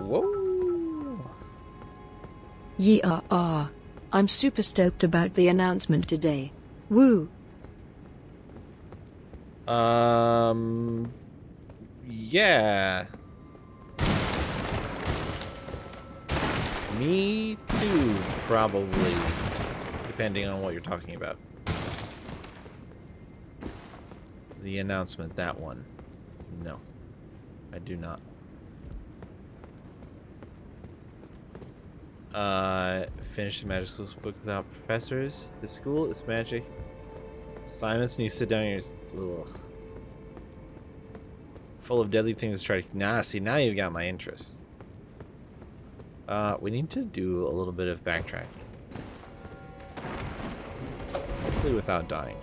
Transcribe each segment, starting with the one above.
Whoa. Yeah, I'm super stoked about the announcement today. Woo. Yeah. Me too, probably. Depending on what you're talking about. The announcement, that one. No. I do not. Finish the magic school book without professors. The school is magic. Silence when you sit down and you're... Ugh. Full of deadly things to try to... Nah, see, now you've got my interest. We need to do a little bit of backtracking. Hopefully without dying.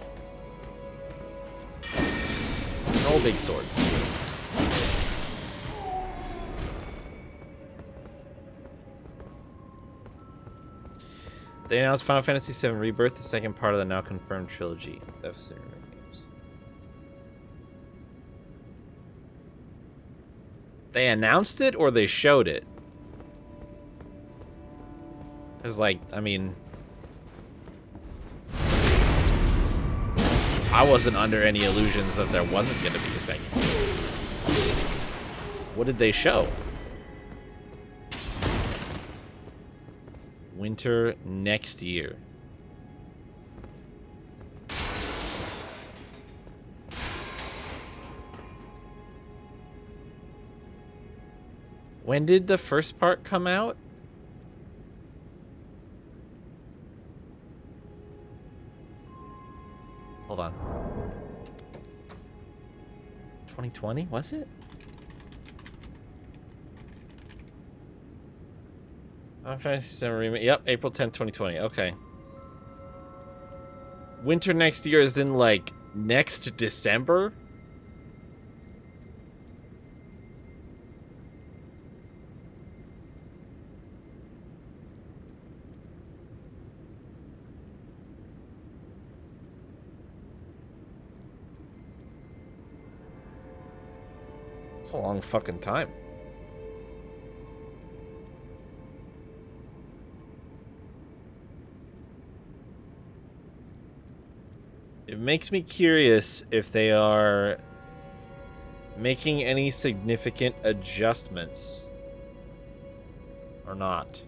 No big sword. They announced Final Fantasy VII Rebirth, the second part of the now confirmed trilogy of F-Series games. They announced it or they showed it? Because, like, I mean... I wasn't under any illusions that there wasn't going to be a second. What did they show? Winter next year. When did the first part come out? Hold on. 2020, was it? Final Fantasy VII Remake. Yep, April 10th, 2020. Okay. Winter next year is in, like, next December? It's a long fucking time. It makes me curious if they are making any significant adjustments or not.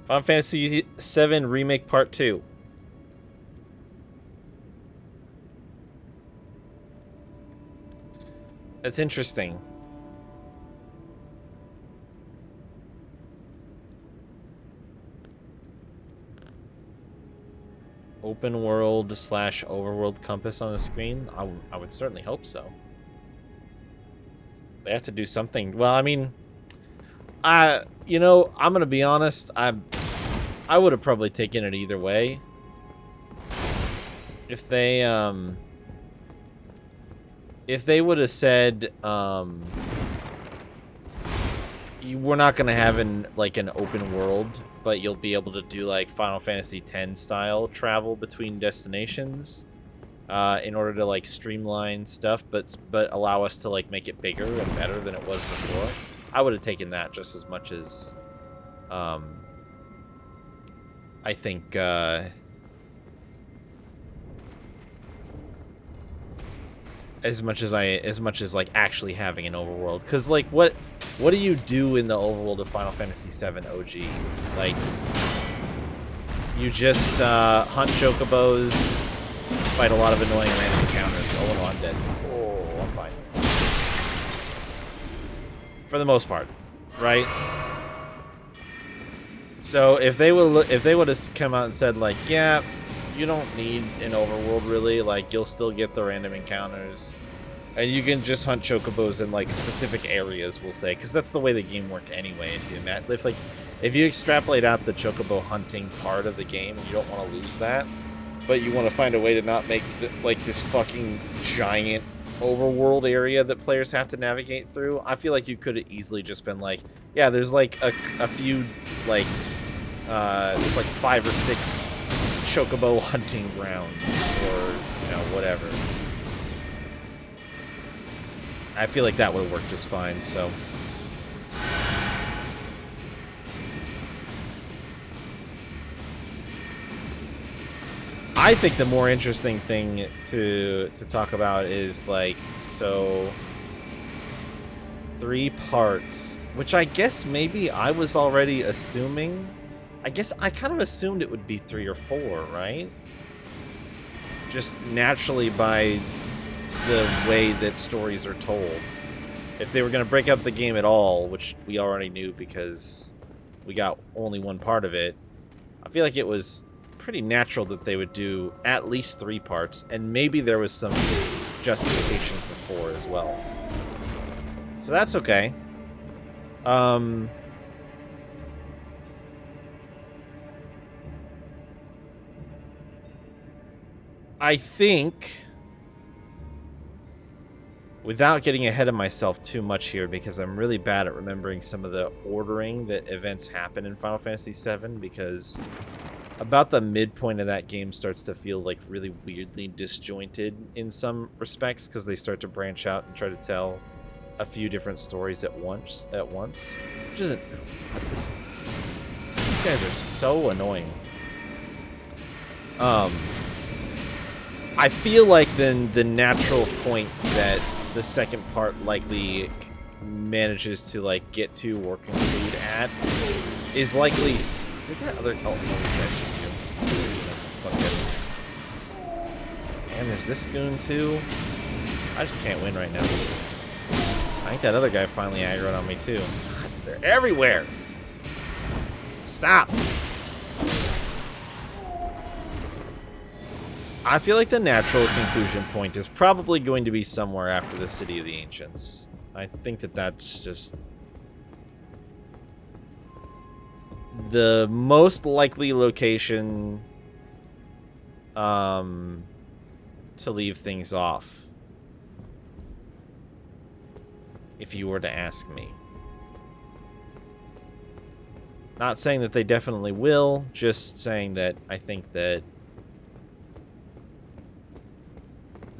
Final Fantasy VII Remake Part 2. That's interesting. Open world / overworld compass on the screen? I would certainly hope so. They have to do something. Well, I mean, you know, I'm gonna be honest. I would have probably taken it either way. If they would have said, we're not gonna have an open world, but you'll be able to do like Final Fantasy X style travel between destinations, in order to like streamline stuff, but allow us to like make it bigger and better than it was before. I would have taken that just as much as, I think, as much as like actually having an overworld, because like what do you do in the overworld of Final Fantasy VII OG? Like, you just hunt chocobos, fight a lot of annoying random encounters. Oh no, I'm dead. Oh, I'm fine. For the most part, right? So if they would have come out and said like, yeah, you don't need an overworld really, like you'll still get the random encounters, and you can just hunt chocobos in like specific areas, we'll say, because that's the way the game worked anyway. If you extrapolate out the chocobo hunting part of the game, you don't want to lose that, but you want to find a way to not make like this fucking giant overworld area that players have to navigate through. I feel like you could have easily just been like, yeah, there's like a few like there's like 5 or 6 chocobo hunting grounds, or whatever. I feel like that would work just fine. So. I think the more interesting thing to talk about is, like, so 3 parts, which I guess maybe I was already assuming. I guess I kind of assumed it would be 3 or 4, right? Just naturally by the way that stories are told. If they were going to break up the game at all, which we already knew because we got only 1 part of it, I feel like it was pretty natural that they would do at least 3 parts, and maybe there was some justification for 4 as well. So that's okay. I think, without getting ahead of myself too much here, because I'm really bad at remembering some of the ordering that events happen in Final Fantasy VII, because about the midpoint of that game starts to feel like really weirdly disjointed in some respects, because they start to branch out and try to tell a few different stories at once. Which isn't. These guys are so annoying. I feel like then the natural point that the second part likely manages to, like, get to or conclude at is likely. Look at that other. Oh, this guy's just here. Fuck it. And there's this goon too. I just can't win right now. I think that other guy finally aggroed on me too. God, they're everywhere. Stop. I feel like the natural conclusion point is probably going to be somewhere after the City of the Ancients. I think that that's just the most likely location to leave things off, if you were to ask me. Not saying that they definitely will, just saying that I think that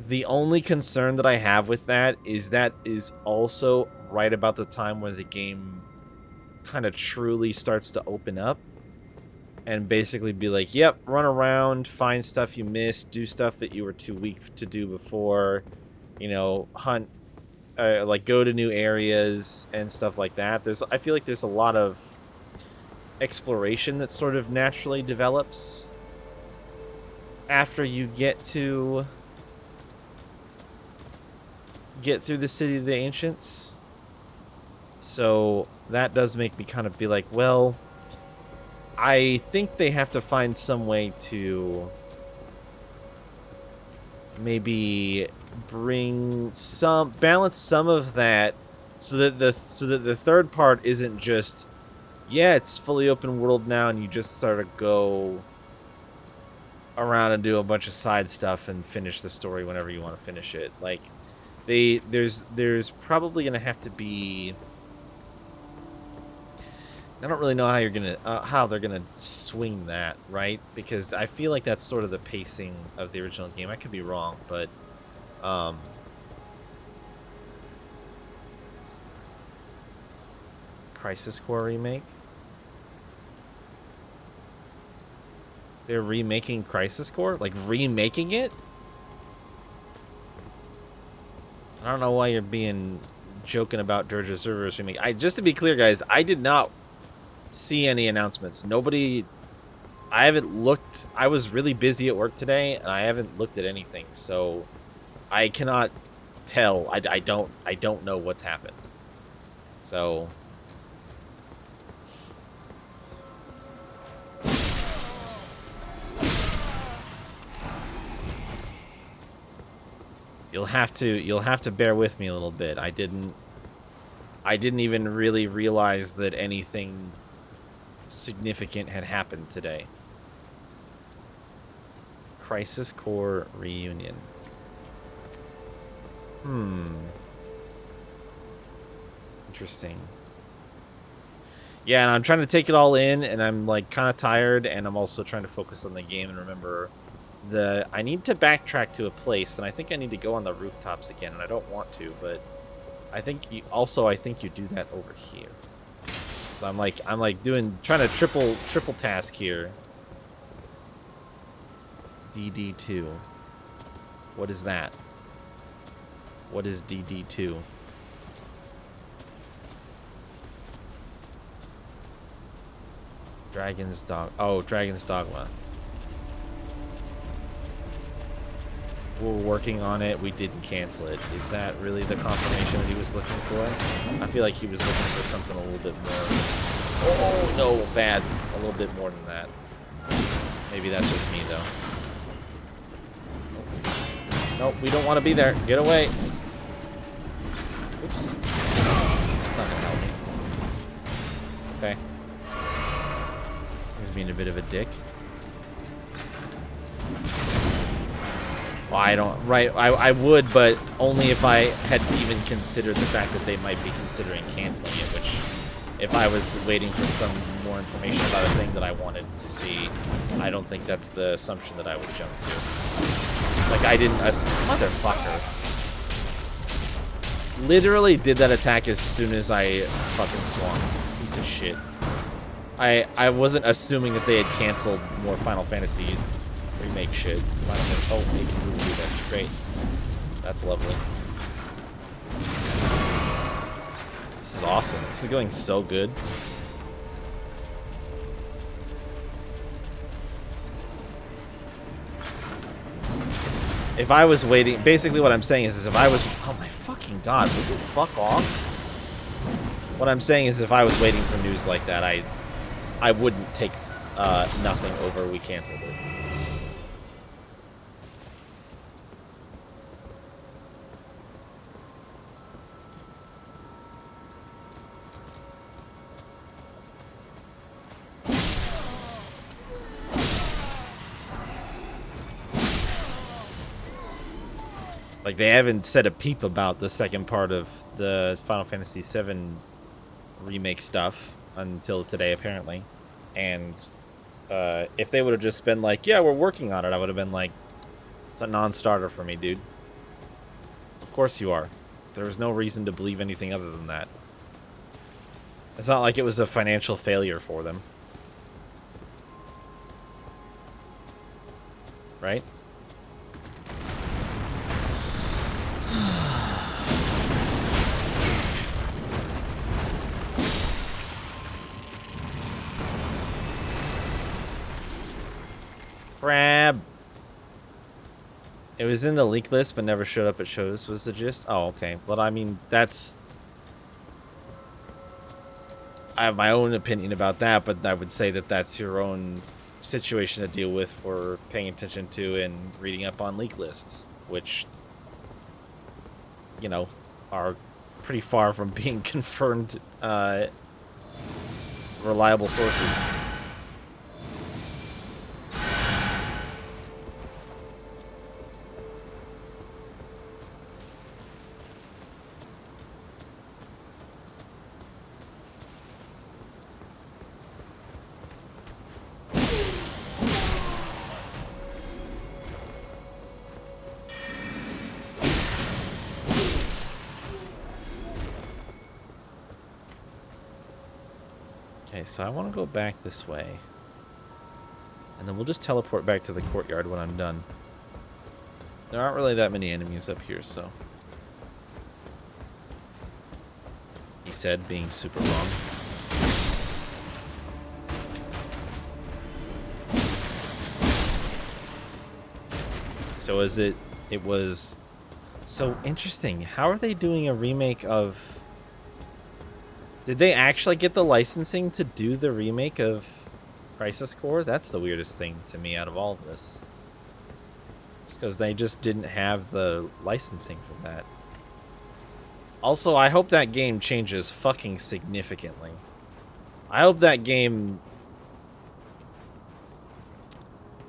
the only concern that I have with that is also right about the time where the game kind of truly starts to open up and basically be like, yep, run around, find stuff you missed, do stuff that you were too weak to do before, hunt, like go to new areas and stuff like that. I feel like there's a lot of exploration that sort of naturally develops after you get through the City of the Ancients. So that does make me kind of be like, well, I think they have to find some way to maybe balance some of that, so that the third part isn't just, yeah, it's fully open world now, and you just sort of go around and do a bunch of side stuff and finish the story whenever you want to finish it. Like, there's probably gonna have to be. I don't really know how they're gonna swing that, right? Because I feel like that's sort of the pacing of the original game. I could be wrong, but Crisis Core remake. They're remaking Crisis Core, like remaking it. I don't know why you're being joking about Dirge of Cerberus remake. Just to be clear, guys, I did not see any announcements. I haven't looked. I was really busy at work today, and I haven't looked at anything, so I cannot tell. I don't know what's happened. So you'll have to bear with me a little bit. I didn't even really realize that anything significant had happened today. Crisis Core reunion. Interesting. Yeah, and I'm trying to take it all in, and I'm like kind of tired, and I'm also trying to focus on the game and remember I need to backtrack to a place, and I think I need to go on the rooftops again, and I don't want to, but I think I think you do that over here. So I'm like trying to triple task here. DD2. What is that? What is DD2? Dragon's Dog. Oh, Dragon's Dogma. We're working on it. We didn't cancel it. Is that really the confirmation that he was looking for? I feel like he was looking for something a little bit more. Oh, no, bad. A little bit more than that. Maybe that's just me, though. Nope, we don't want to be there. Get away. Oops. That's not going to help me. Okay. He's being a bit of a dick. Well, I don't... Right, I would, but only if I had even considered the fact that they might be considering canceling it, which... If I was waiting for some more information about a thing that I wanted to see, I don't think that's the assumption that I would jump to. Like, I didn't... Motherfucker. Literally did that attack as soon as I fucking swung. Piece of shit. I wasn't assuming that they had canceled more Final Fantasy remake shit. Oh, they can really do that. Great. That's lovely. This is awesome. This is going so good. If I was waiting, basically what I'm saying is if I was, oh my fucking god, would you fuck off? What I'm saying is if I was waiting for news like that, I wouldn't take nothing over we canceled it. Like, they haven't said a peep about the second part of the Final Fantasy VII remake stuff until today, apparently. And if they would have just been like, yeah, we're working on it, I would have been like, it's a non-starter for me, dude. Of course you are. There's no reason to believe anything other than that. It's not like it was a financial failure for them. Right? Crab. It was in the leak list, but never showed up at shows, was the gist? Oh, okay. Well, I mean, that's... I have my own opinion about that, but I would say that that's your own situation to deal with for paying attention to and reading up on leak lists, which, you know, are pretty far from being confirmed, reliable sources. Okay, so I want to go back this way. And then we'll just teleport back to the courtyard when I'm done. There aren't really that many enemies up here, so... He said, being super wrong. So is it... It was... So interesting. How are they doing a remake of... Did they actually get the licensing to do the remake of Crisis Core? That's the weirdest thing to me out of all of this. It's because they just didn't have the licensing for that. Also, I hope that game changes fucking significantly. I hope that game...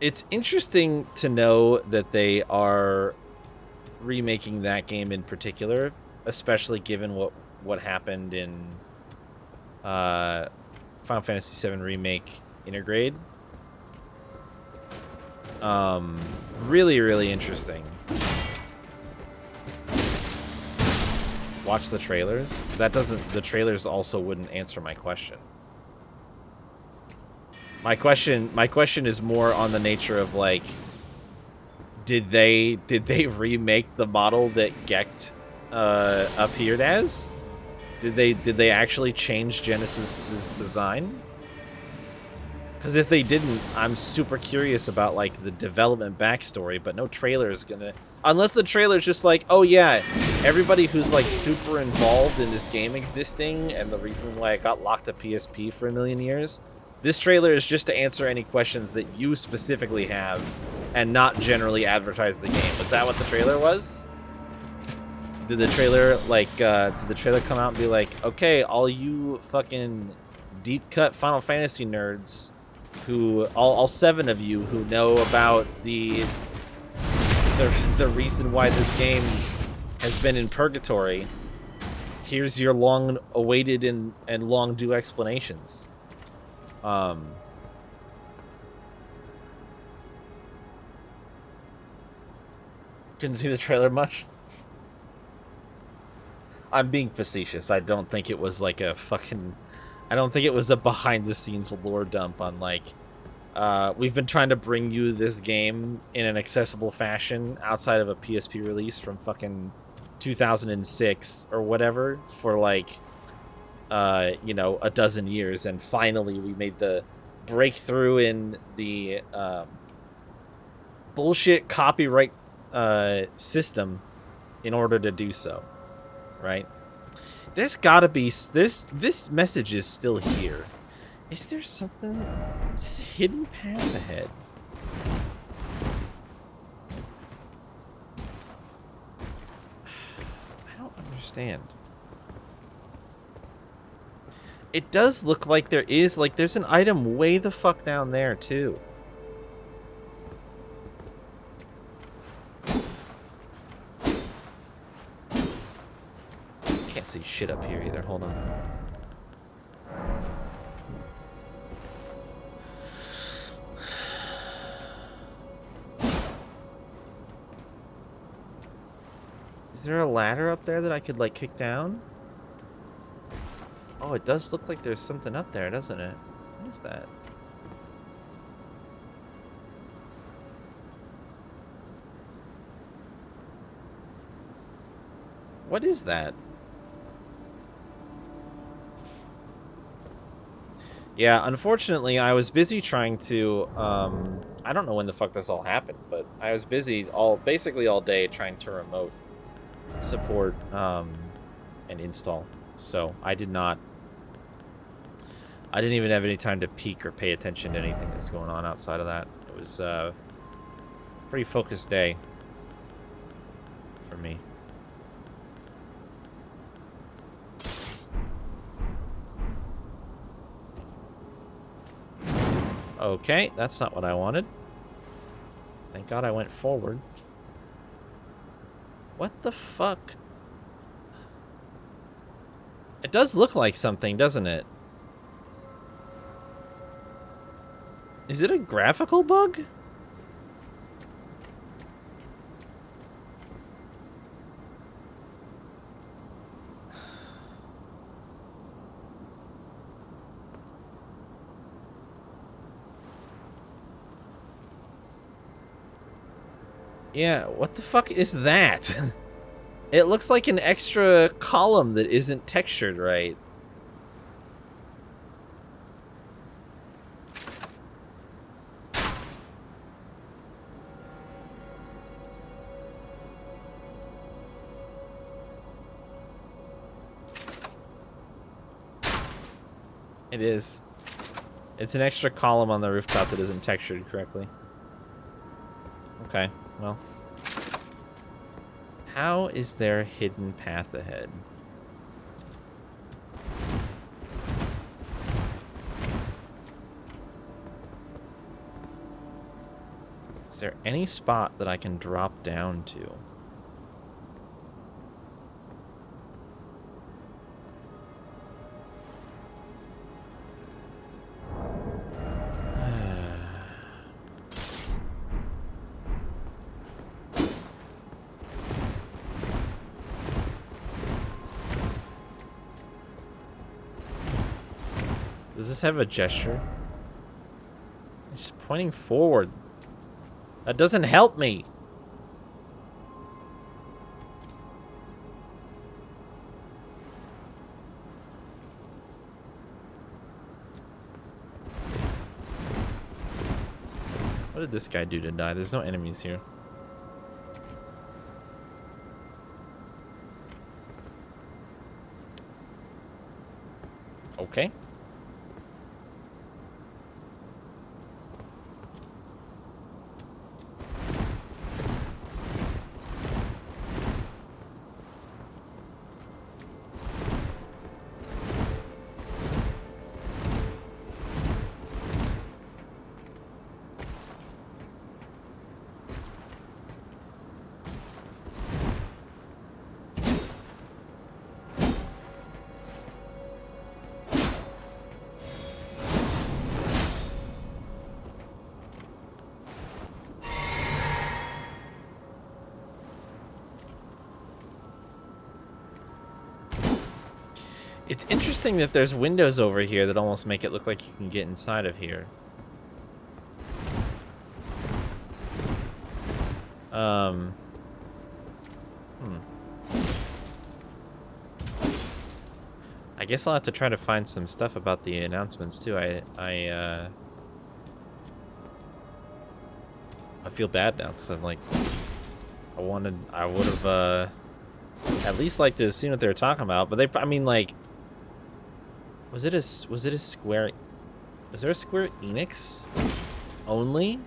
It's interesting to know that they are remaking that game in particular, especially given what happened in Final Fantasy VII Remake Intergrade. Really, really interesting. Watch the trailers. That doesn't. The trailers also wouldn't answer my question. My question is more on the nature of like, did they remake the model that Gekt appeared as? Did they actually change Genesis's design? Because if they didn't, I'm super curious about like the development backstory, but no trailer is gonna, unless the trailer's just like, oh yeah, everybody who's like super involved in this game existing and the reason why it got locked to PSP for a million years. This trailer is just to answer any questions that you specifically have and not generally advertise the game. Was that what the trailer was? Did the trailer, like, did the trailer come out and be like, okay, all you fucking deep cut Final Fantasy nerds who, all 7 of you who know about the reason why this game has been in purgatory, here's your long awaited and long due explanations. Couldn't see the trailer much. I'm being facetious. I don't think it was like a fucking, I don't think it was a behind the scenes lore dump on like, we've been trying to bring you this game in an accessible fashion outside of a PSP release from fucking 2006 or whatever for like, you know, a dozen years, and finally we made the breakthrough in the bullshit copyright system in order to do so, right? There's gotta be, this message is still here. Is there something? It's a hidden path ahead. I don't understand. It does look like there is, like, there's an item way the fuck down there, too. Can't see shit up here either, hold on. Is there a ladder up there that I could, like, kick down? Oh, it does look like there's something up there, doesn't it? What is that? What is that? Yeah, unfortunately, I was busy trying to, I don't know when the fuck this all happened, but I was busy basically all day trying to remote support, and install. So I didn't even have any time to peek or pay attention to anything that's going on outside of that. It was a pretty focused day for me. Okay, that's not what I wanted. Thank God I went forward. What the fuck? It does look like something, doesn't it? Is it a graphical bug? Yeah, what the fuck is that? It looks like an extra column that isn't textured right. It is. It's an extra column on the rooftop that isn't textured correctly. Okay, well. How is there a hidden path ahead? Is there any spot that I can drop down to? Does this have a gesture? It's just pointing forward. That doesn't help me. What did this guy do to die? There's no enemies here. Okay. It's interesting that there's windows over here that almost make it look like you can get inside of here. I guess I'll have to try to find some stuff about the announcements too. I feel bad now because I'm like, I would have at least liked to have seen what they were talking about, but I mean, like, was it a Square? Is there a Square Enix only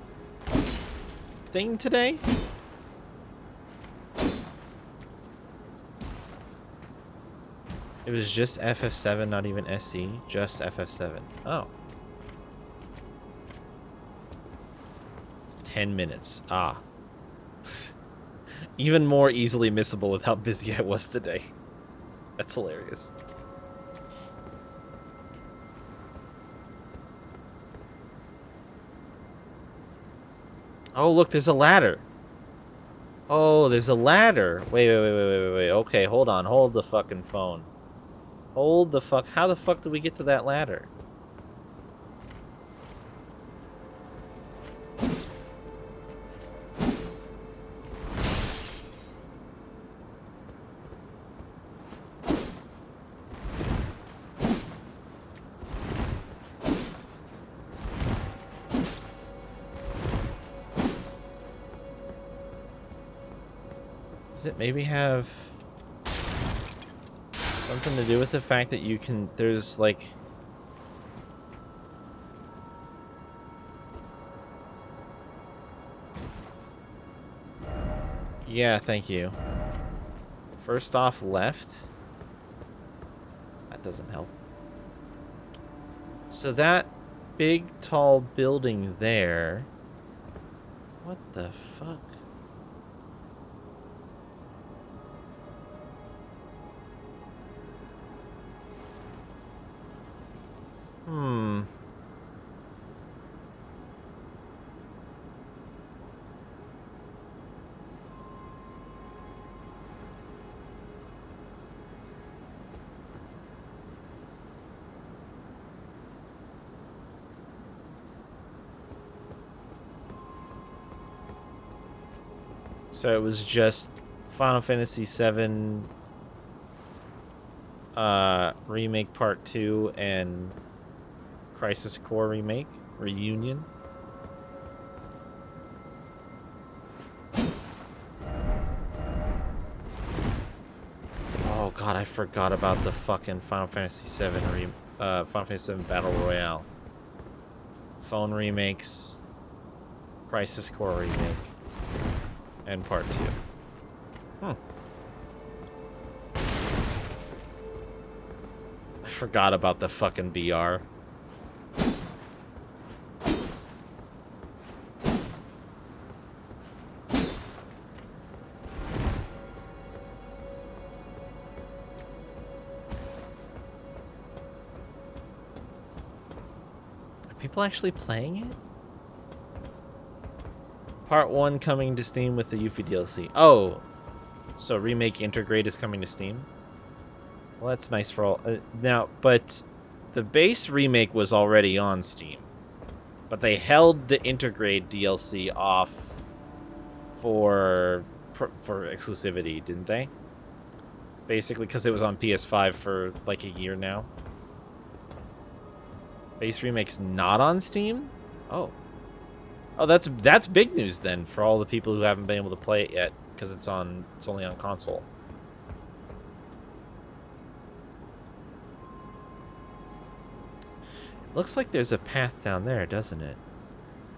thing today? It was just FF7, not even SE, just FF7. Oh. It's 10 minutes. Ah. Even more easily missable with how busy I was today. That's hilarious. Oh, look, there's a ladder. Oh, there's a ladder. Wait. Okay, hold on. Hold the fucking phone. Hold the fuck. How the fuck do we get to that ladder? Does it maybe have something to do with the fact that you can, there's like, yeah, thank you. First off, left. That doesn't help. So that big tall building there, what the fuck? So it was just Final Fantasy VII Remake Part 2 and Crisis Core Remake Reunion. Oh god, I forgot about the fucking Final Fantasy VII Final Fantasy VII Battle Royale. Phone remakes, Crisis Core Remake, and Part 2. I forgot about the fucking BR. Are people actually playing it? Part 1 coming to Steam with the Yuffie DLC. Oh, so Remake Integrate is coming to Steam? Well, that's nice for all. Now, but The base remake was already on Steam, but they held the Intergrade DLC off for exclusivity, didn't they? Basically, because it was on PS5 for like a year now. Base remake's not on Steam? Oh. Oh, that's big news then for all the people who haven't been able to play it yet, because it's only on console. Looks like there's a path down there, doesn't it?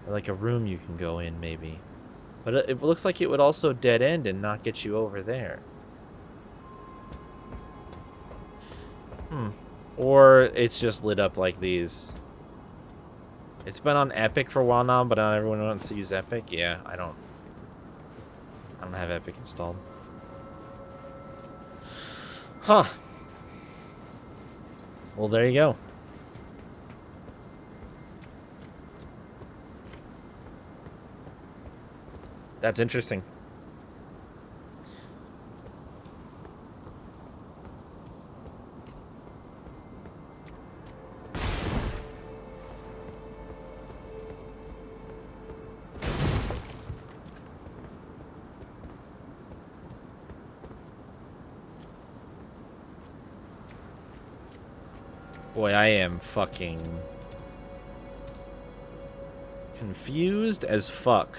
Or like a room you can go in, maybe. But it looks like it would also dead end and not get you over there. Or it's just lit up like these. It's been on Epic for a while now, but not everyone wants to use Epic. Yeah, I don't have Epic installed. Huh. Well, there you go. That's interesting. Boy, I am fucking confused as fuck.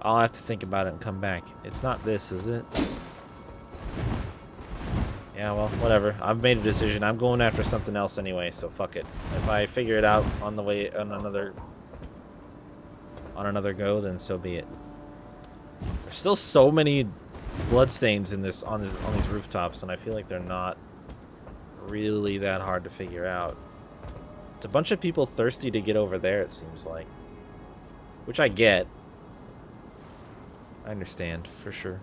I'll have to think about it and come back. It's not this, is it? Yeah, well, whatever. I've made a decision. I'm going after something else anyway, so fuck it. If I figure it out on the way on another go, then so be it. There's still so many bloodstains in on these rooftops, and I feel like they're not really that hard to figure out. It's a bunch of people thirsty to get over there, it seems like. Which I get. I understand, for sure.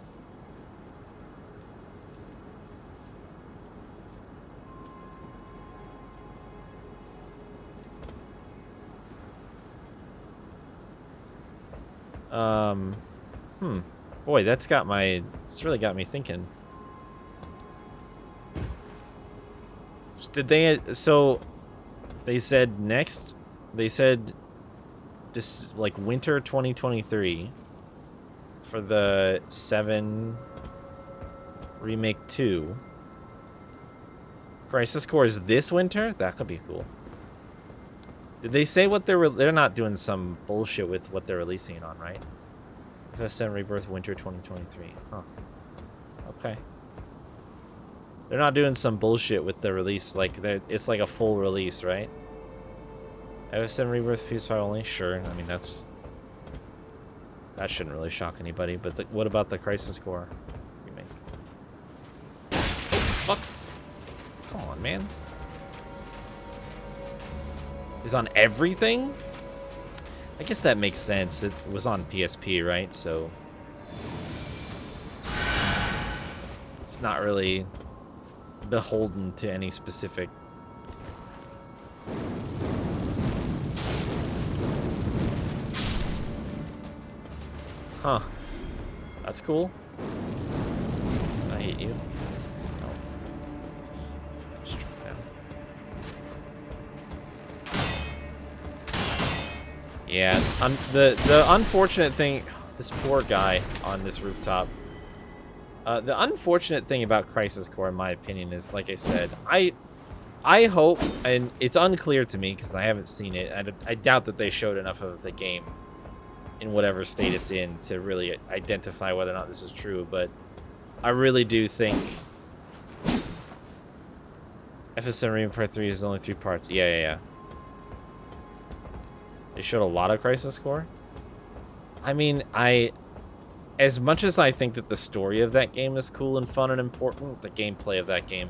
Boy, it's really got me thinking. So they said just like winter 2023 for the 7 Remake 2. Crisis Core is this winter? That could be cool. Did they say what they're not doing some bullshit with what they're releasing it on, right? FF7 Rebirth Winter 2023. Huh. Okay. They're not doing some bullshit with the release, like it's like a full release, right? FF7 Rebirth PS5 only? Sure. I mean, that shouldn't really shock anybody, but what about the Crisis Core remake? Oh, fuck. Come on, man. Is on everything? I guess that makes sense. It was on PSP, right? So it's not really beholden to any specific. Huh. That's cool. I hate you. Yeah, the unfortunate thing, this poor guy on this rooftop. The unfortunate thing about Crisis Core, in my opinion, is, like I said, I hope, and it's unclear to me because I haven't seen it. I doubt that they showed enough of the game in whatever state it's in to really identify whether or not this is true. But I really do think FF7 Remake Part 3 is only 3 parts. Yeah. They showed a lot of Crisis Core. I mean, as much as I think that the story of that game is cool and fun and important, the gameplay of that game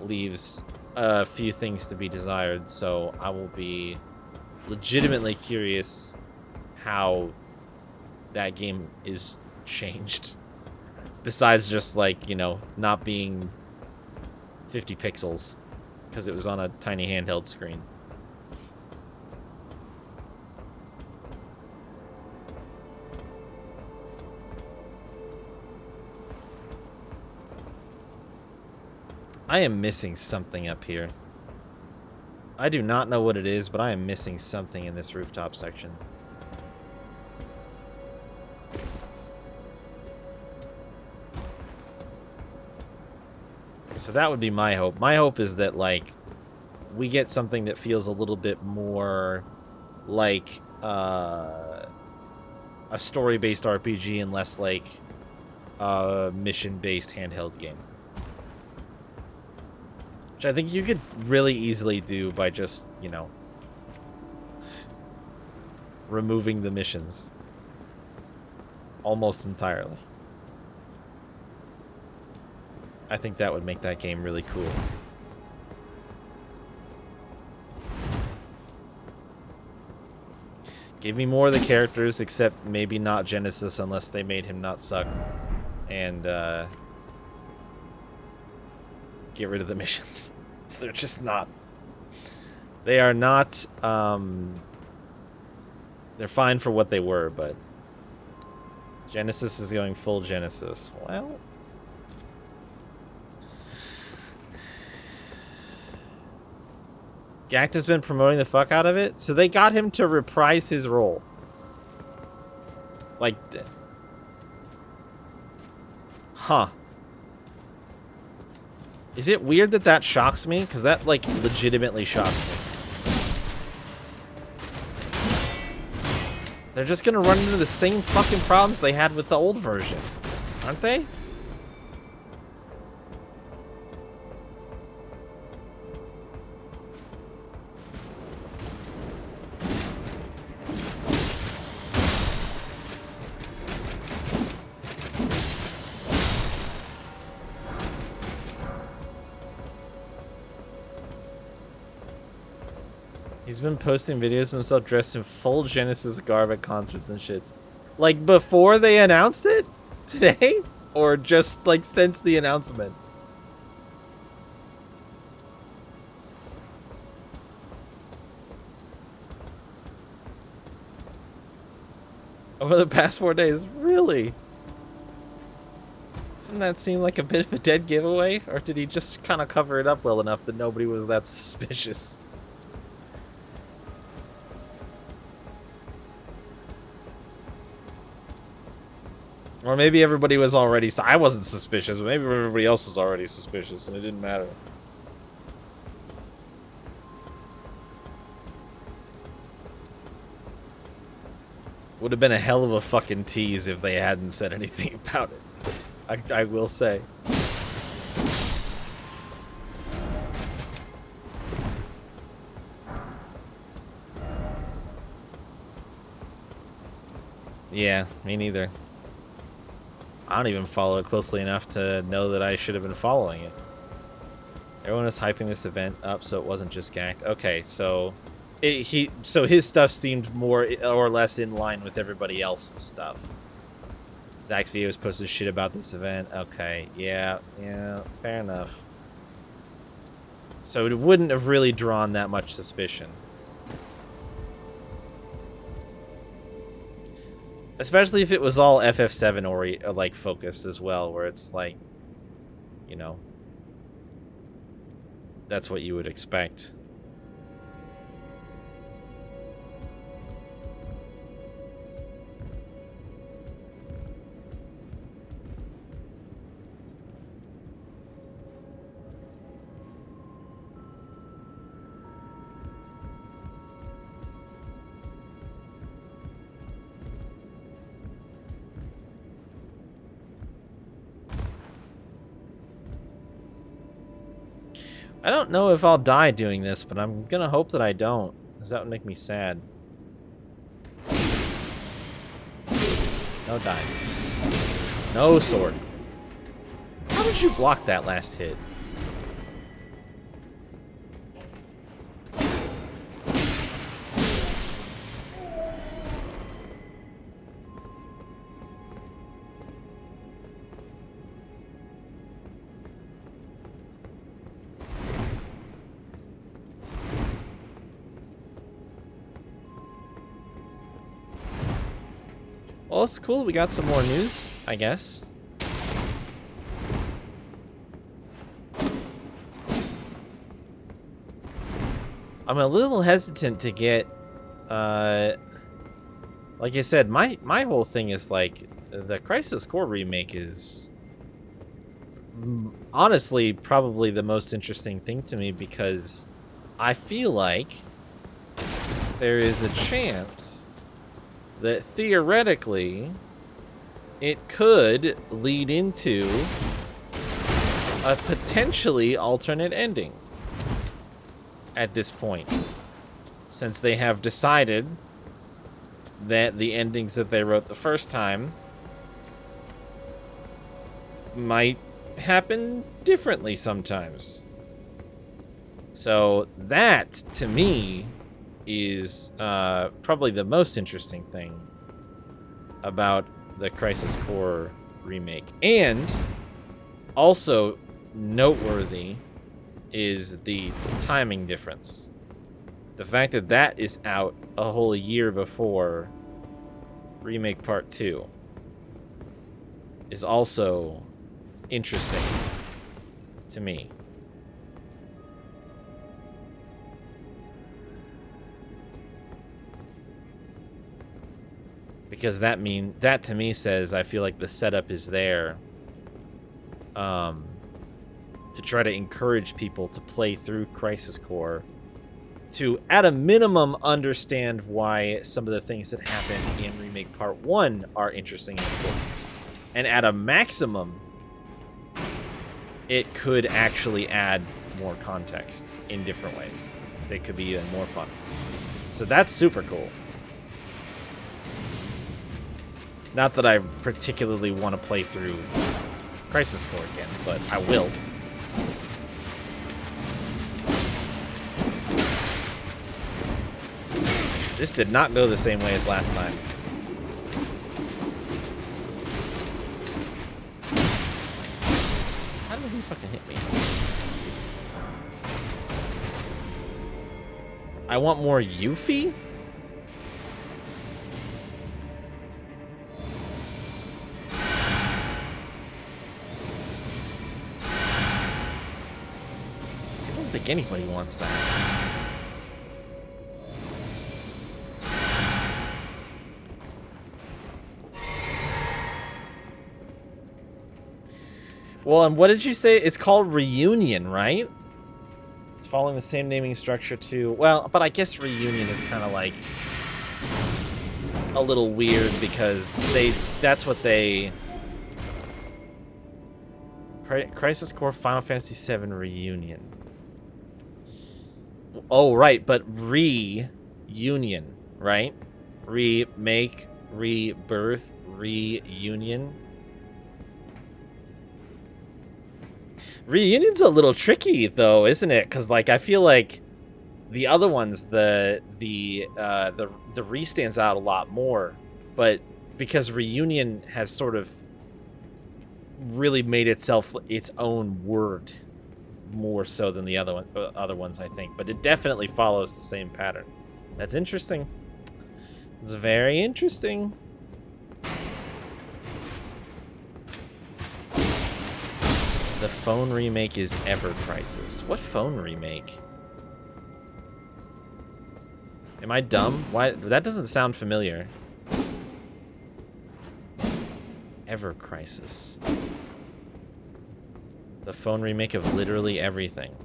leaves a few things to be desired. So I will be legitimately curious how that game is changed. Besides just, like, you know, not being 50 pixels because it was on a tiny handheld screen. I am missing something up here. I do not know what it is, but I am missing something in this rooftop section. So that would be my hope. My hope is that, like, we get something that feels a little bit more like a story-based RPG and less like a mission-based handheld game. Which I think you could really easily do by just, you know, removing the missions almost entirely. I think that would make that game really cool. Give me more of the characters, except maybe not Genesis unless they made him not suck. And, get rid of the missions. So they're just not... They are not, they're fine for what they were, but... Genesis is going full Genesis. Well... Gact has been promoting the fuck out of it, so they got him to reprise his role. Like... Huh. Is it weird that that shocks me? Because that, like, legitimately shocks me. They're just gonna run into the same fucking problems they had with the old version. Aren't they? He's been posting videos of himself dressed in full Genesis garb at concerts and shits. Like, before they announced it? Today? Or just, like, since the announcement? Over the past 4 days? Really? Doesn't that seem like a bit of a dead giveaway? Or did he just kind of cover it up well enough that nobody was that suspicious? Or maybe everybody was already... I wasn't suspicious, but maybe everybody else was already suspicious, and it didn't matter. Would have been a hell of a fucking tease if they hadn't said anything about it. I will say. Yeah, me neither. I don't even follow it closely enough to know that I should have been following it. Everyone is hyping this event up, so it wasn't just Gact. Okay, so so his stuff seemed more or less in line with everybody else's stuff. Zach's videos posted shit about this event. Okay, yeah, fair enough. So it wouldn't have really drawn that much suspicion. Especially if it was all FF7 or like focused as well, where it's like, you know, that's what you would expect. I don't know if I'll die doing this, but I'm gonna hope that I don't, because that would make me sad. No die. No sword. How did you block that last hit? Well, it's cool. We got some more news, I guess. I'm a little hesitant to get, like I said, my whole thing is like the Crisis Core remake is honestly probably the most interesting thing to me because I feel like there is a chance that theoretically it could lead into a potentially alternate ending at this point, since they have decided that the endings that they wrote the first time might happen differently sometimes. So that, to me, is probably the most interesting thing about the Crisis Core remake. And also noteworthy is the timing difference. The fact that that is out a whole year before Remake Part 2 is also interesting to me. Because that to me says I feel like the setup is there to try to encourage people to play through Crisis Core to, at a minimum, understand why some of the things that happen in Remake Part 1 are interesting and important. And at a maximum, it could actually add more context in different ways. That could be even more fun. So that's super cool. Not that I particularly want to play through Crisis Core again, but I will. This did not go the same way as last time. How did he fucking hit me? I want more Yuffie? I don't think anybody wants that. Well, and what did you say? It's called Reunion, right? It's following the same naming structure too. Well, but I guess Reunion is kind of like a little weird because that's what they... Crisis Core Final Fantasy VII Reunion. Oh, right, but reunion, right? Remake, rebirth, reunion. Reunion's a little tricky though, isn't it? Because like I feel like the other ones, the re stands out a lot more, but because Reunion has sort of really made itself its own word more so than the other ones, I think. But it definitely follows the same pattern. That's interesting. It's very interesting. The phone remake is Ever Crisis. What phone remake? Am I dumb? Why? That doesn't sound familiar. Ever Crisis. The phone remake of literally everything.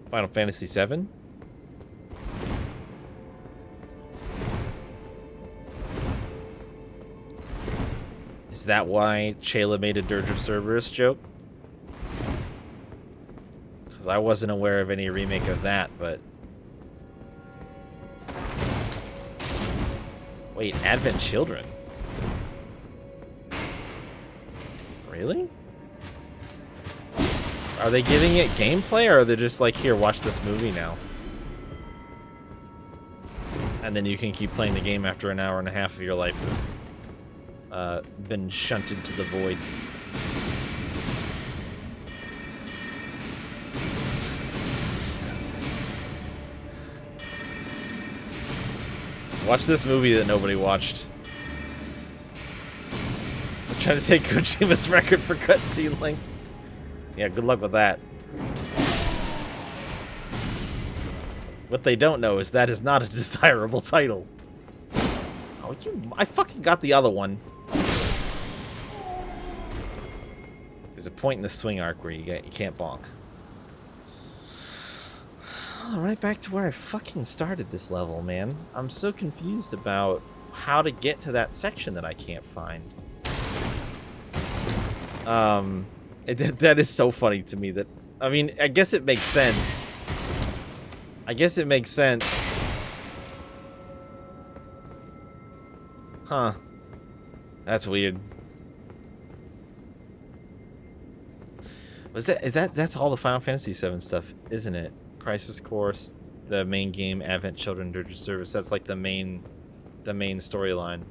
Final Fantasy VII? Is that why Chayla made a Dirge of Cerberus joke? Because I wasn't aware of any remake of that, but... Wait, Advent Children? Really? Are they giving it gameplay, or are they just like, here, watch this movie now? And then you can keep playing the game after an hour and a half of your life has been shunted to the void. Watch this movie that nobody watched. I'm trying to take Kojima's record for cutscene length. Yeah, good luck with that. What they don't know is that is not a desirable title. Oh, I fucking got the other one. There's a point in the swing arc where you can't bonk. Oh, right back to where I fucking started this level, man. I'm so confused about how to get to that section that I can't find. That is so funny to me that, I mean, I guess it makes sense. Huh. That's weird. That's all the Final Fantasy VII stuff, isn't it? Crisis Core, the main game, Advent Children, Dirge Service. That's like the main storyline.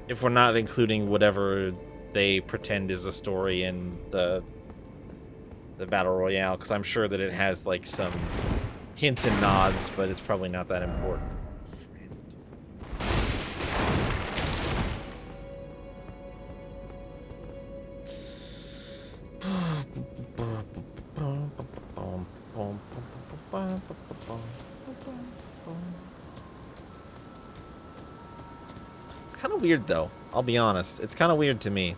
If we're not including whatever they pretend is a story in the Battle Royale, because I'm sure that it has like some hints and nods, but it's probably not that important. It's kind of weird, though. I'll be honest. It's kind of weird to me.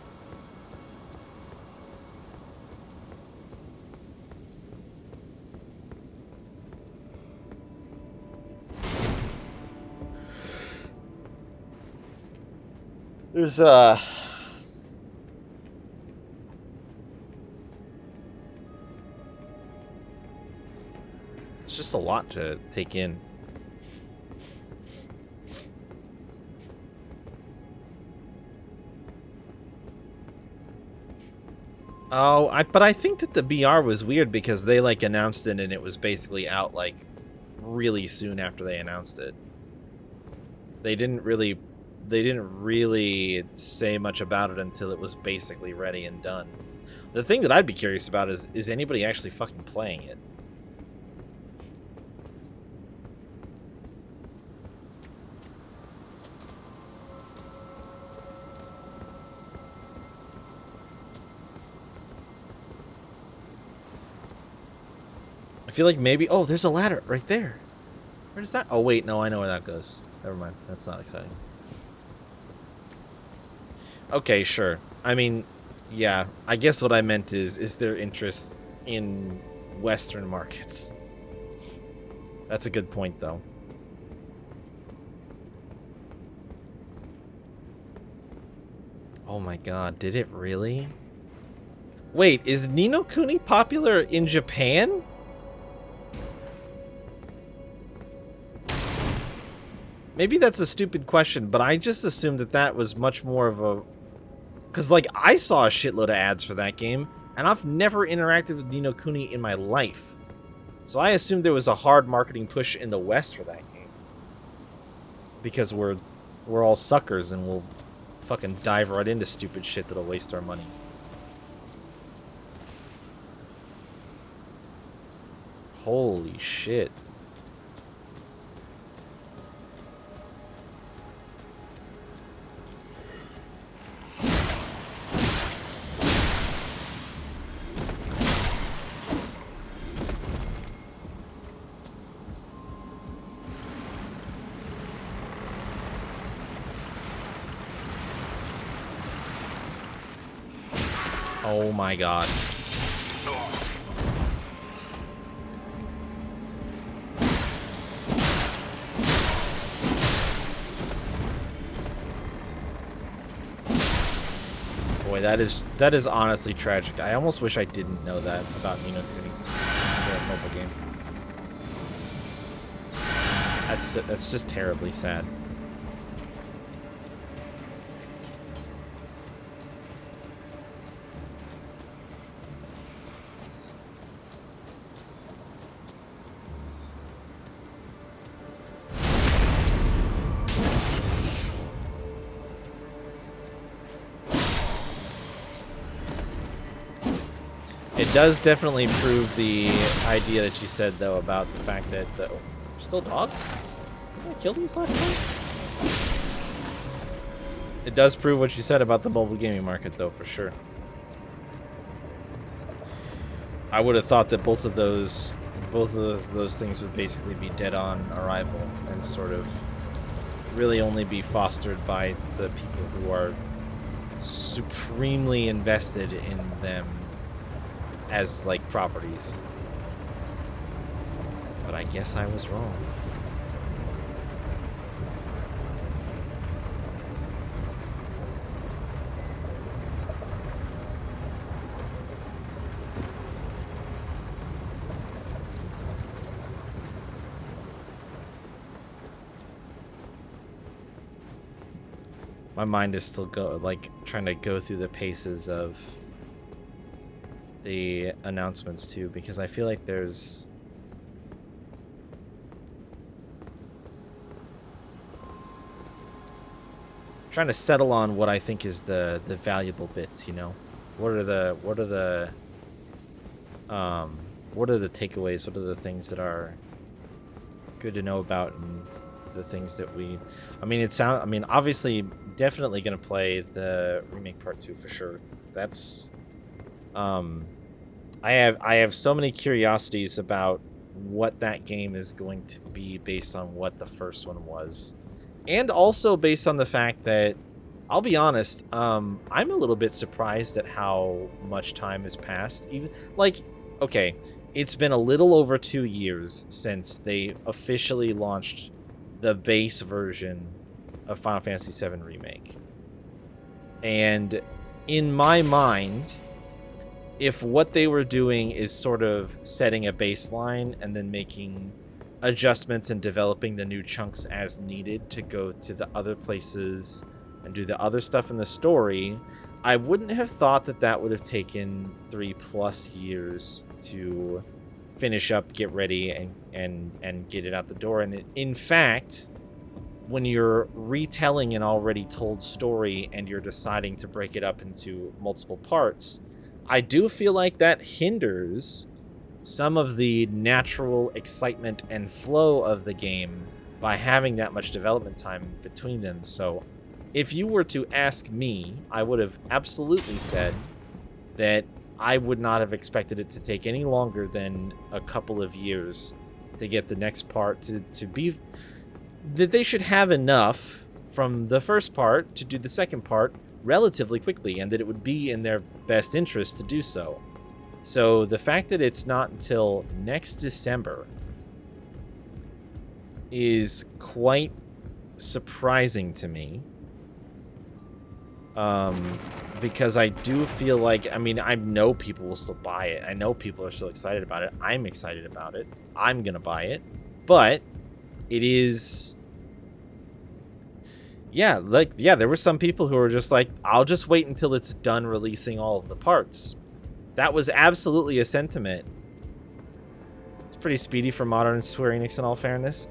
There's it's just a lot to take in. Oh, but I think that the BR was weird because they like announced it and it was basically out like really soon after they announced it. They didn't really say much about it until it was basically ready and done. The thing that I'd be curious about is anybody actually fucking playing it? I feel like maybe... Oh, there's a ladder right there. Where is that? Oh, wait. No, I know where that goes. Never mind. That's not exciting. Okay, sure. I mean, yeah. I guess what I meant is there interest in Western markets? That's a good point, though. Oh my god, did it really? Wait, is Ni no Kuni popular in Japan? Maybe that's a stupid question, but I just assumed that that was much more of a... Because, like, I saw a shitload of ads for that game, and I've never interacted with Ni no Kuni in my life. So I assumed there was a hard marketing push in the West for that game. Because we're all suckers, and we'll fucking dive right into stupid shit that'll waste our money. Holy shit. Oh my god. Boy, that is honestly tragic. I almost wish I didn't know that about Ni no Kuni, the mobile game. That's just terribly sad. It does definitely prove the idea that you said, though, about the fact that... Oh, still dogs? Did I kill these last time? It does prove what you said about the mobile gaming market, though, for sure. I would have thought that both of those things would basically be dead on arrival and sort of really only be fostered by the people who are supremely invested in them as like properties. But I guess I was wrong. My mind is still trying to go through the paces of the announcements too, because I feel like there's trying to settle on what I think is the valuable bits, you know. What are the takeaways? What are the things that are good to know about, and the things that we I mean obviously definitely going to play the remake part 2 for sure. That's I have so many curiosities about what that game is going to be based on what the first one was, and also based on the fact that, I'll be honest, I'm a little bit surprised at how much time has passed. Even like, okay, it's been a little over 2 years since they officially launched the base version of Final Fantasy VII Remake. And in my mind, if what they were doing is sort of setting a baseline and then making adjustments and developing the new chunks as needed to go to the other places and do the other stuff in the story, I wouldn't have thought that that would have taken 3+ years to finish up, get ready, and get it out the door. And in fact, when you're retelling an already told story and you're deciding to break it up into multiple parts, I do feel like that hinders some of the natural excitement and flow of the game by having that much development time between them. So if you were to ask me, I would have absolutely said that I would not have expected it to take any longer than a couple of years to get the next part to be... that they should have enough from the first part to do the second part relatively quickly, and that it would be in their best interest to do so. So the fact that it's not until next December is quite surprising to me. Because I do feel like, I mean, I know people will still buy it. I know people are still excited about it. I'm excited about it. I'm gonna buy it. But it is... yeah, there were some people who were just like, I'll just wait until it's done releasing all of the parts. That was absolutely a sentiment. It's pretty speedy for modern Square Enix in all fairness.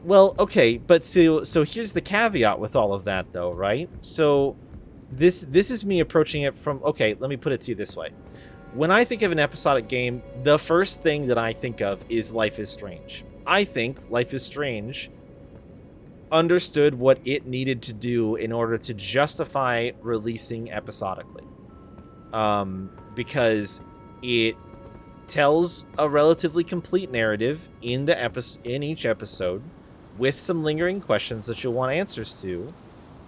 Well, okay, but so here's the caveat with all of that, though, right? So this is me approaching it from... okay, let me put it to you this way. When I think of an episodic game, the first thing that I think of is Life is Strange. I think Life is Strange understood what it needed to do in order to justify releasing episodically. Because it tells a relatively complete narrative in each episode, with some lingering questions that you'll want answers to,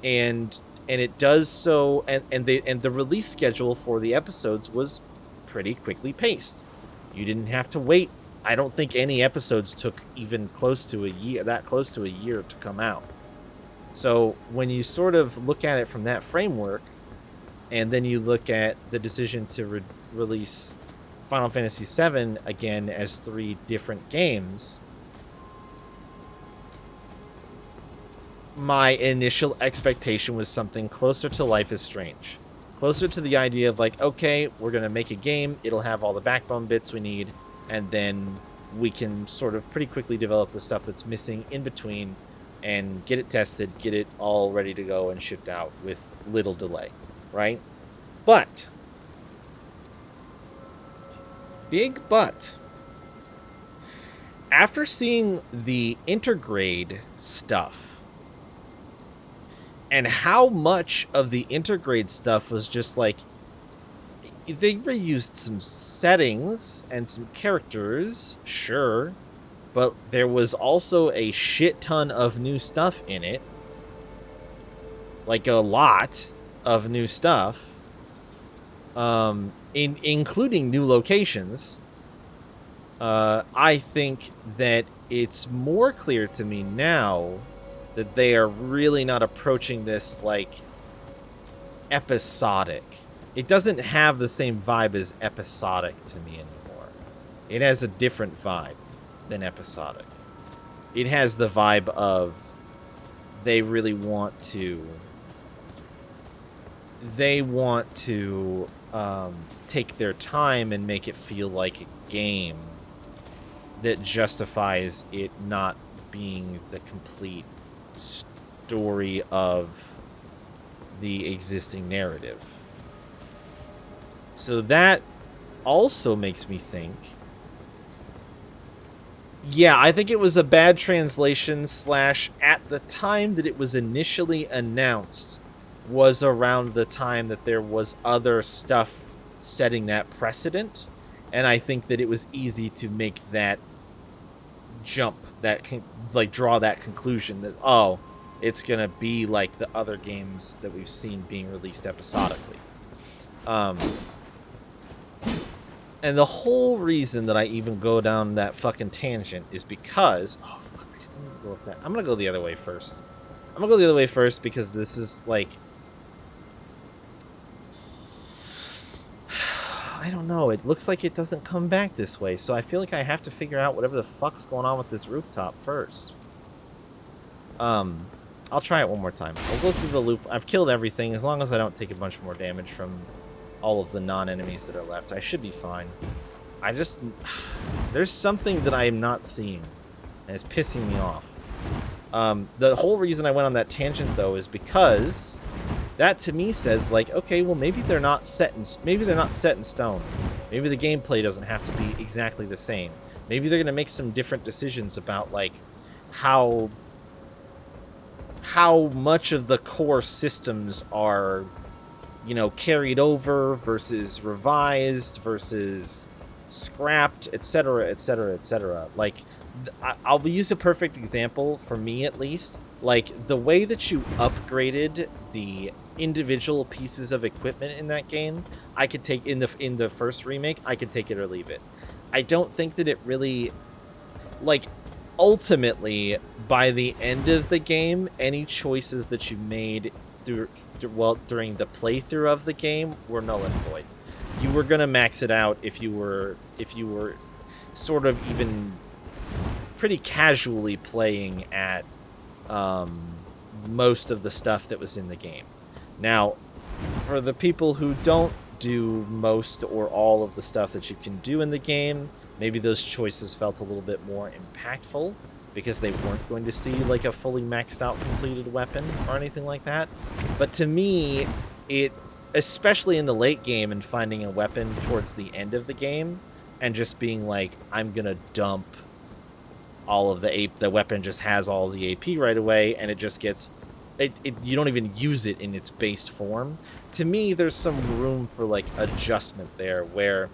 and it does so, and the release schedule for the episodes was pretty quickly paced. You didn't have to wait. I don't think any episodes took even close to a year to come out. So when you sort of look at it from that framework, and then you look at the decision to release Final Fantasy VII again as 3 different games, my initial expectation was something closer to Life is Strange. Closer to the idea of like, okay, we're going to make a game, it'll have all the backbone bits we need, and then we can sort of pretty quickly develop the stuff that's missing in between and get it tested, get it all ready to go and shipped out with little delay, right? But, big but, after seeing the Intergrade stuff, and how much of the Intergrade stuff was just like, they reused some settings and some characters, sure, but there was also a shit ton of new stuff in it. Like a lot of new stuff. Including new locations. I think that it's more clear to me now that they are really not approaching this like episodic. It doesn't have the same vibe as episodic to me anymore. It has a different vibe than episodic. It has the vibe of they really want to take their time and make it feel like a game that justifies it not being the complete story of the existing narrative. So that also makes me think, yeah, I think it was a bad translation / at the time that it was initially announced was around the time that there was other stuff setting that precedent, and I think that it was easy to make that jump, that draw that conclusion that, oh, it's gonna be like the other games that we've seen being released episodically. And the whole reason that I even go down that fucking tangent is because, oh fuck, I still need to go up that. I'm gonna go the other way first. Because this is like, I don't know, it looks like it doesn't come back this way, so I feel like I have to figure out whatever the fuck's going on with this rooftop first. I'll try it one more time. I'll go through the loop. I've killed everything. As long as I don't take a bunch more damage from all of the non-enemies that are left, I should be fine. There's something that I am not seeing, and it's pissing me off. The whole reason I went on that tangent, though, is because that to me says, like, okay, well, maybe they're not set in stone. Maybe the gameplay doesn't have to be exactly the same. Maybe they're gonna make some different decisions about like how much of the core systems are, you know, carried over versus revised versus scrapped, etc., etc., etc. Like, I'll use a perfect example for me, at least. Like, the way that you upgraded the individual pieces of equipment in that game, I could take in the first remake, I could take it or leave it. I don't think that it really, like, ultimately, by the end of the game, any choices that you made during the playthrough of the game were null and void. You were gonna max it out if you were sort of even pretty casually playing at most of the stuff that was in the game. Now, for the people who don't do most or all of the stuff that you can do in the game, maybe those choices felt a little bit more impactful because they weren't going to see like a fully maxed out completed weapon or anything like that. But to me, it, especially in the late game and finding a weapon towards the end of the game and just being like, I'm gonna dump all of the weapon just has all the AP right away, and it just gets you don't even use it in its base form. To me, there's some room for like adjustment there, where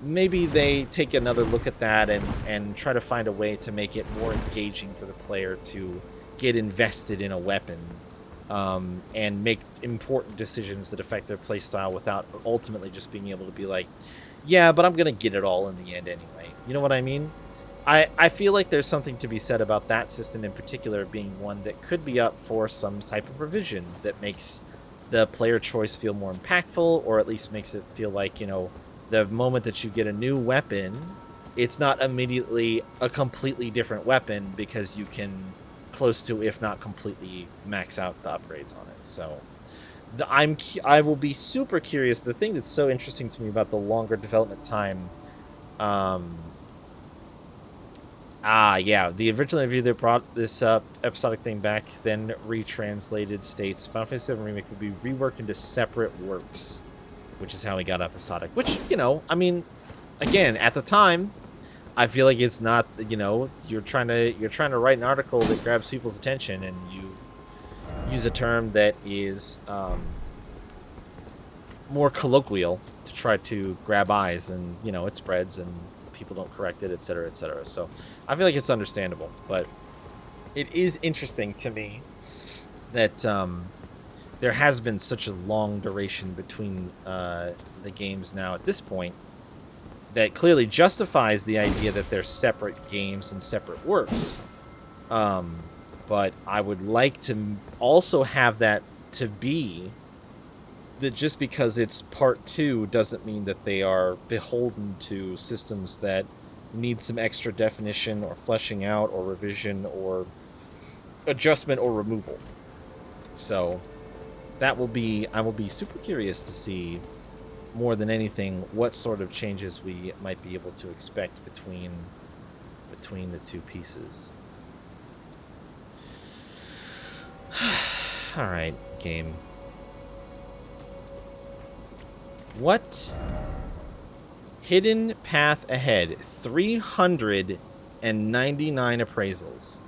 maybe they take another look at that and try to find a way to make it more engaging for the player to get invested in a weapon, and make important decisions that affect their playstyle without ultimately just being able to be like, yeah, but I'm gonna get it all in the end anyway. You know what I mean? I feel like there's something to be said about that system in particular being one that could be up for some type of revision that makes the player choice feel more impactful, or at least makes it feel like, you know, the moment that you get a new weapon, it's not immediately a completely different weapon because you can close to, if not completely, max out the upgrades on it. So I will be super curious. The thing that's so interesting to me about the longer development time, yeah, the original interview that brought this episodic thing back then retranslated states Final Fantasy VII Remake would be reworked into separate works, which is how we got episodic. Which, you know, I mean, again, at the time, I feel like it's not, you know, you're trying to write an article that grabs people's attention, and you use a term that is more colloquial to try to grab eyes, and you know, it spreads and people don't correct it, etc., etc. So I feel like it's understandable, but it is interesting to me that there has been such a long duration between the games now at this point that clearly justifies the idea that they're separate games and separate works. But I would like to also have that to be that just because it's part 2 doesn't mean that they are beholden to systems that need some extra definition or fleshing out or revision or adjustment or removal. So I will be super curious to see, more than anything, what sort of changes we might be able to expect between the two pieces. All right, game. What? Hidden path ahead. 399 appraisals.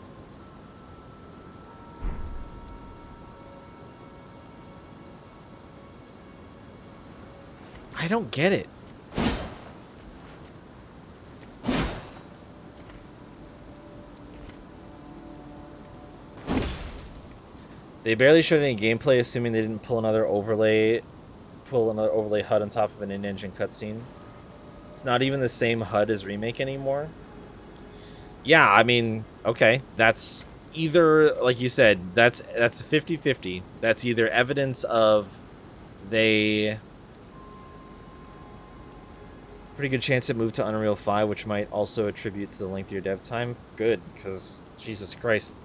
I don't get it. They barely showed any gameplay, assuming they didn't pull another overlay HUD on top of an in-engine cutscene. It's not even the same HUD as Remake anymore. Yeah, I mean, okay, that's either, like you said, that's 50-50. That's either evidence of they... Pretty good chance it moved to Unreal 5, which might also attribute to the lengthier dev time. Good, because Jesus Christ,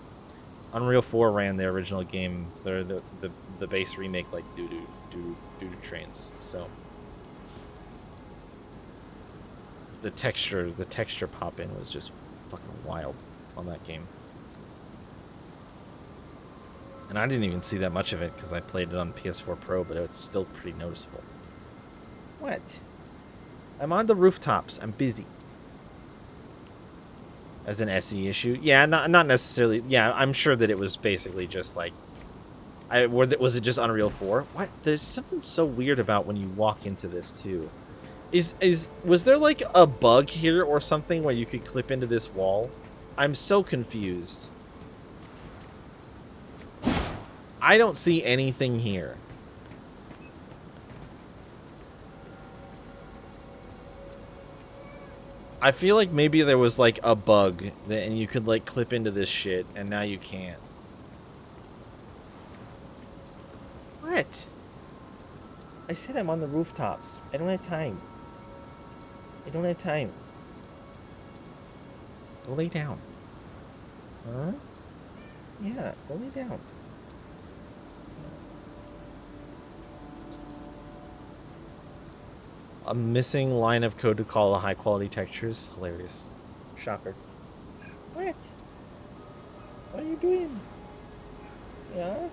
Unreal 4 ran the original game, the base remake like doo-doo trains. So the texture pop in was just fucking wild on that game. And I didn't even see that much of it because I played it on PS4 Pro, but it's still pretty noticeable. What? I'm on the rooftops. I'm busy. As an SE issue? Yeah, not necessarily. Yeah, I'm sure that it was basically just like... was it just Unreal 4? What? There's something so weird about when you walk into this, too. Was there like a bug here or something where you could clip into this wall? I'm so confused. I don't see anything here. I feel like maybe there was like a bug and you could like clip into this shit and now you can't. What? I said I'm on the rooftops. I don't have time. I don't have time. Go lay down. Huh? Yeah, go lay down. A missing line of code to call the high quality textures. Hilarious. Shocker. What? What are you doing? Yeah?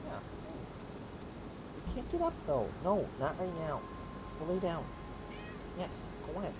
Yeah. You can't get up though. No, not right now. Go lay down. Yes, go ahead.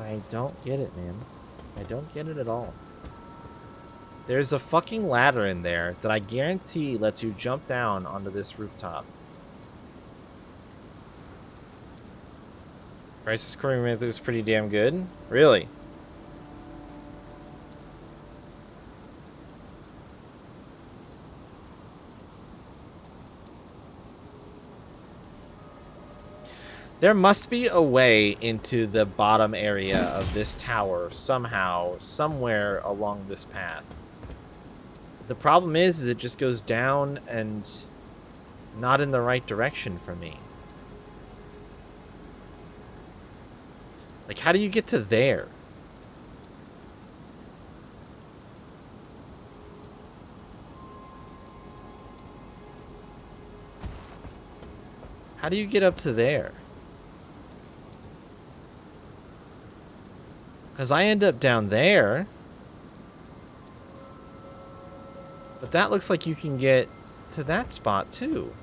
I don't get it, man. I don't get it at all. There's a fucking ladder in there that I guarantee lets you jump down onto this rooftop. Crisis Core remake looks pretty damn good. Really? There must be a way into the bottom area of this tower somehow, somewhere along this path. The problem is it just goes down and not in the right direction for me. Like, how do you get to there? How do you get up to there? Because I end up down there. But that looks like you can get to that spot too.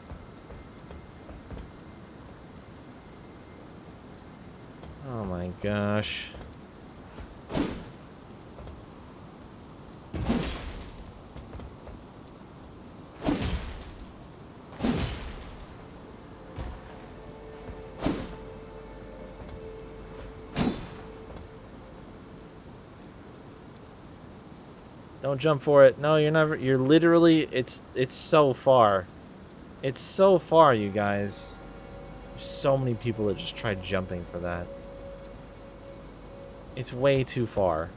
Oh my gosh. Don't jump for it. No, you're never. You're literally. It's so far. It's so far, you guys. There's so many people that just tried jumping for that. It's way too far.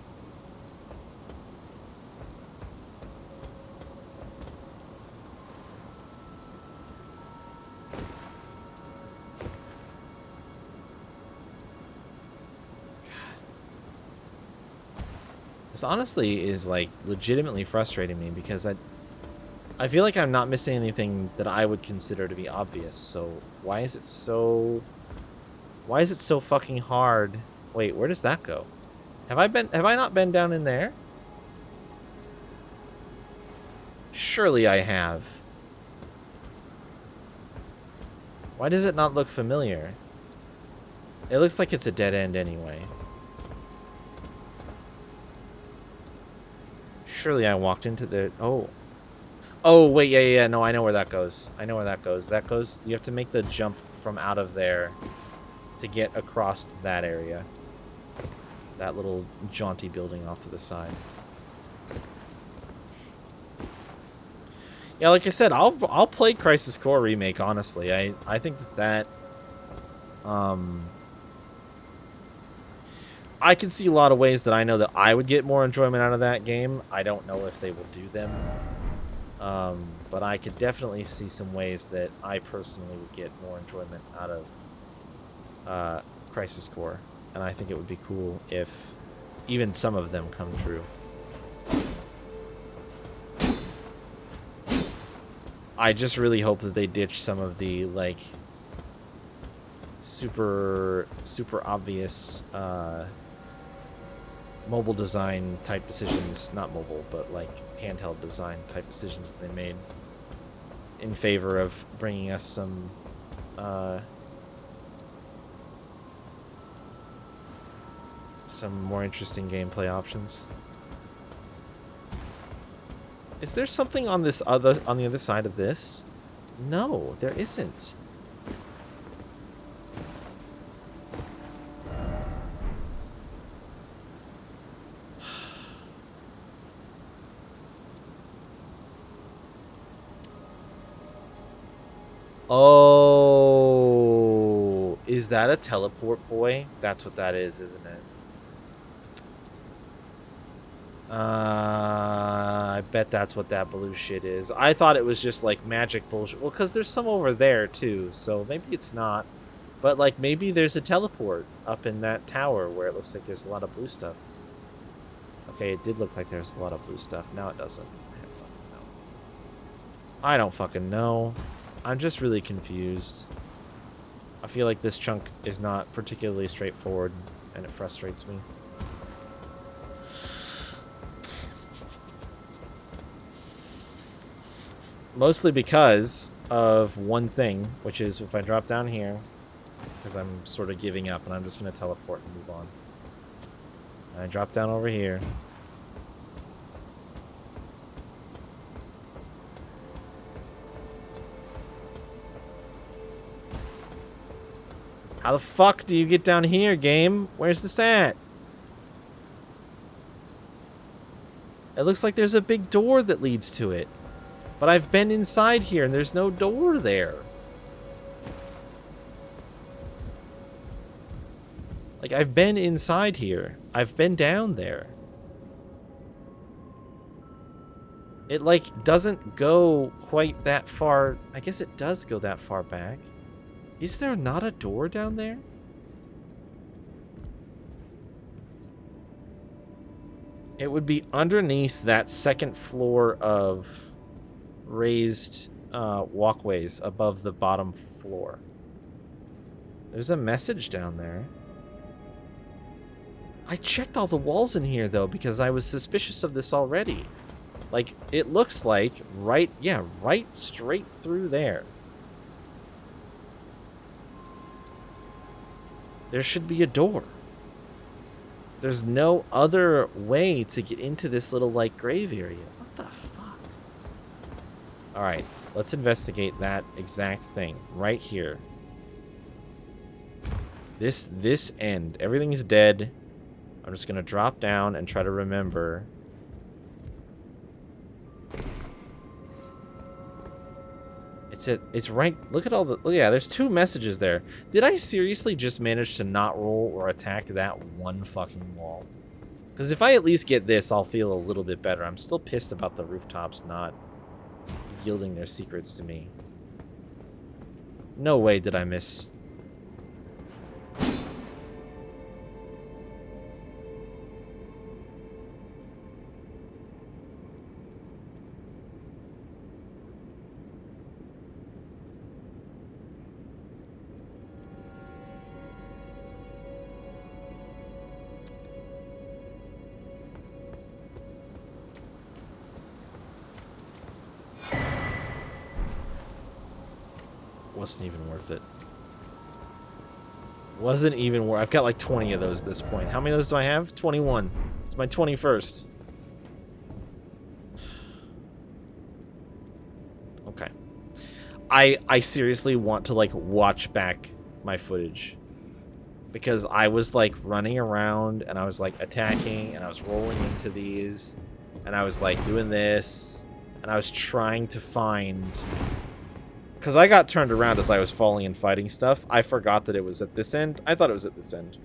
This honestly is like legitimately frustrating me because I feel like I'm not missing anything that I would consider to be obvious. So why is it so fucking hard? Wait, where does that go? Have I not been down in there? Surely I have. Why does it not look familiar? It looks like it's a dead end anyway. Surely I walked into the... Oh, wait, yeah, no, I know where that goes. I know where that goes. That goes... You have to make the jump from out of there to get across to that area. That little jaunty building off to the side. Yeah, like I said, I'll play Crisis Core Remake, honestly. I think that... I can see a lot of ways that I know that I would get more enjoyment out of that game. I don't know if they will do them. But I could definitely see some ways that I personally would get more enjoyment out of Crisis Core. And I think it would be cool if even some of them come true. I just really hope that they ditch some of the, like, super obvious mobile design type decisions, not mobile, but like handheld design type decisions that they made in favor of bringing us some more interesting gameplay options. Is there something on the other side of this? No, there isn't. Oh, is that a teleport boy? That's what that is, isn't it? I bet that's what that blue shit is. I thought it was just like magic bullshit. Well, because there's some over there too, so maybe it's not. But like maybe there's a teleport up in that tower where it looks like there's a lot of blue stuff. Okay, it did look like there's a lot of blue stuff. Now it doesn't. I don't fucking know. I'm just really confused. I feel like this chunk is not particularly straightforward, and it frustrates me. Mostly because of one thing, which is if I drop down here, because I'm sort of giving up, and I'm just going to teleport and move on. And I drop down over here. How the fuck do you get down here, game? Where's this at? It looks like there's a big door that leads to it. But I've been inside here and there's no door there. Like, I've been inside here. I've been down there. It, like, doesn't go quite that far. I guess it does go that far back. Is there not a door down there? It would be underneath that second floor of raised walkways above the bottom floor. There's a message down there. I checked all the walls in here, though, because I was suspicious of this already. Like, it looks like right straight through there. There should be a door. There's no other way to get into this little, like, grave area. What the fuck? Alright, let's investigate that exact thing right here. This end. Everything's dead. I'm just gonna drop down and try to remember. It's right. Look at all the. Oh yeah, there's 2 messages there. Did I seriously just manage to not roll or attack that one fucking wall? Because if I at least get this, I'll feel a little bit better. I'm still pissed about the rooftops not yielding their secrets to me. No way did I miss. Wasn't even worth it. Wasn't even worth. I've got like 20 of those at this point. How many of those do I have? 21. It's my 21st. Okay. I seriously want to like watch back my footage, because I was like running around and I was like attacking and I was rolling into these and I was like doing this and I was trying to find. Because I got turned around as I was falling and fighting stuff. I forgot that it was at this end. I thought it was at this end.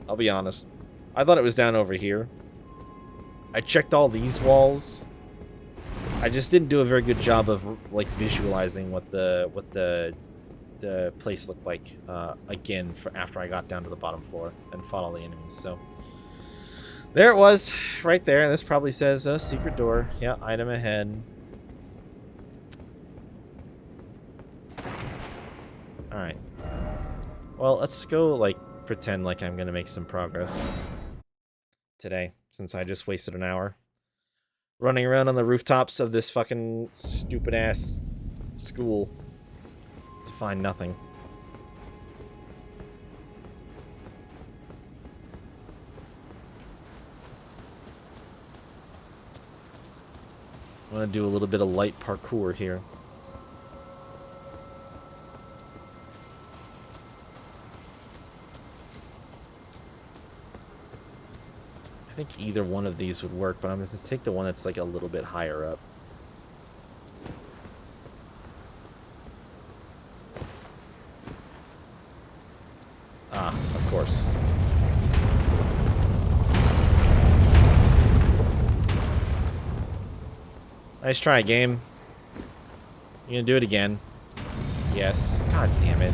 I'll be honest. I thought it was down over here. I checked all these walls. I just didn't do a very good job of like visualizing what the place looked like again after I got down to the bottom floor and fought all the enemies. So there it was, right there. This probably says secret door. Yeah, item ahead. Alright. Well, let's go, like, pretend like I'm gonna make some progress today, since I just wasted an hour running around on the rooftops of this fucking stupid-ass school to find nothing. I'm gonna do a little bit of light parkour here. I think either one of these would work, but I'm going to take the one that's like a little bit higher up. Ah, of course. Nice try, game. You gonna do it again? Yes. God damn it.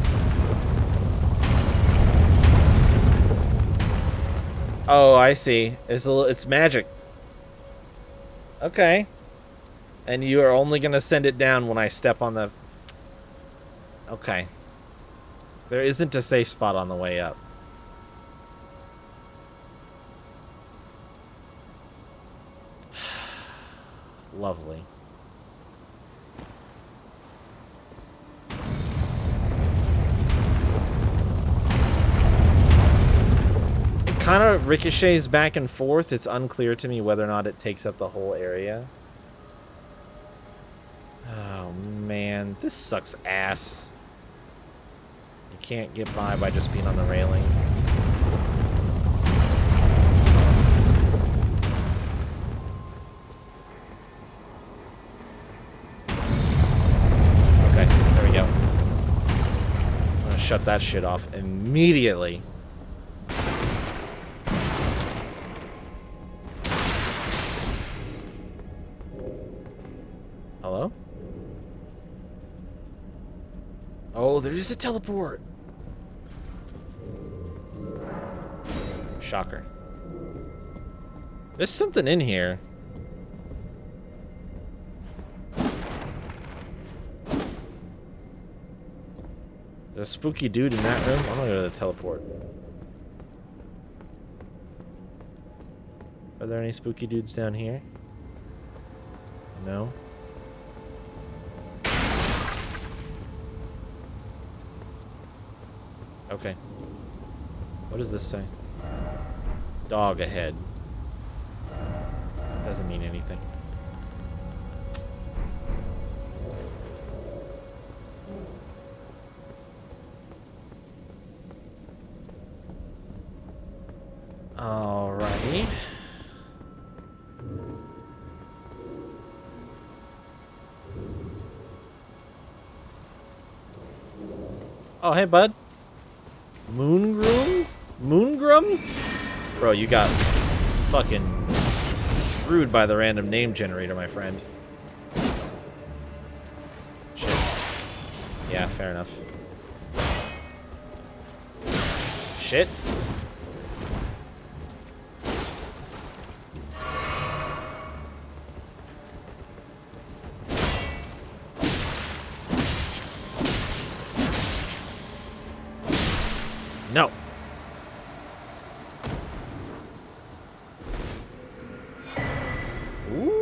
Oh, I see. It's magic. Okay. And you are only gonna send it down when I step on the... Okay. There isn't a safe spot on the way up. Lovely. Kind of ricochets back and forth. It's unclear to me whether or not it takes up the whole area. Oh man, this sucks ass. You can't get by just being on the railing. Okay, there we go. I'm gonna shut that shit off immediately. Hello? Oh, there's a teleport. Shocker. There's something in here. There's a spooky dude in that room. I'm gonna go to the teleport. Are there any spooky dudes down here? No. Okay. What does this say? Dog ahead. Doesn't mean anything. Alrighty. Oh, hey, bud. Moongroom? Moongrum? Bro, you got fucking screwed by the random name generator, my friend. Shit. Yeah, fair enough. Shit. No. Ooh.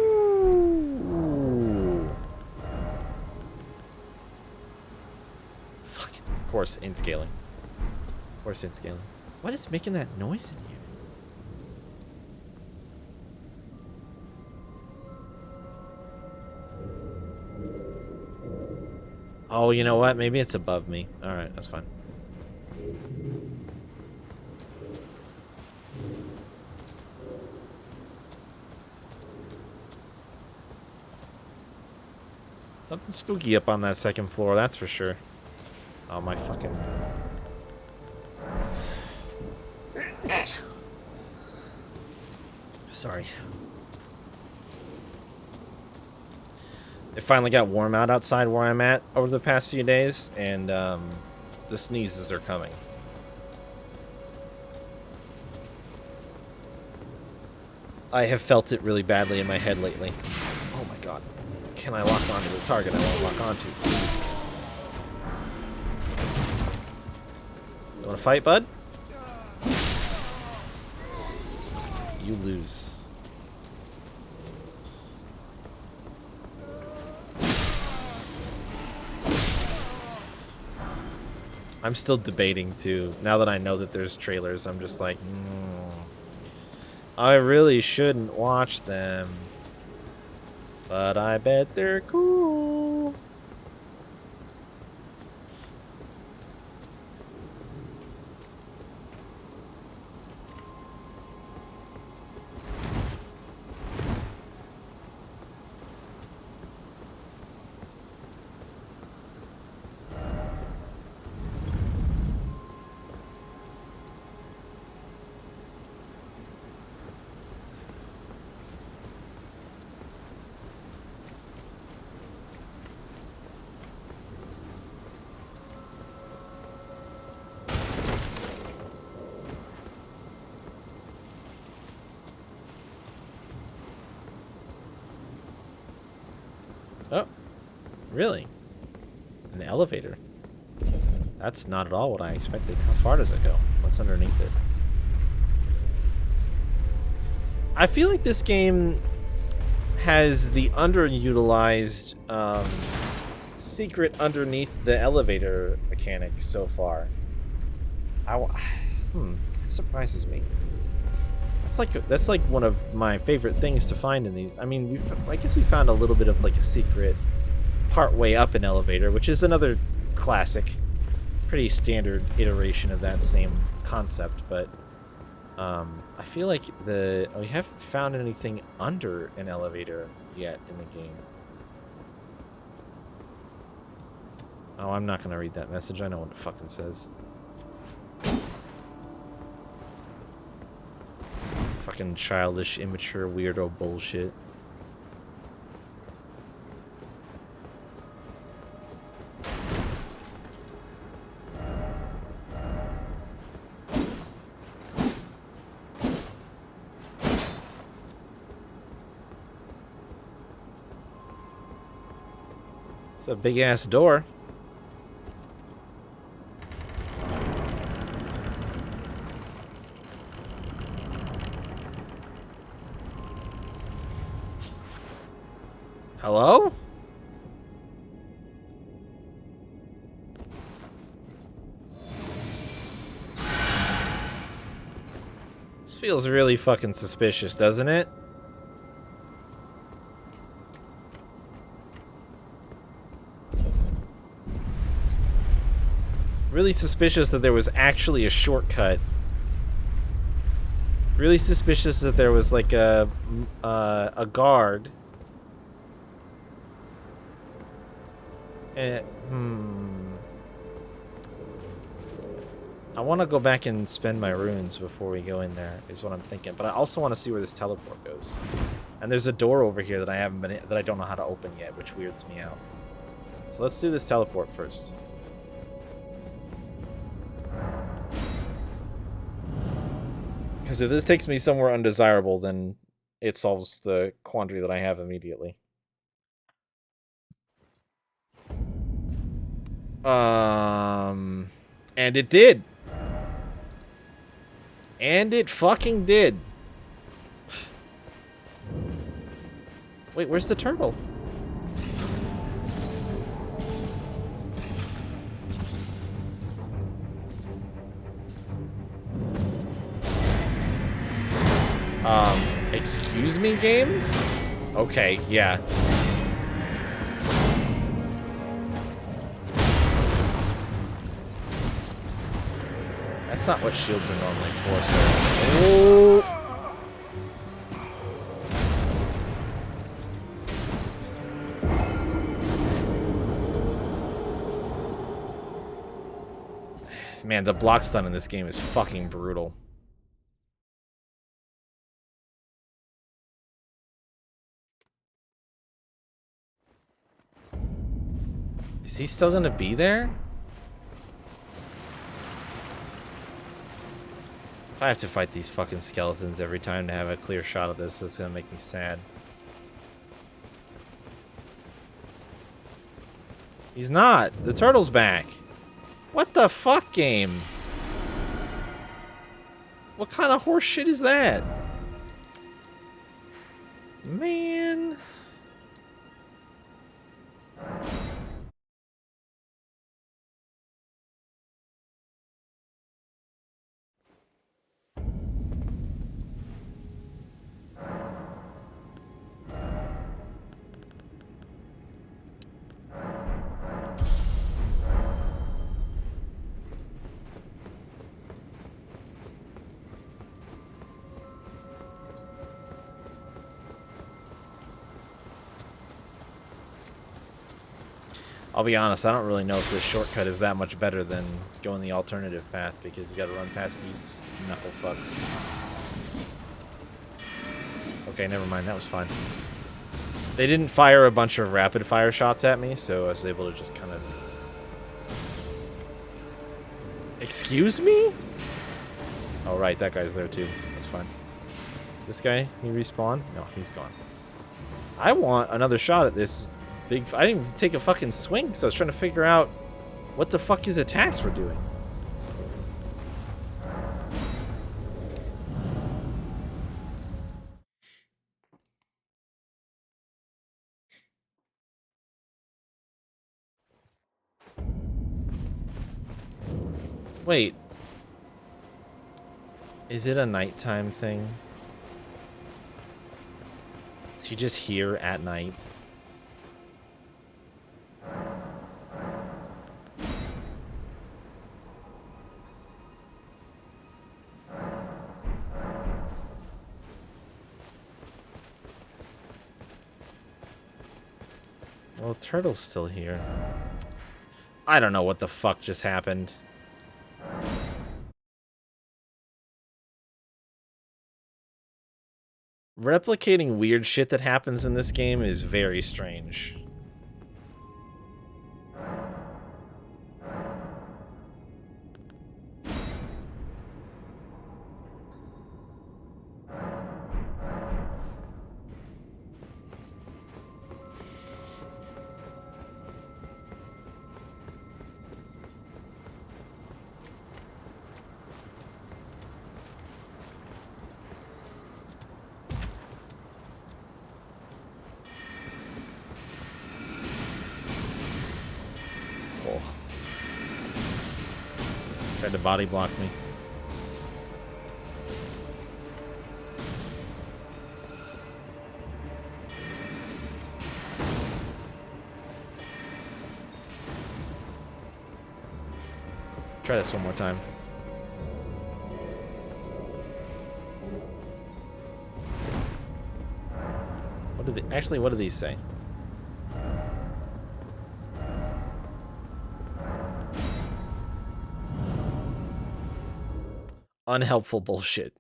Fuck. Of course, in scaling. Of course, in scaling. What is making that noise in here? Oh, you know what? Maybe it's above me. Alright, that's fine. Something spooky up on that second floor, that's for sure. Oh, my fucking... Sorry. It finally got warm out outside where I'm at over the past few days, and the sneezes are coming. I have felt it really badly in my head lately. Oh my god. Can I lock onto the target I want to lock onto, please? You want to fight, bud? You lose. I'm still debating, too. Now that I know that there's trailers, I'm just like, I really shouldn't watch them. But I bet they're cool. Oh, really? An elevator? That's not at all what I expected. How far does it go? What's underneath it? I feel like this game has the underutilized secret underneath the elevator mechanic so far. It surprises me. That's like one of my favorite things to find in these. I mean, I guess we found a little bit of like a secret part way up an elevator, which is another classic. pretty standard iteration of that same concept, but I feel like we haven't found anything under an elevator yet in the game. Oh, I'm not gonna read that message. I know what it fucking says. Fucking childish, immature, weirdo bullshit. It's a big ass door. Hello? This feels really fucking suspicious, doesn't it? Really suspicious that there was actually a shortcut. Really suspicious that there was like a guard. I want to go back and spend my runes before we go in there, is what I'm thinking. But I also want to see where this teleport goes. And there's a door over here that I don't know how to open yet, which weirds me out. So let's do this teleport first. Because if this takes me somewhere undesirable, then it solves the quandary that I have immediately. And it did. And it fucking did. Wait, where's the turtle? Excuse me, game? Okay, yeah. That's not what shields are normally for, so... Oh! Man, the block stun in this game is fucking brutal. Is he still gonna be there? If I have to fight these fucking skeletons every time to have a clear shot of this, it's gonna make me sad. He's not. The turtle's back. What the fuck, game? What kind of horse shit is that? Man. I'll be honest, I don't really know if this shortcut is that much better than going the alternative path, because you gotta run past these knuckle fucks. Okay, never mind, that was fine. They didn't fire a bunch of rapid fire shots at me, so I was able to just kind of... Excuse me? Oh, right, that guy's there too. That's fine. This guy, he respawn? No, he's gone. I want another shot at this big... I didn't even take a fucking swing, so I was trying to figure out what the fuck his attacks were doing. Wait. Is it a nighttime thing? Is he just here at night? Well, the turtle's still here. I don't know what the fuck just happened. Replicating weird shit that happens in this game is very strange. Tried to body block me. Try this one more time. What do they actually? What do these say? Unhelpful bullshit.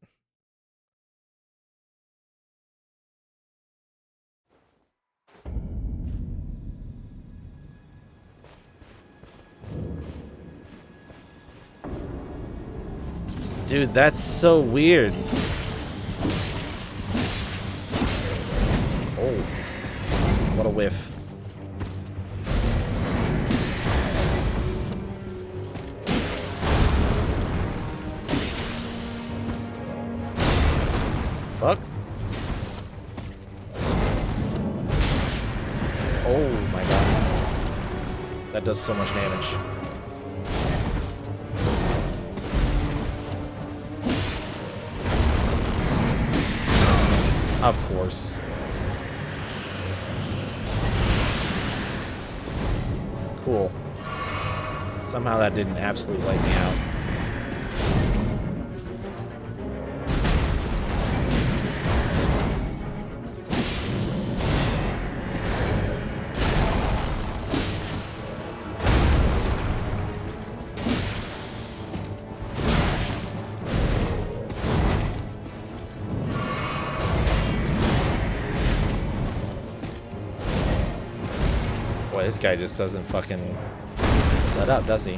Dude, that's so weird. Oh, what a whiff. Fuck. Oh my god. That does so much damage. Of course. Cool. Somehow that didn't absolutely wipe me out. This guy just doesn't fucking let up, does he?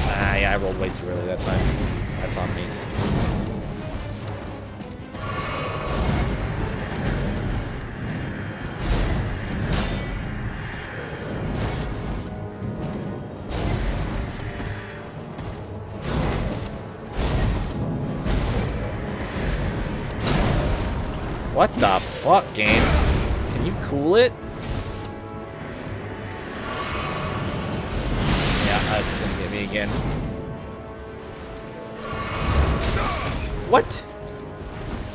Ah, yeah, I rolled way too early that time. That's on me. What the fuck, game? Can you cool it? Yeah, that's gonna get me again. What?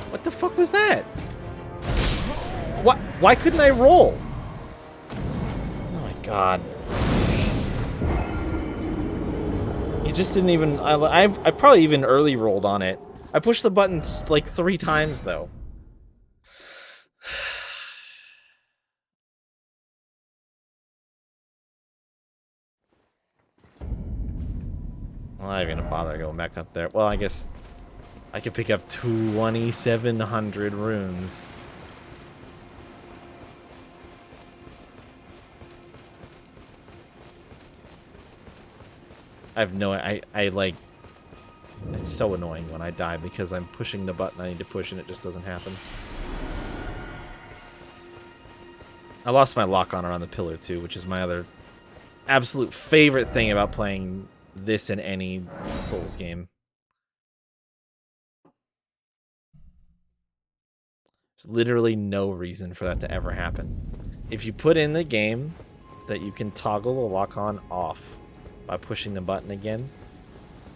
What the fuck was that? What? Why couldn't I roll? Oh my god. You just didn't even... I probably even early rolled on it. I pushed the buttons like 3 times, though. I'm not even gonna bother going back up there. Well, I guess I could pick up 2,700 runes. I have no... I like... It's so annoying when I die because I'm pushing the button I need to push and it just doesn't happen. I lost my lock-on around the pillar too, which is my other absolute favorite thing about playing this in any Souls game. There's literally no reason for that to ever happen. If you put in the game that you can toggle the lock-on off by pushing the button again,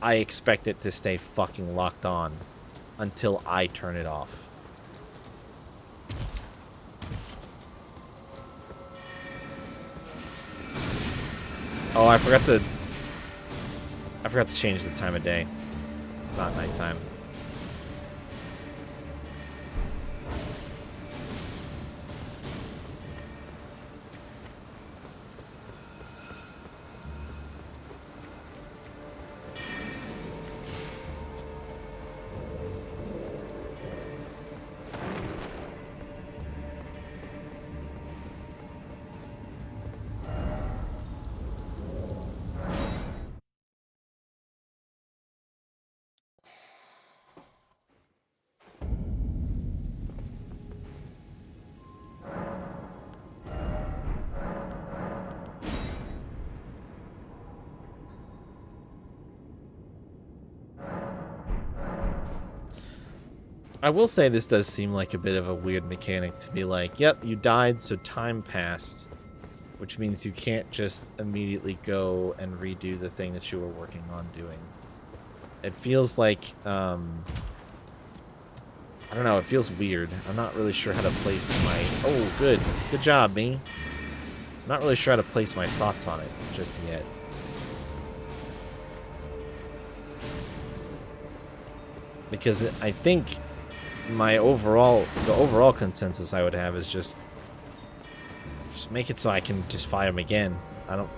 I expect it to stay fucking locked on until I turn it off. Oh, I forgot to change the time of day. It's not nighttime. I will say this does seem like a bit of a weird mechanic to be like, yep, you died, so time passed. Which means you can't just immediately go and redo the thing that you were working on doing. It feels like, I don't know, it feels weird. I'm not really sure how to place my... Oh, good. Good job, me. I'm not really sure how to place my thoughts on it just yet. Because I think the overall consensus I would have is just make it so I can just fight him again. I don't...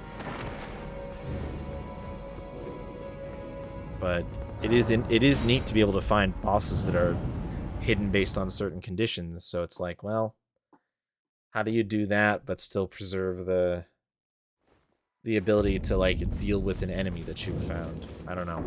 But it is neat to be able to find bosses that are hidden based on certain conditions. So it's like, well, how do you do that but still preserve the ability to like deal with an enemy that you've found? I don't know.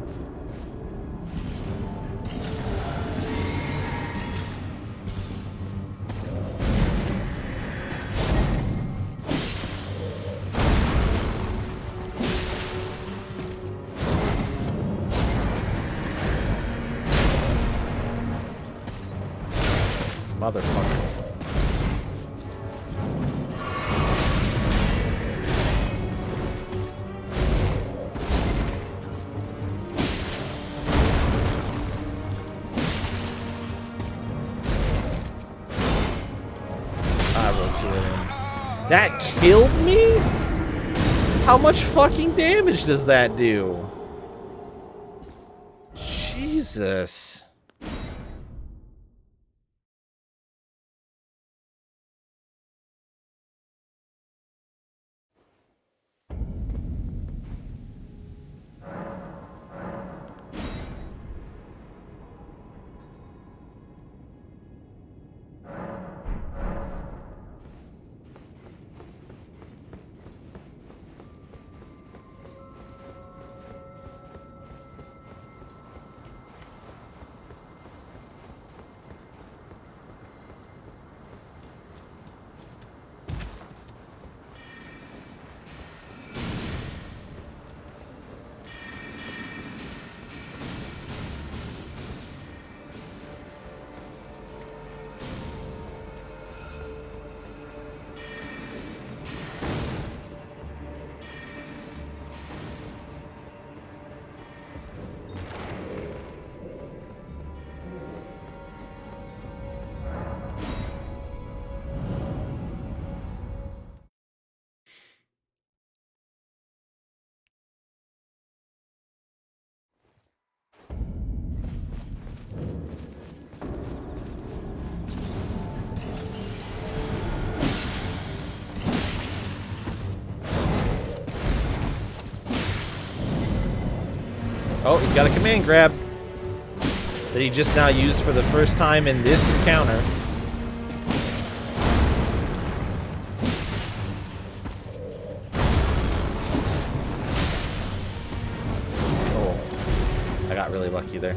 Motherfucker. I rolled 2 of them. That killed me? How much fucking damage does that do? Jesus. Oh, he's got a command grab that he just now used for the first time in this encounter. Oh, I got really lucky there.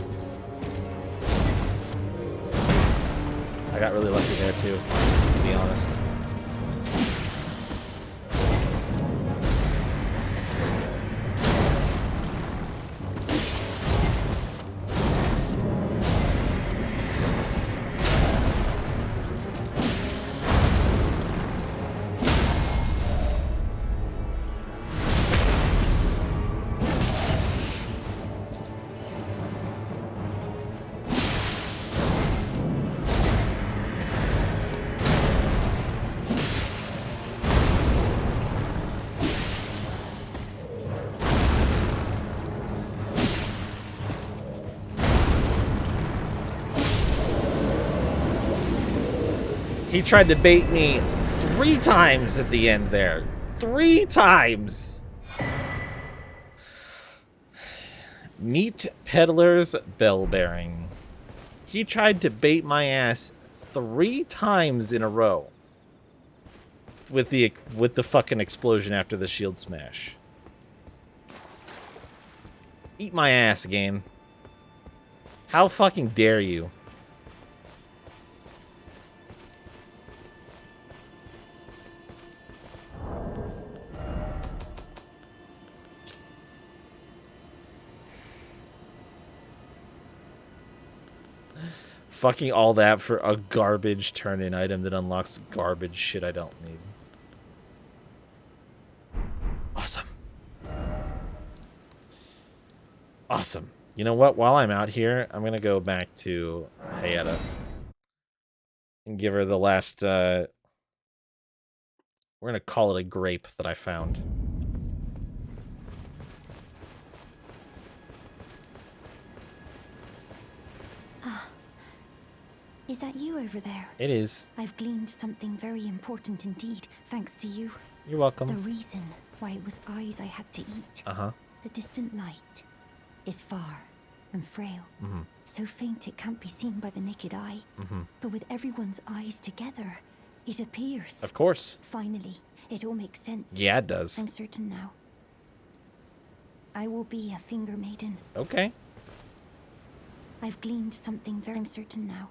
I got really lucky there too, to be honest. He tried to bait me 3 times at the end there. 3 times! Meat Peddler's Bell Bearing. He tried to bait my ass 3 times in a row. With the fucking explosion after the shield smash. Eat my ass, game. How fucking dare you? Fucking all that for a garbage turn-in item that unlocks garbage shit I don't need. Awesome. Awesome. You know what? While I'm out here, I'm gonna go back to Hayata and give her the last, we're gonna call it a grape that I found. Is that you over there? It is. I've gleaned something very important indeed, thanks to you. You're welcome. The reason why it was eyes I had to eat. The distant light is far and frail. So faint it can't be seen by the naked eye. But with everyone's eyes together, it appears. Of course. Finally, it all makes sense. Yeah, it does. I'm certain now. I will be a finger maiden. Okay. I've gleaned something very certain now.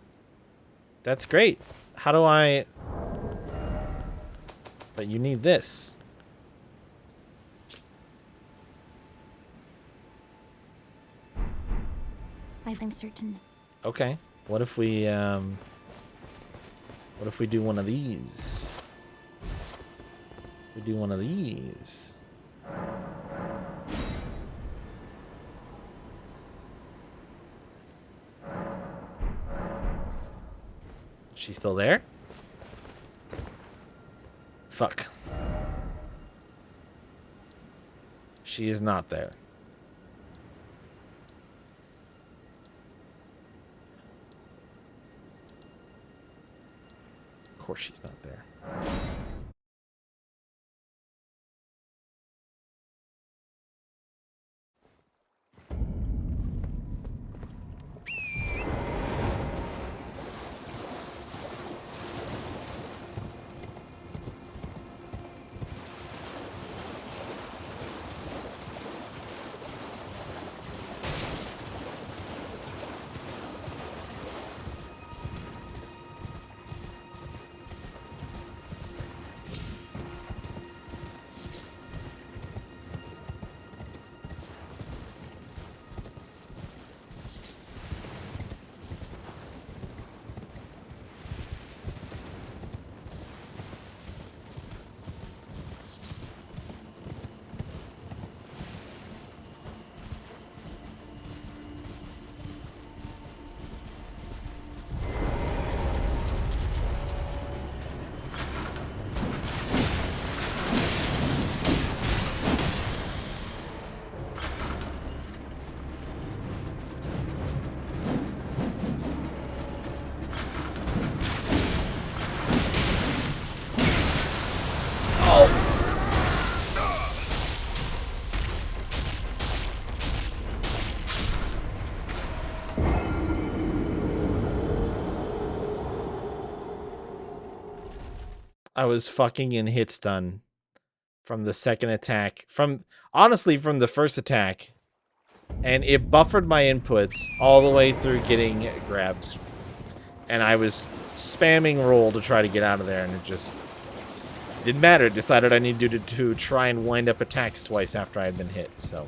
That's great. How do I... But you need this. I'm certain. Okay. What if we do one of these? We do one of these. She's still there? Fuck. She is not there. Of course she's not there. I was fucking in hit stun from the second attack. Honestly, from the first attack. And it buffered my inputs all the way through getting grabbed. And I was spamming roll to try to get out of there, and it just didn't matter. It decided I needed to try and wind up attacks twice after I had been hit, so.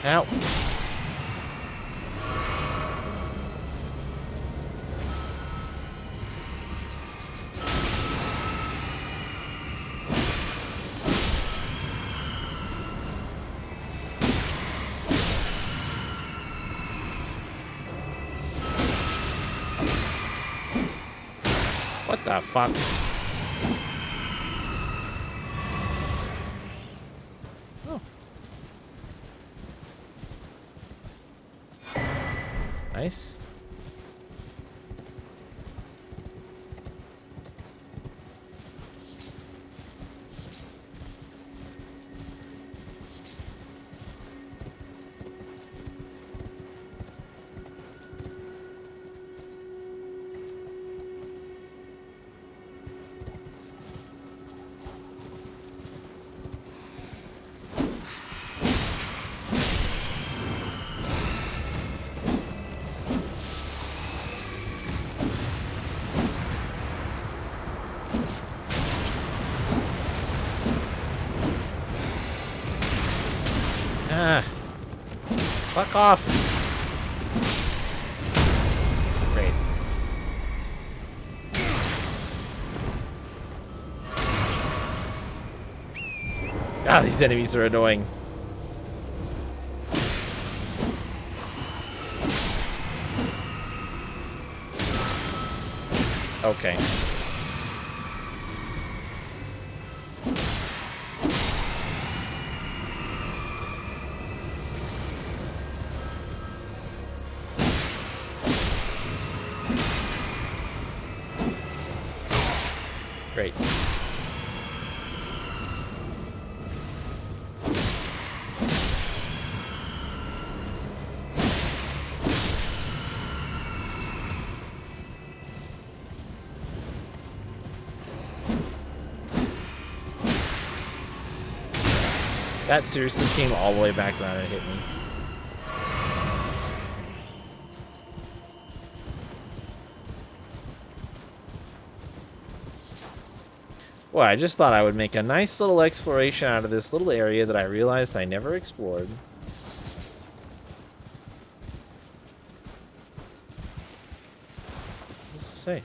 Ow. What the fuck? Oh. Nice. Ah. Fuck off. Great. Ah, these enemies are annoying. Okay. Great. That seriously came all the way back around and hit me. Well, I just thought I would make a nice little exploration out of this little area that I realized I never explored. What does it say?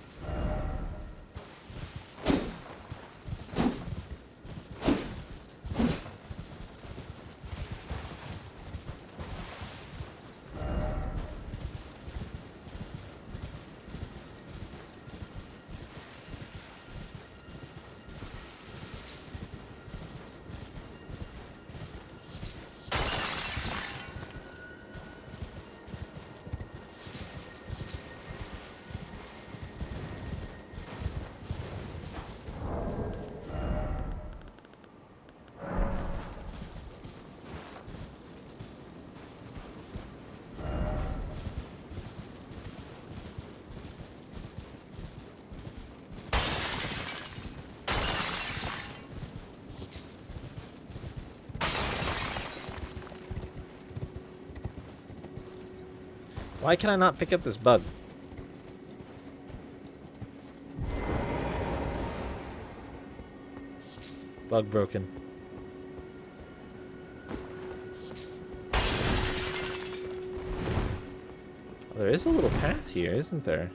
Why can I not pick up this bug? Bug broken. Oh, there is a little path here, isn't there?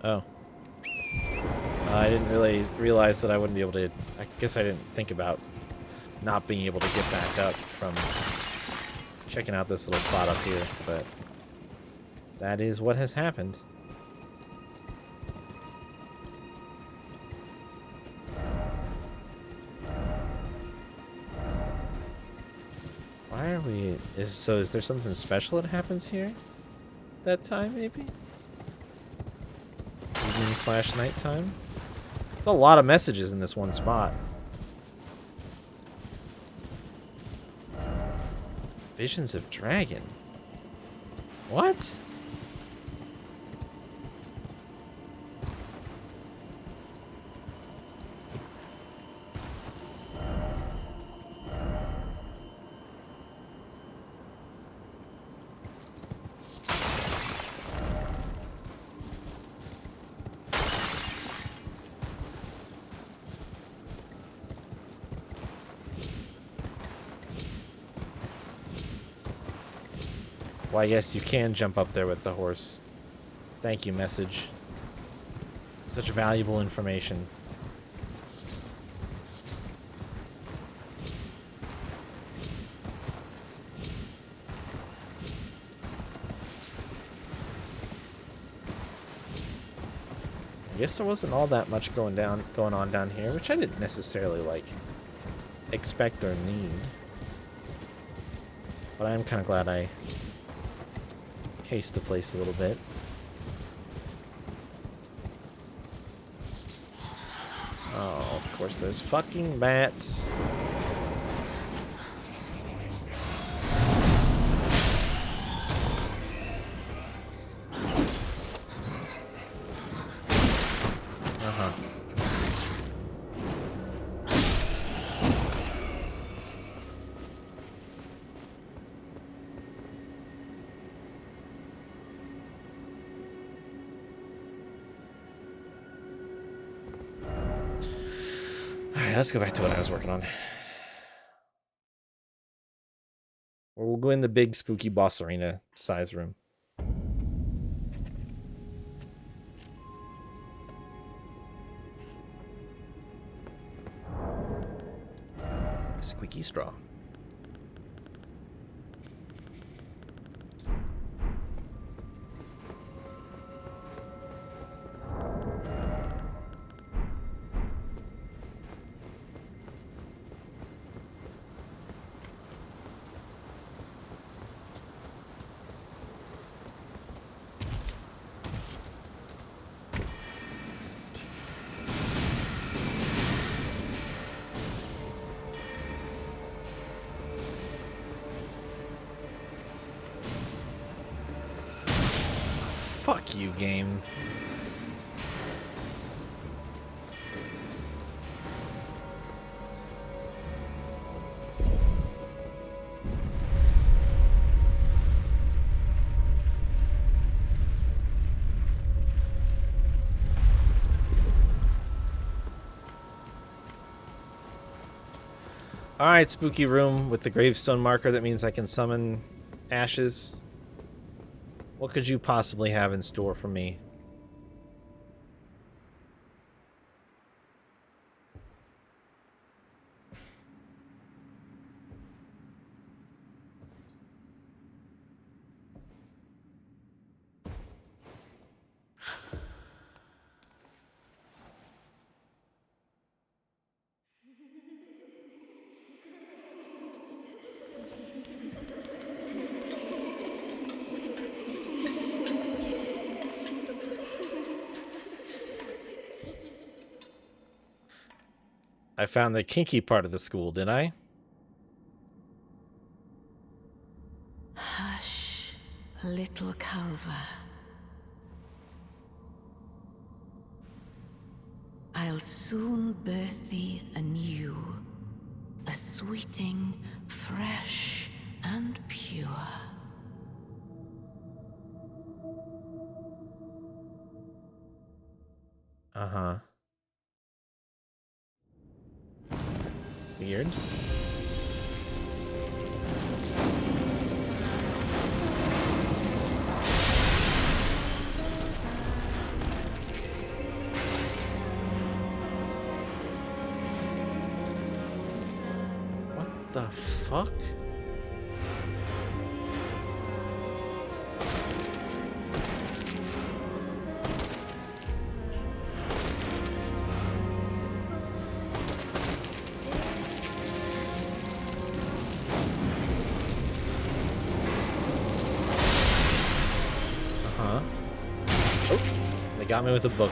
Oh. I didn't really realize that I wouldn't be able to... I guess I didn't think about not being able to get back up from checking out this little spot up here, but that is what has happened. Why are we... is there something special that happens here? That time, maybe? Evening / nighttime. There's a lot of messages in this one spot. Visions of Dragon. What? Well, I guess you can jump up there with the horse. Thank you, message. Such valuable information. I guess there wasn't all that much going on down here, which I didn't necessarily like expect or need. But I am kind of glad I cased the place a little bit. Oh, of course there's fucking bats. Let's go back to what I was working on. Or we'll go in the big spooky boss arena size room. Squeaky straw. Fuck you, game. Alright, spooky room with the gravestone marker. That means I can summon ashes. What could you possibly have in store for me? I found the kinky part of the school, didn't I? Hush, little Calva. I'll soon birth thee anew, a sweeting, fresh and pure. Uh-huh. Weird. What the fuck? They got me with a book.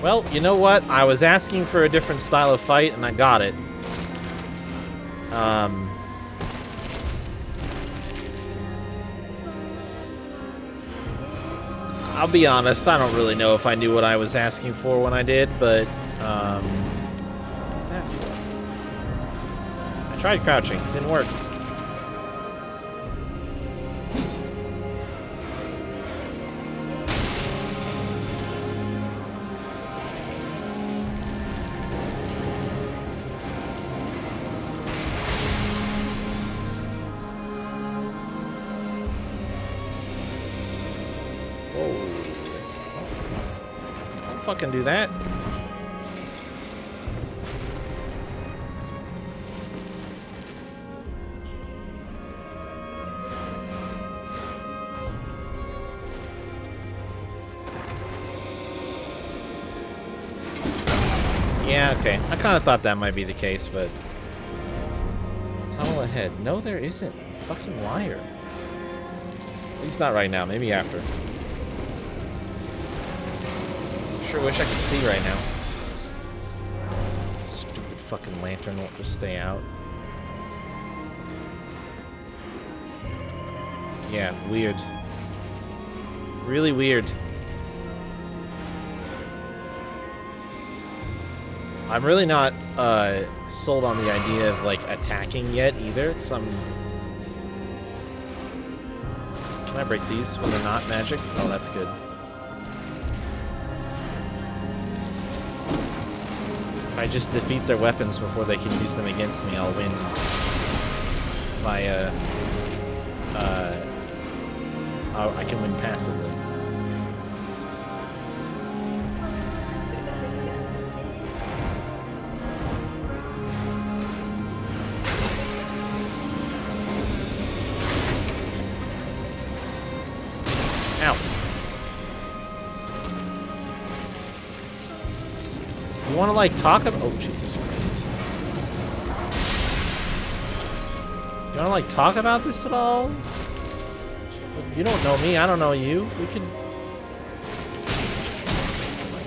Well, you know what? I was asking for a different style of fight, and I got it. I'll be honest, I don't really know if I knew what I was asking for when I did, but, what the fuck is that for? I tried crouching, didn't work. Whoa. Don't fucking do that. Yeah, okay. I kind of thought that might be the case, but... Tunnel ahead. No, there isn't. Fucking liar. At least not right now. Maybe after. Sure wish I could see right now. Stupid fucking lantern won't just stay out. Yeah, weird. Really weird. I'm really not sold on the idea of like attacking yet either, because I'm... Can I break these when they're not magic? Oh, that's good. If I just defeat their weapons before they can use them against me, I'll win by I can win passively. You want to like talk about? Oh Jesus Christ! You want to like talk about this at all? You don't know me. I don't know you. We can. Oh my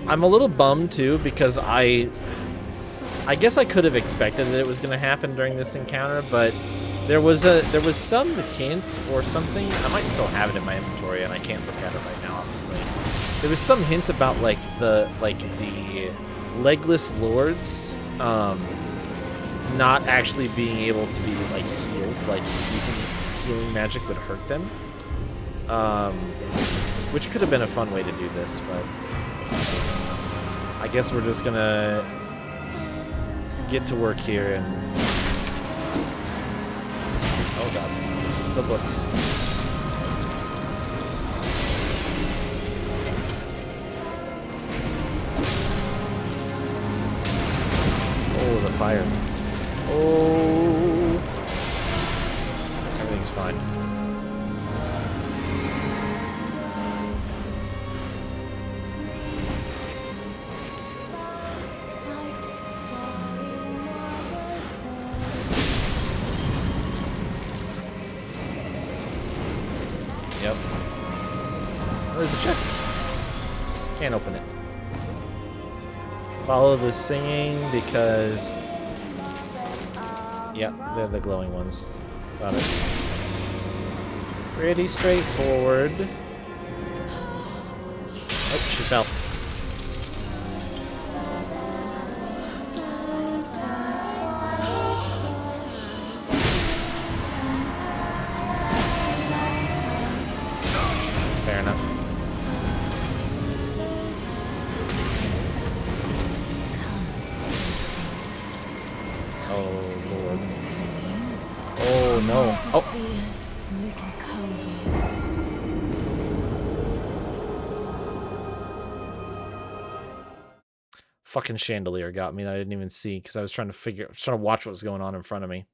God. I'm a little bummed too because I guess I could have expected that it was going to happen during this encounter, but. There was some hint or something. I might still have it in my inventory, and I can't look at it right now, obviously. There was some hint about like the legless lords not actually being able to be like healed, like using healing magic would hurt them. Which could have been a fun way to do this, but I guess we're just gonna get to work here and. Oh God, the books. Oh, the fire. Oh. Everything's fine. Yep. Oh, there's a chest. Can't open it. Follow the singing because... Yeah, they're the glowing ones. Got it. Pretty straightforward. Oh, she fell. Fair enough. Oh, Lord. Oh, no. Oh! Fucking chandelier got me that I didn't even see because I was trying to watch what was going on in front of me.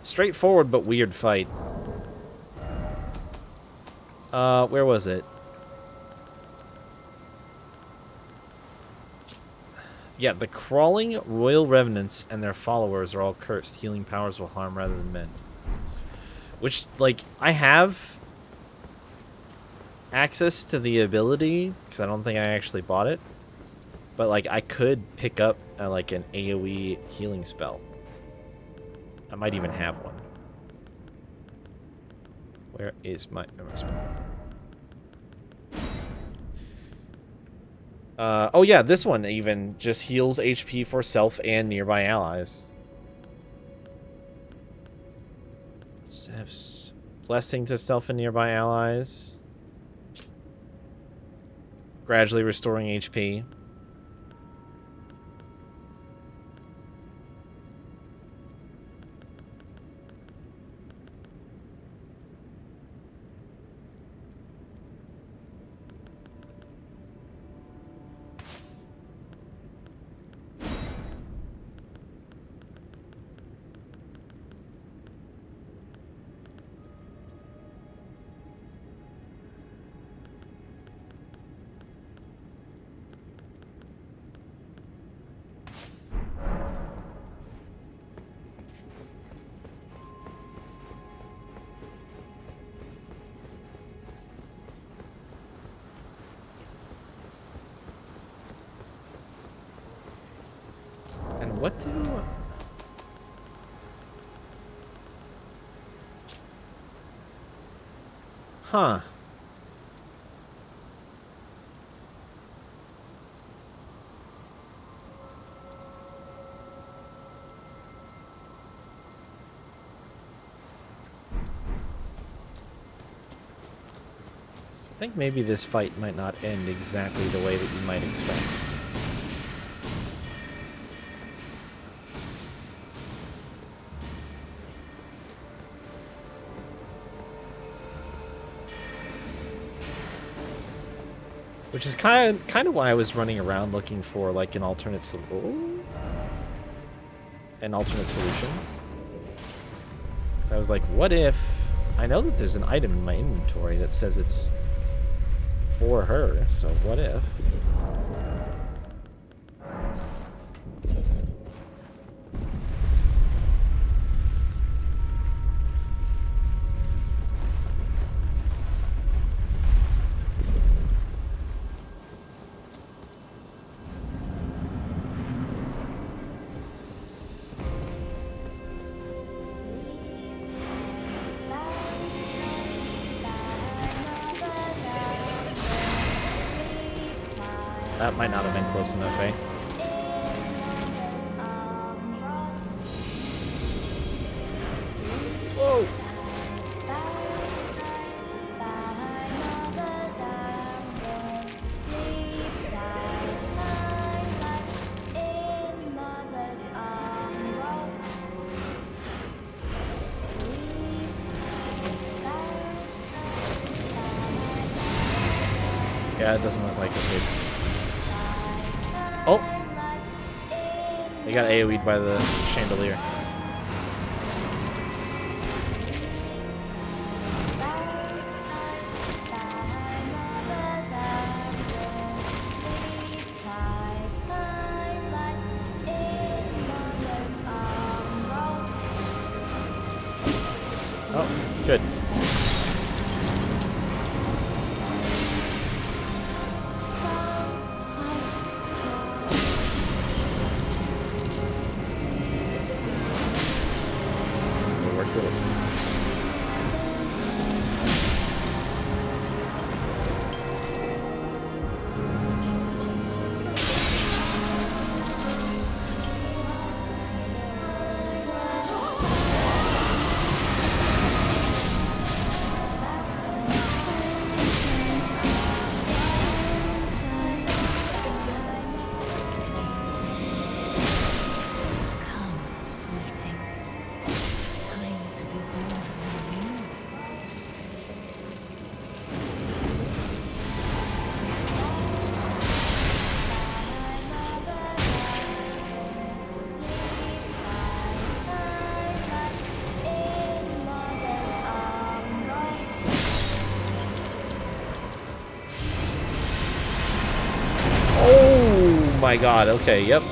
Straightforward but weird fight. Where was it? Yeah, the crawling royal revenants and their followers are all cursed. Healing powers will harm rather than mend. Which, like, I have access to the ability, because I don't think I actually bought it. But, like, I could pick up, like, an AoE healing spell. I might even have one. Where is my memory spell? Oh yeah, this one even just heals HP for self and nearby allies. Concepts. Blessing to self and nearby allies. Gradually restoring HP. And what do... Huh. I think maybe this fight might not end exactly the way that you might expect. Which is kind of why I was running around looking for like an alternate solution. I was like, what if I know that there's an item in my inventory that says it's for her, so what if? That might not have been close enough, eh? Whoa! Yeah, it doesn't look like it fits. Oh! They got AoE'd by the chandelier. Oh, good. Oh my god, okay, yep.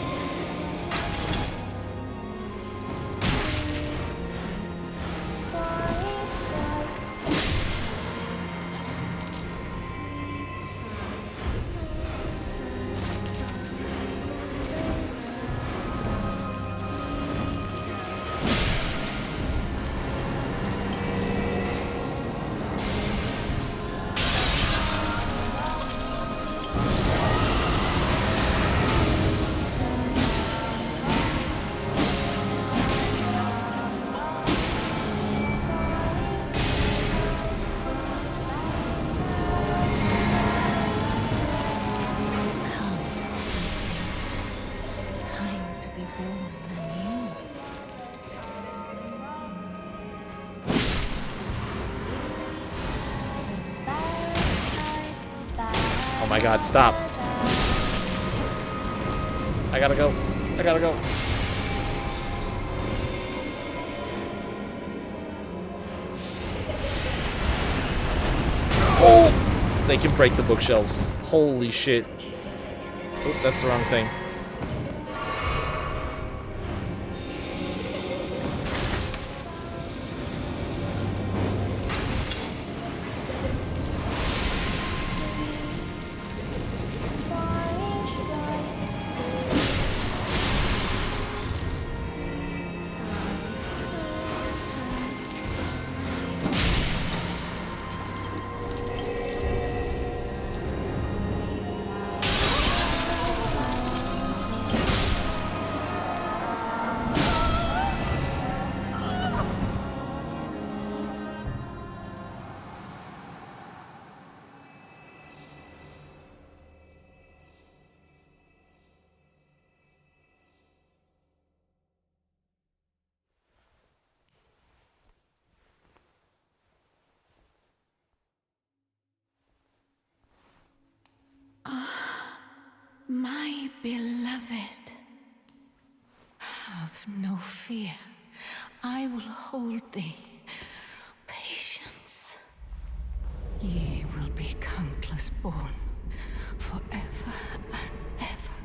my god, stop. I gotta go. I gotta go. Oh! They can break the bookshelves. Holy shit. Oh, that's the wrong thing. My beloved, have no fear. I will hold thee. Patience. Ye will be countless born, forever and ever.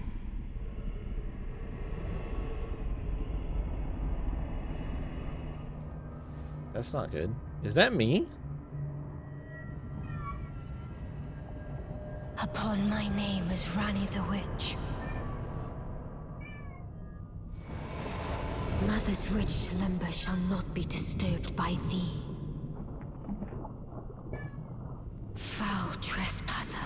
That's not good. Is that me? Upon my name as Rani the Witch. Mother's rich slumber shall not be disturbed by thee. Foul trespasser.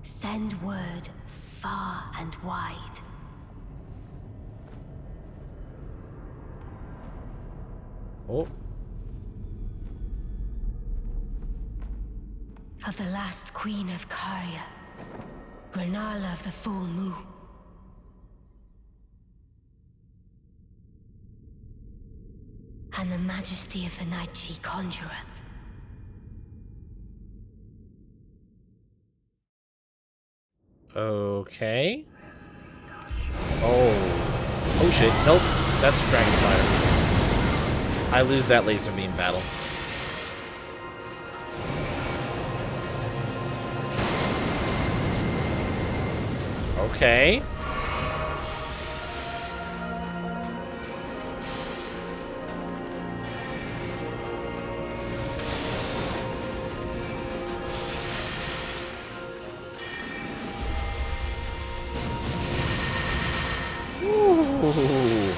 Send word far and wide. Oh. Of the last queen of Caria, Renala of the Full Moon. And the majesty of the night she conjureth. Okay. Oh. Oh shit. Nope. That's Dragonfire. I lose that laser beam battle. Okay. Ooh.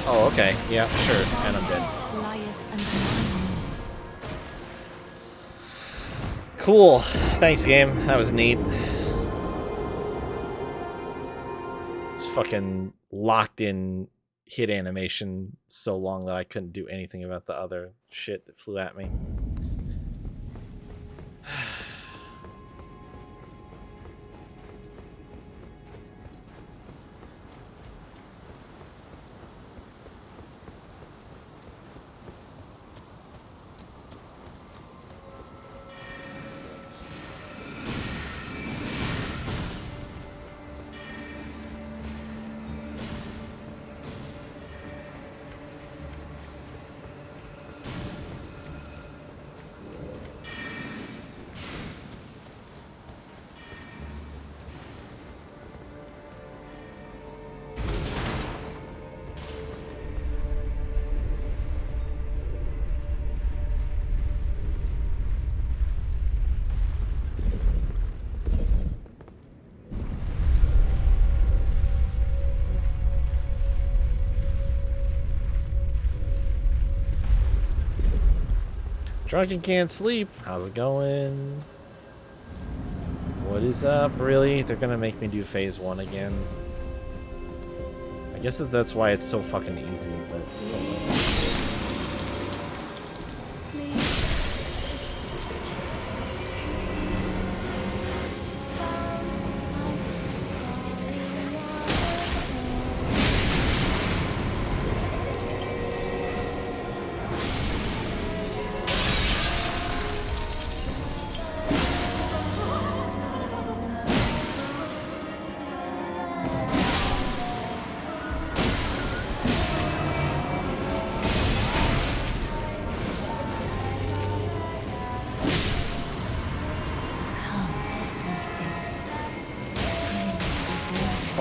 Oh, okay. Yeah, sure. And I'm dead. Cool. Thanks, game. That was neat. It's fucking locked in hit animation so long that I couldn't do anything about the other shit that flew at me. Drunken can't sleep. How's it going? What is up? Really? They're gonna make me do phase 1 again. I guess that's why it's so fucking easy, but still.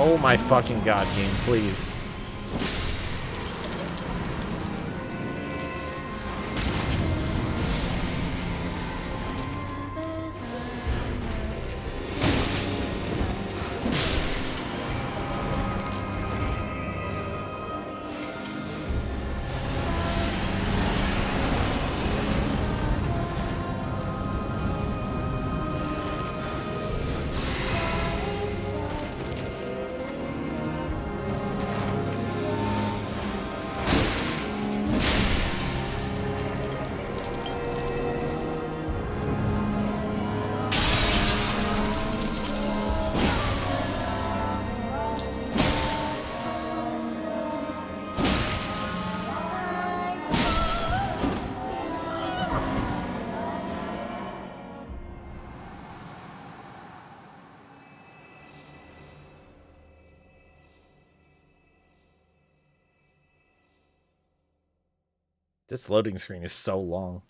Oh my fucking god, game, please. This loading screen is so long.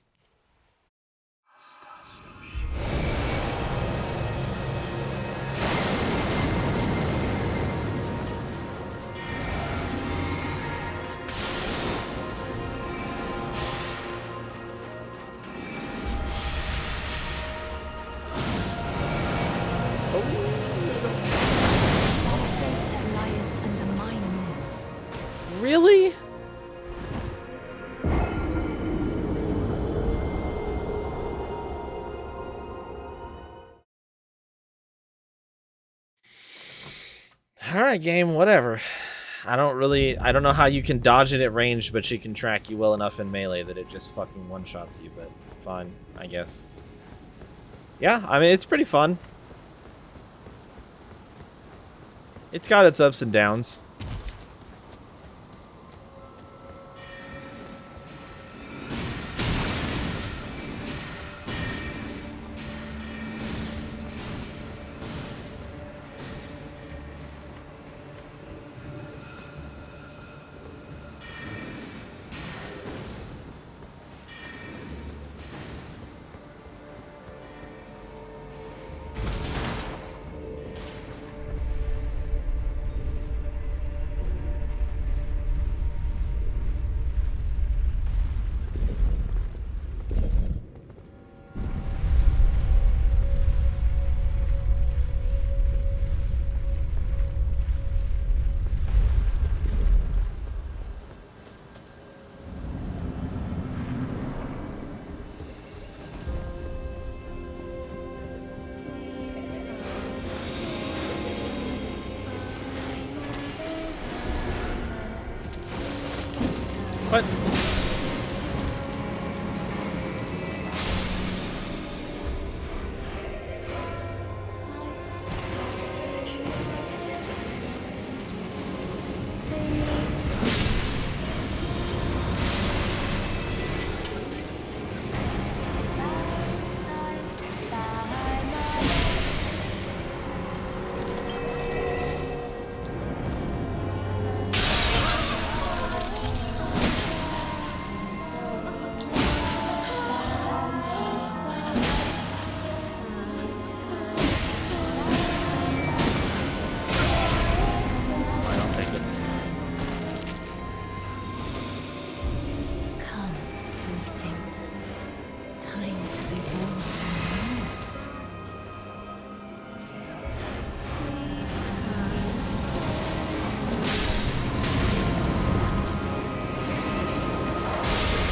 Really? Alright, game, whatever. I don't know how you can dodge it at range, but she can track you well enough in melee that it just fucking one-shots you, but fine, I guess. Yeah, I mean, it's pretty fun. It's got its ups and downs. What?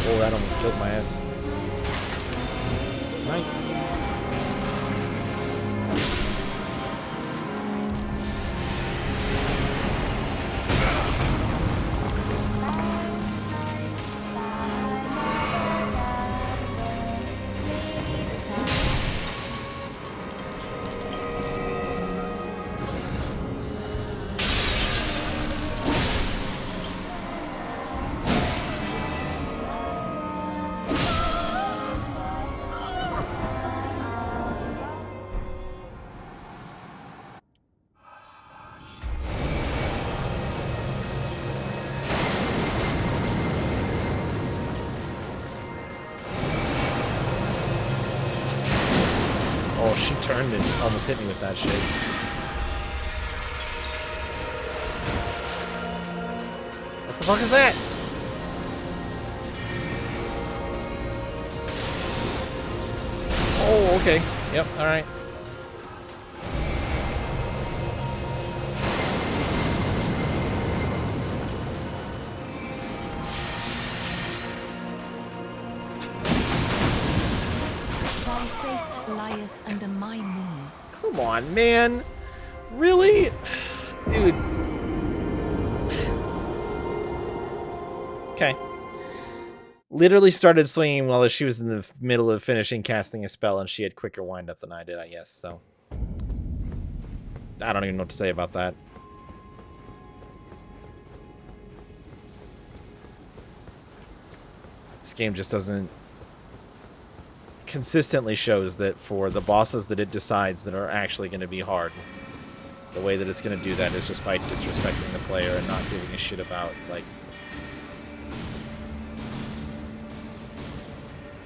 Oh, that almost killed my ass. Right. Oh, she turned and almost hit me with that shit. What the fuck is that? Oh, okay. Yep, alright. Thy fate lieth under my moon. Come on, man. Really? Dude. Okay. Literally started swinging while she was in the middle of finishing casting a spell, and she had quicker wind-up than I did, I guess, so. I don't even know what to say about that. This game just doesn't... consistently shows that for the bosses that it decides that are actually going to be hard, the way that it's going to do that is just by disrespecting the player and not giving a shit about, like,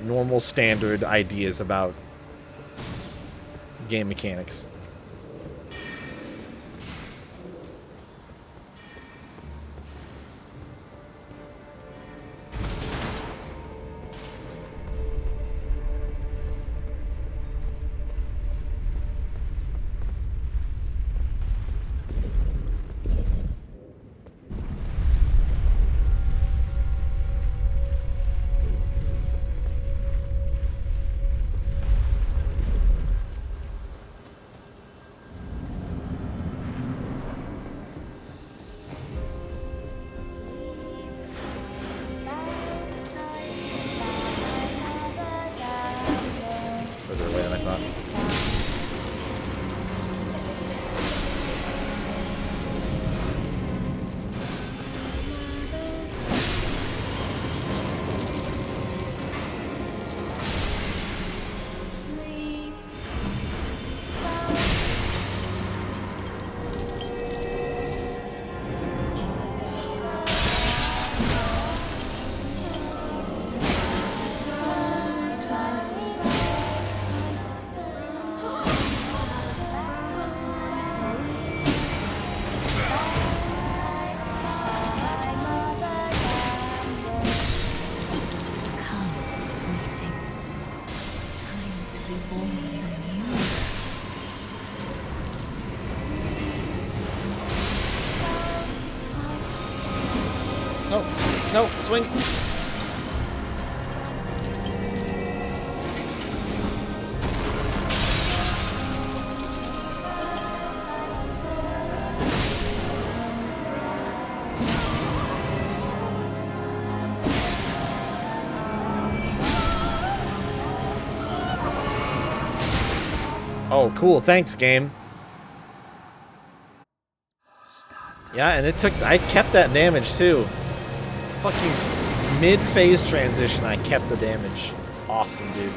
normal standard ideas about game mechanics. Further away than I thought. No, swing. Oh, cool. Thanks, game. Yeah, and I kept that damage too. Fucking mid-phase transition, I kept the damage. Awesome, dude.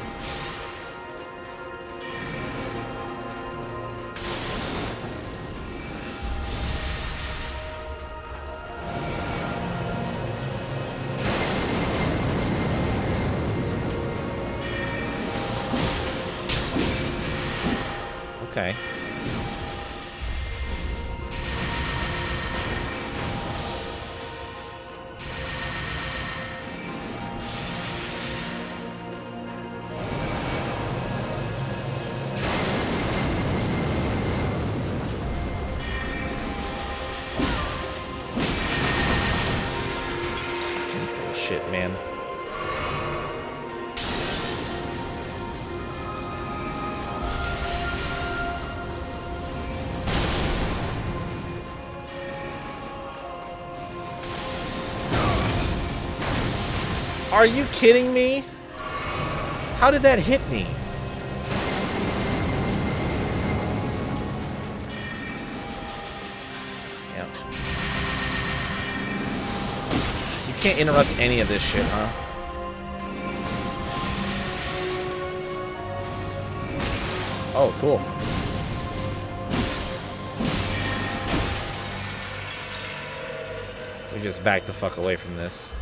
Okay. Shit, man. Are you kidding me? How did that hit me? Yeah. You can't interrupt any of this shit, huh? Oh, cool. We just back the fuck away from this.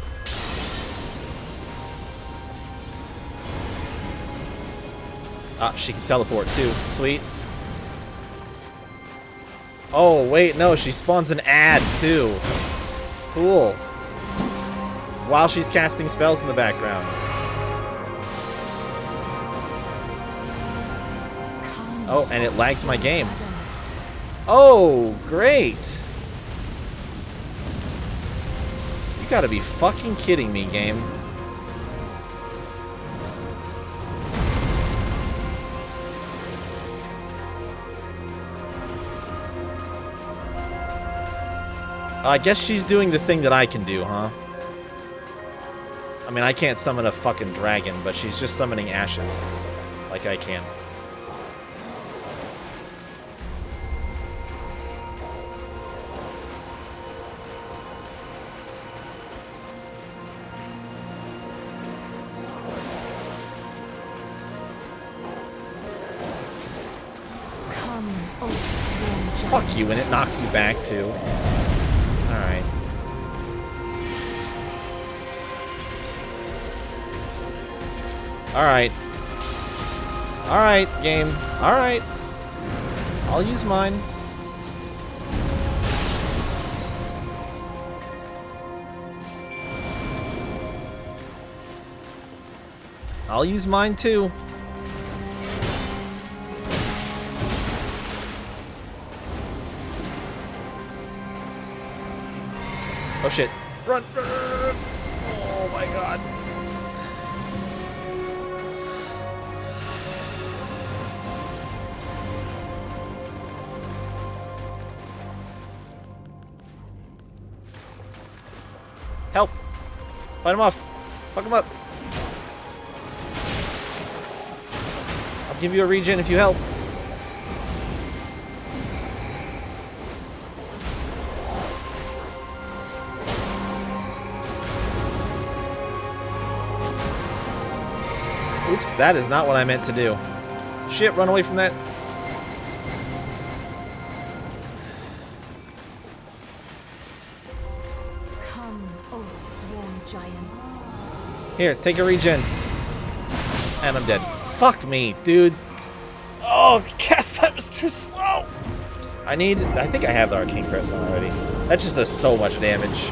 Ah, she can teleport too. Sweet. Oh, wait, no, she spawns an ad too. Cool. while she's casting spells in the background. Oh, and it lags my game. Oh, great. You gotta be fucking kidding me, game. I guess she's doing the thing that I can do, huh? I mean, I can't summon a fucking dragon, but she's just summoning ashes. Like I can. Fuck you, and it knocks you back, too. Alright. Alright. Alright, game. Alright. I'll use mine. I'll use mine, too. Oh shit. Run, run, run, run. Oh my god. Help. Fight him off. Fuck him up. I'll give you a regen if you help. Oops, that is not what I meant to do. Shit, run away from that. Come, O sworn giant. Here, take a regen. And I'm dead. Fuck me, dude. Oh, cast time is too slow. I think I have the Arcane Crest on already. That just does so much damage.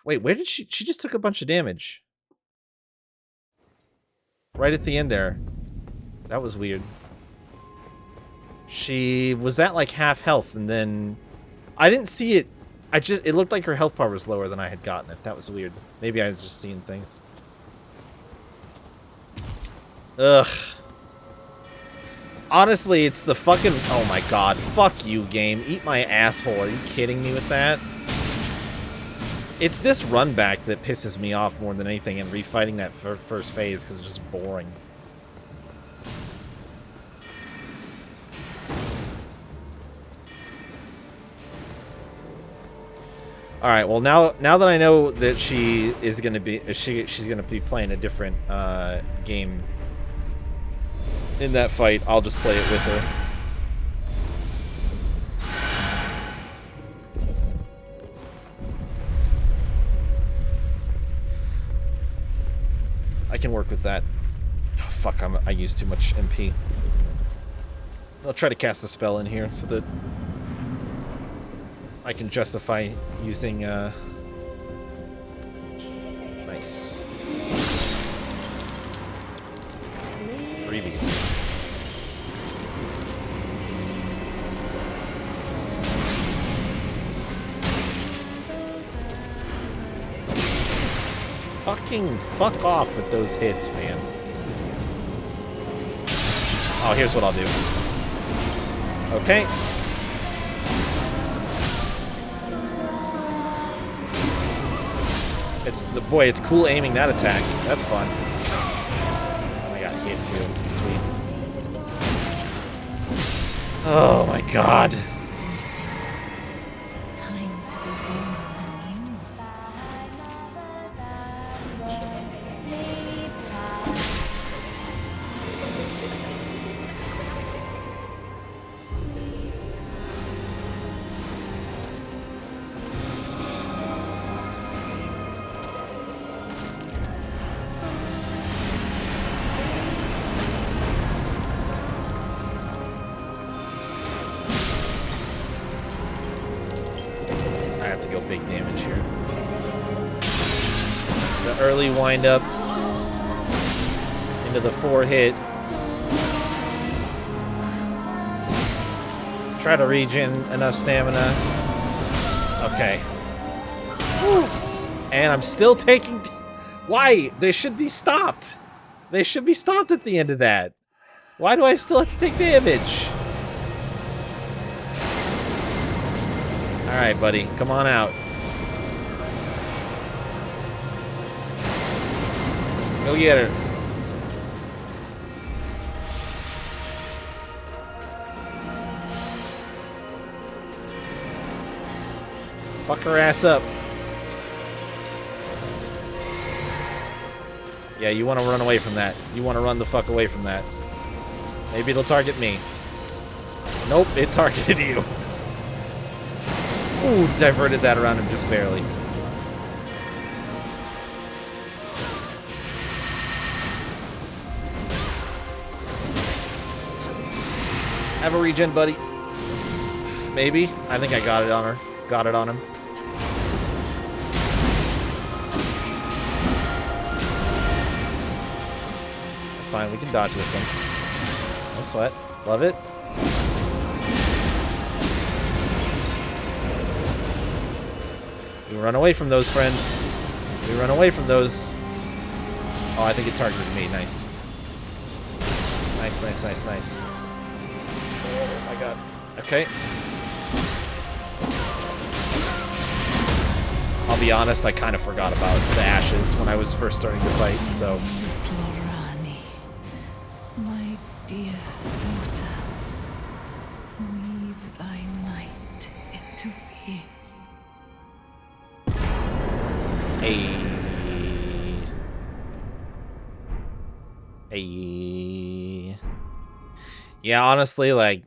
Wait, where did she just took a bunch of damage. Right at the end there. That was weird. She was at like half health and then I didn't see it. It looked like her health bar was lower than I had gotten it. That was weird. Maybe I was just seeing things. Ugh. Honestly, it's the fucking... Oh my god. Fuck you, game. Eat my asshole. Are you kidding me with that? It's this run back that pisses me off more than anything, and refighting that first phase because it's just boring. All right. Well, now that I know that she is going to be she's going to be playing a different game in that fight, I'll just play it with her. I can work with that. Oh, fuck, I used too much MP. I'll try to cast a spell in here so that I can justify using, nice. Freebies. Fucking fuck off with those hits, man. Oh, here's what I'll do. Okay. It's cool aiming that attack. That's fun. Oh, I got hit too. Sweet. Oh my god. about to go big damage here. The early wind up into the 4 hit. Try to regen enough stamina. Okay. Woo. And I'm still taking... Why? They should be stopped. They should be stopped at the end of that. Why do I still have to take damage? Alright, buddy. Come on out. Go get her. Fuck her ass up. Yeah, you want to run away from that. You want to run the fuck away from that. Maybe it'll target me. Nope, it targeted you. Ooh, diverted that around him just barely. Have a regen, buddy. Maybe. I think I got it on her. Got it on him. That's fine. We can dodge this one. No sweat. Love it. We run away from those, friend. We run away from those. Oh, I think it targeted me. Nice. Nice, nice, nice, nice. Oh my god. Okay. I'll be honest, I kind of forgot about the ashes when I was first starting to fight, so... Little Rani, my dear daughter, weave thy might into being. Hey. Hey. Yeah, honestly, like,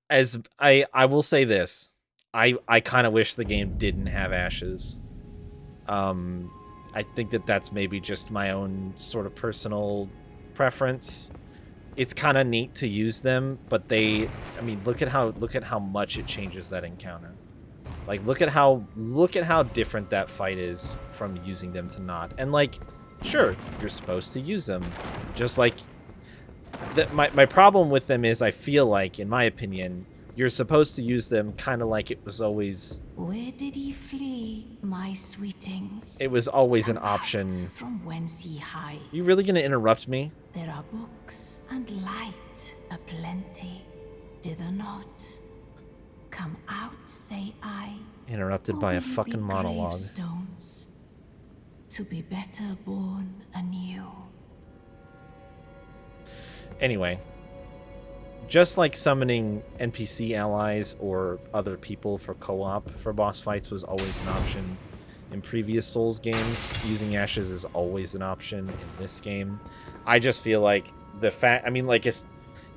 as I will say this. I kind of wish the game didn't have ashes. I think that that's maybe just my own sort of personal preference. It's kind of neat to use them, but I mean, look at how much it changes that encounter. Like, look at how different that fight is from using them to not. And like, sure, you're supposed to use them, just like my problem with them is I feel like, in my opinion, you're supposed to use them kind of like it was always... Where did he flee, my sweetings? It was always an option. From whence he hide. You really gonna interrupt me? There are books and light aplenty. Dither not. Come out, say I. Interrupted by a fucking monologue. Gravestones, to be better born anew. Anyway. Just like summoning NPC allies or other people for co-op for boss fights was always an option in previous Souls games, using ashes is always an option in this game. I just feel like it's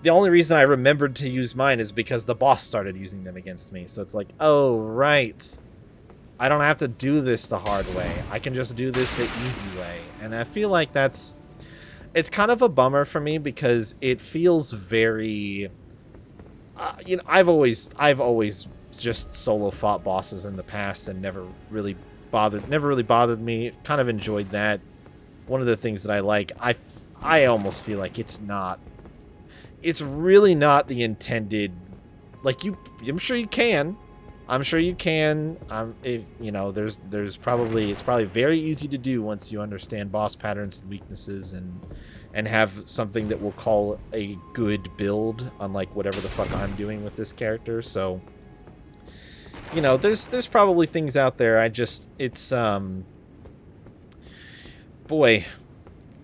the only reason I remembered to use mine is because the boss started using them against me. So it's like, oh, right. I don't have to do this the hard way. I can just do this the easy way. And I feel like it's kind of a bummer for me because it feels very, you know, I've always just solo fought bosses in the past and never really bothered me. Kind of enjoyed that. One of the things that I like, I almost feel like it's really not the intended, like I'm sure you can. If you know, it's probably very easy to do once you understand boss patterns and weaknesses and have something that we'll call a good build, unlike whatever the fuck I'm doing with this character. So, you know, there's probably things out there. Boy,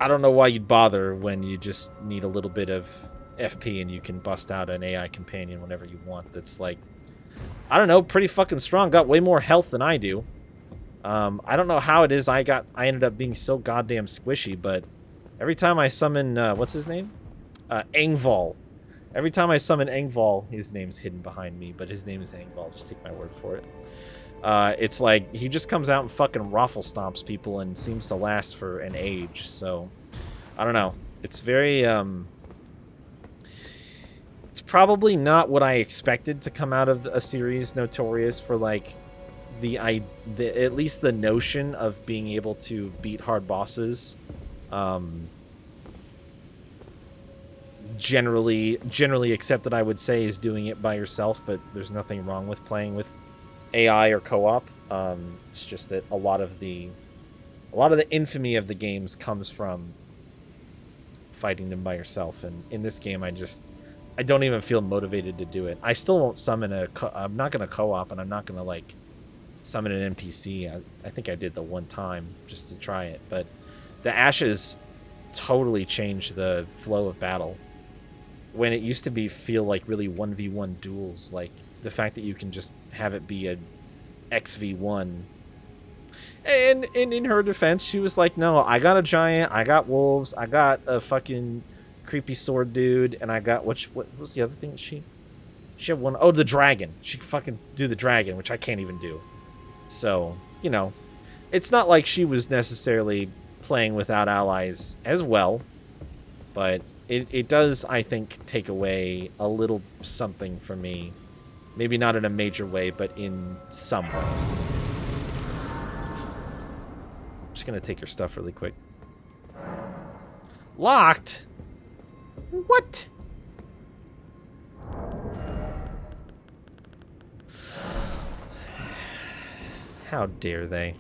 I don't know why you'd bother when you just need a little bit of FP and you can bust out an AI companion whenever you want. That's like, I don't know, pretty fucking strong. Got way more health than I do. I don't know how it is I ended up being so goddamn squishy, but every time I summon, what's his name? Engval. Every time I summon Engval, his name's hidden behind me, but his name is Engval. Just take my word for it. It's like, he just comes out and fucking raffle stomps people and seems to last for an age, so... I don't know. It's very, It's probably not what I expected to come out of a series notorious for, like, at least the notion of being able to beat hard bosses, generally accepted, I would say, is doing it by yourself. But there's nothing wrong with playing with AI or co-op. It's just that a lot of the infamy of the games comes from fighting them by yourself, and in this game I don't even feel motivated to do it. I still won't summon I'm not gonna co-op, and I'm not gonna like summon an NPC. I think I did the one time just to try it, but the ashes totally changed the flow of battle. When it used to feel like really 1v1 duels, like the fact that you can just have it be a XV1. And in her defense, she was like, no, I got a giant, I got wolves, I got a fucking creepy sword dude, and I got, what was the other thing that she had one? Oh, the dragon. She could fucking do the dragon, which I can't even do. So, you know, it's not like she was necessarily playing without allies as well, but it does, I think, take away a little something from me. Maybe not in a major way, but in some way. I'm just gonna take your stuff really quick. Locked? What? How dare they?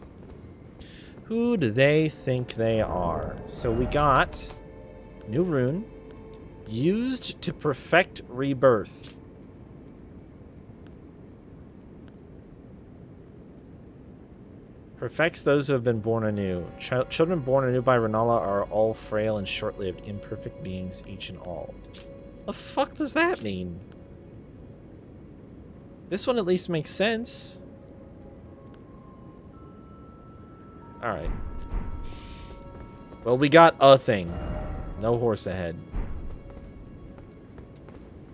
Who do they think they are? So we got new rune. Used to perfect rebirth. Perfects those who have been born anew. Children born anew by Renala are all frail and short-lived, imperfect beings, each and all. The fuck does that mean? This one at least makes sense. Alright. Well, we got a thing. No horse ahead.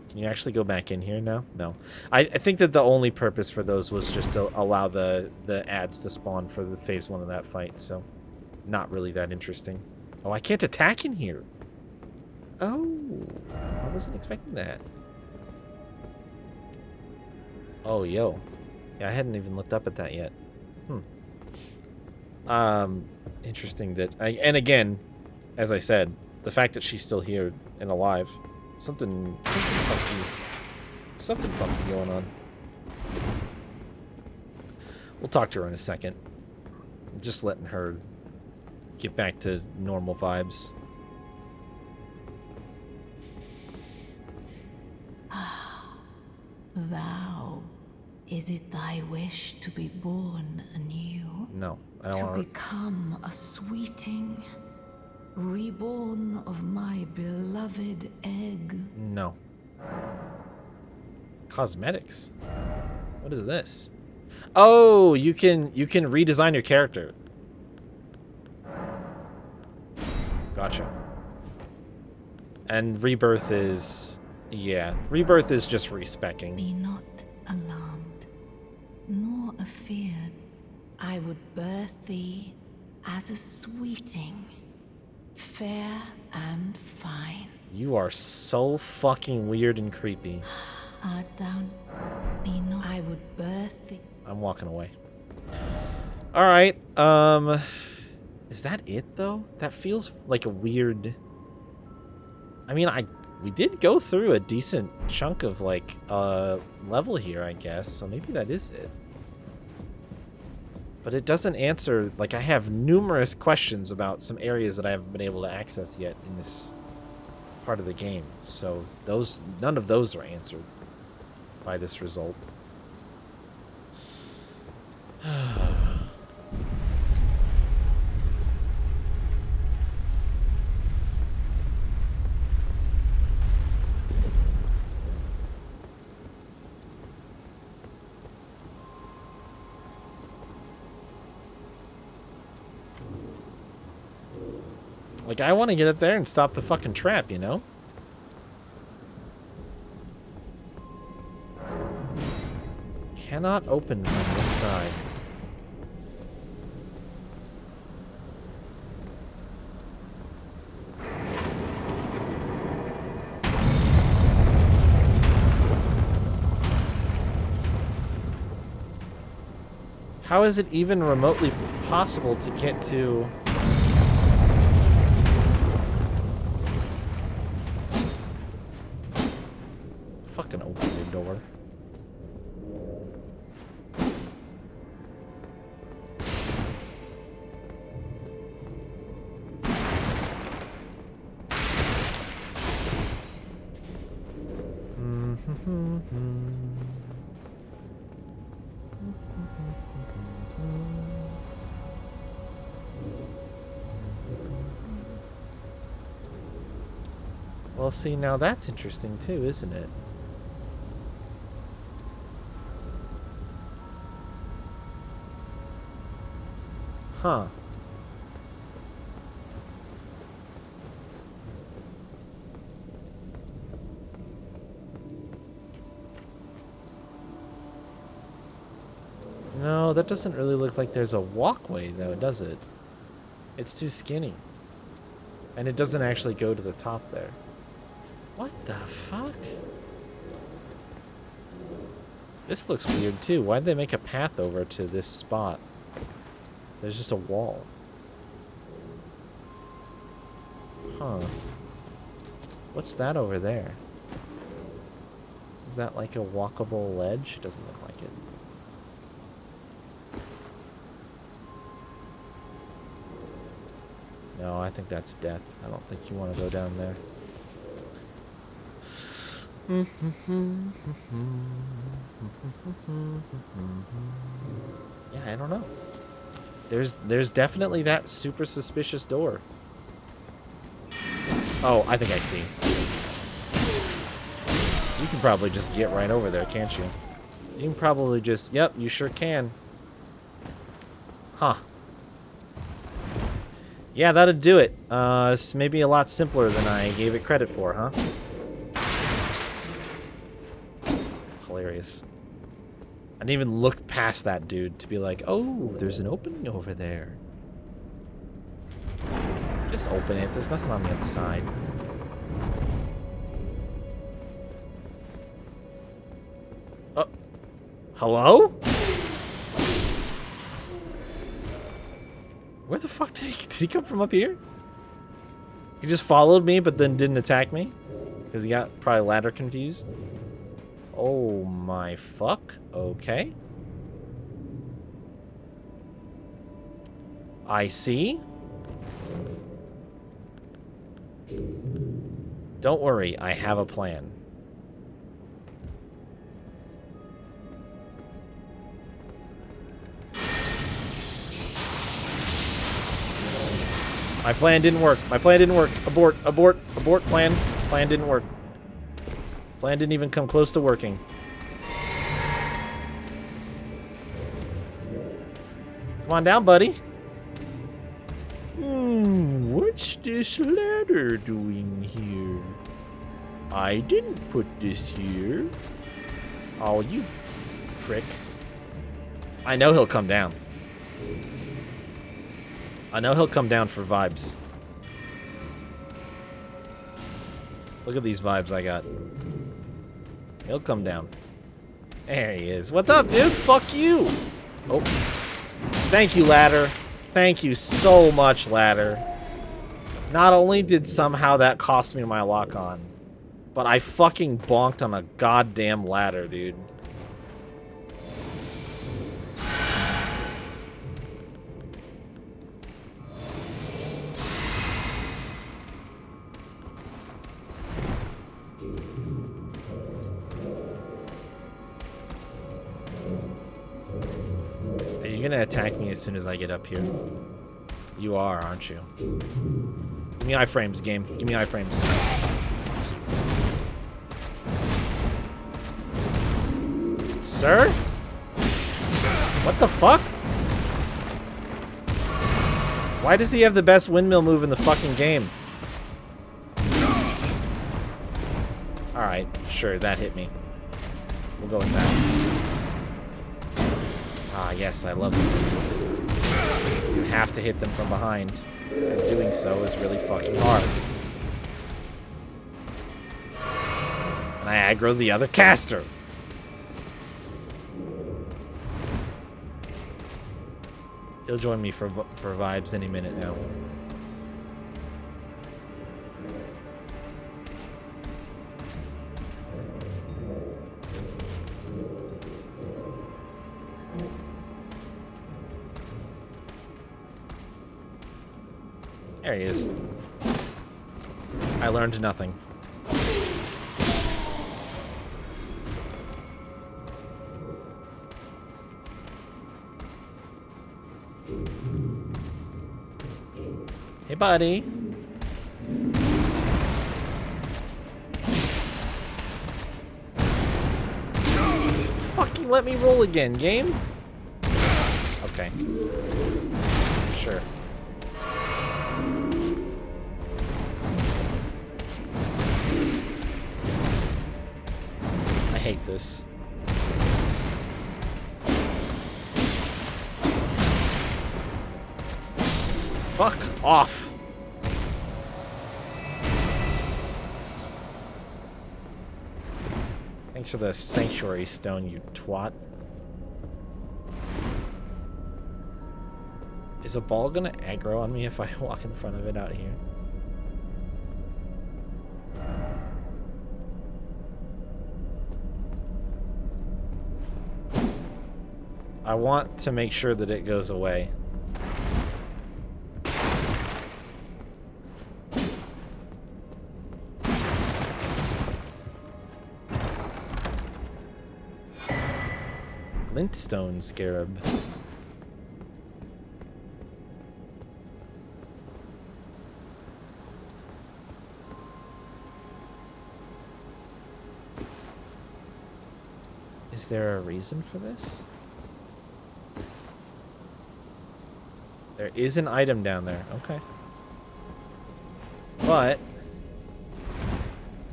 Can you actually go back in here now? No. I think that the only purpose for those was just to allow the ads to spawn for the phase 1 of that fight, so not really that interesting. Oh, I can't attack in here. Oh, I wasn't expecting that. Oh, yo. Yeah, I hadn't even looked up at that yet. Interesting that... and again, as I said, the fact that she's still here and alive... Something funky going on. We'll talk to her in a second. I'm just letting her get back to normal vibes. Thou, is it thy wish to be born anew? No, I don't want to become a sweeting, reborn of my beloved egg. No. Cosmetics. What is this? Oh, you can redesign your character. Gotcha. And rebirth is, yeah, rebirth is just respecking. Be not alarmed, nor afeared. I would birth thee as a sweeting, fair and fine. You are so fucking weird and creepy. Art thou be not? I would birth thee. I'm walking away. All right. Is that it though? That feels like a weird. I mean, we did go through a decent chunk of like level here, I guess. So maybe that is it. But it doesn't answer, like I have numerous questions about some areas that I haven't been able to access yet in this part of the game. So none of those are answered by this result. Like, I want to get up there and stop the fucking trap, you know? Cannot open from this side. How is it even remotely possible to get to... Fucking open your door. Well, see, now that's interesting too, isn't it? Huh. No, that doesn't really look like there's a walkway, though, does it? It's too skinny. And it doesn't actually go to the top there. What the fuck? This looks weird, too. Why'd they make a path over to this spot? There's just a wall. Huh. What's that over there? Is that like a walkable ledge? Doesn't look like it. No, I think that's death. I don't think you want to go down there. Yeah, I don't know. There's definitely that super suspicious door. Oh, I think I see. You can probably just get right over there, can't you? You can probably just... Yep, you sure can. Huh. Yeah, that'd do it. It's maybe a lot simpler than I gave it credit for, huh? Hilarious. I didn't even look past that dude to be like, oh, there's an opening over there. Just open it. There's nothing on the other side. Oh. Hello? Where the fuck did he come from up here? He just followed me, but then didn't attack me? Because he got probably ladder confused? Oh my fuck. Okay. I see. Don't worry, I have a plan. My plan didn't work. My plan didn't work. Abort, abort, abort plan. Plan didn't work. Plan didn't even come close to working. Come on down, buddy. What's this ladder doing here? I didn't put this here. Oh, you prick. I know he'll come down. I know he'll come down for vibes. Look at these vibes I got. He'll come down. There he is. What's up, dude? Fuck you. Oh. Thank you, ladder. Thank you so much, ladder. Not only did somehow that cost me my lock-on, but I fucking bonked on a goddamn ladder, dude. Are you gonna attack me as soon as I get up here? You are, aren't you? Give me iframes, game. Give me iframes. Sir? What the fuck? Why does he have the best windmill move in the fucking game? Alright, sure, that hit me. We'll go with that. Ah, yes, I love these moves. So you have to hit them from behind. And doing so is really fucking hard. And I aggro the other caster. He'll join me for vibes any minute now. There he is. I learned nothing. Hey, buddy. Fucking let me roll again, game. Okay. Sure. I hate this. Fuck off. Thanks for the sanctuary stone, you twat. Is a ball gonna aggro on me if I walk in front of it out here? I want to make sure that it goes away. Glintstone scarab. Is there a reason for this? There is an item down there. Okay. But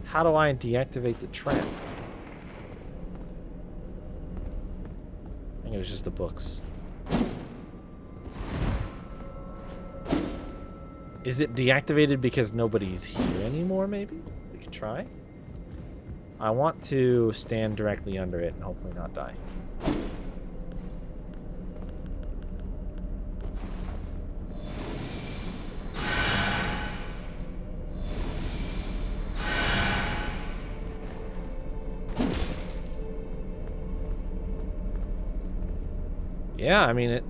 how do I deactivate the trap? I think it was just the books. Is it deactivated because nobody's here anymore, maybe? We could try. I want to stand directly under it and hopefully not die. Yeah, I mean,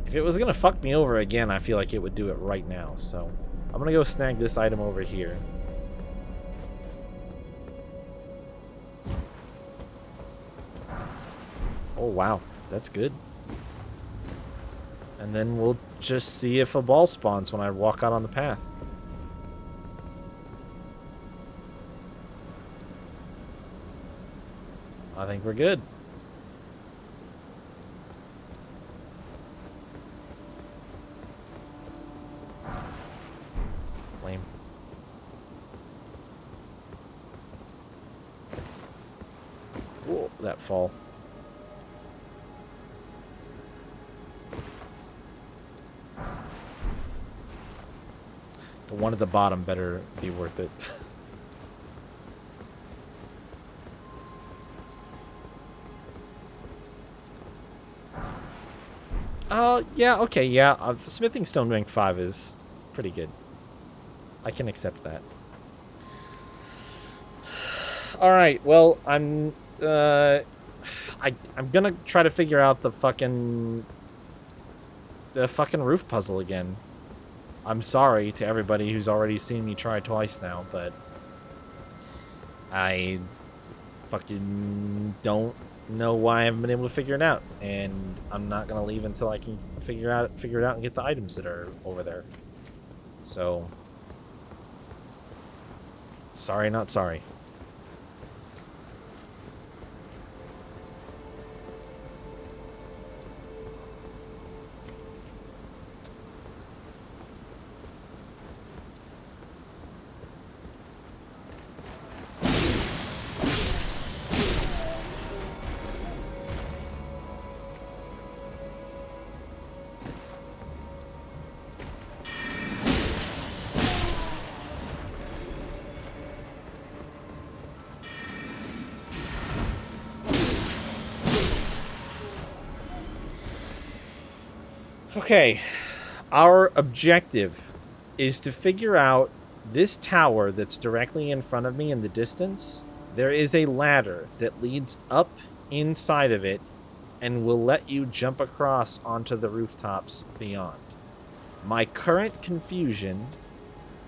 if it was gonna fuck me over again, I feel like it would do it right now. So I'm gonna go snag this item over here. Oh wow, that's good. And then we'll just see if a ball spawns when I walk out on the path. I think we're good. Lame. Whoa, that fall. The one at the bottom better be worth it. Yeah, okay, yeah. Smithing Stone rank 5 is pretty good. I can accept that. Alright, well, I'm gonna try to figure out the fucking roof puzzle again. I'm sorry to everybody who's already seen me try twice now, but I fucking don't know why I haven't been able to figure it out, and I'm not gonna leave until I can figure it out and get the items that are over there. So, sorry, not sorry. Okay. Our objective is to figure out this tower that's directly in front of me in the distance. There is a ladder that leads up inside of it and will let you jump across onto the rooftops beyond. My current confusion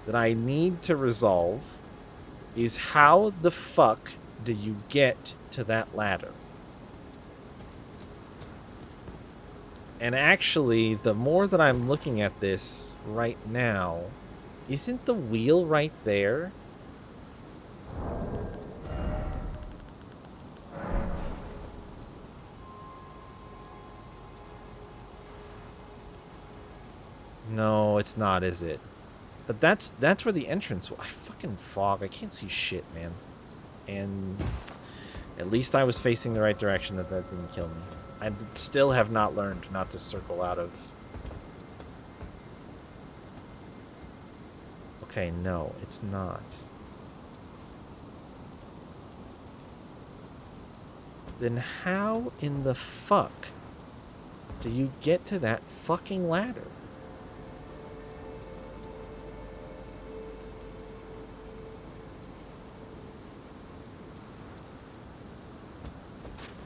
that I need to resolve is how the fuck do you get to that ladder? And actually, the more that I'm looking at this right now, isn't the wheel right there? No, it's not, is it? But that's where the entrance was. I fucking fog. I can't see shit, man. And at least I was facing the right direction that didn't kill me. I still have not learned not to circle out of... Okay, no, it's not. Then how in the fuck do you get to that fucking ladder?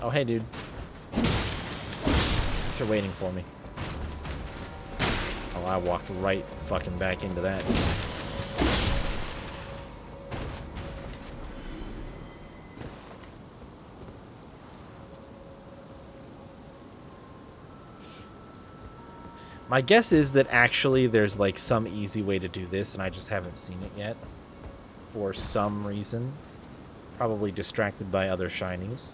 Oh, hey, dude. Thanks for waiting for me. Oh, I walked right fucking back into that. My guess is that actually there's like some easy way to do this and I just haven't seen it yet. For some reason. Probably distracted by other shinies.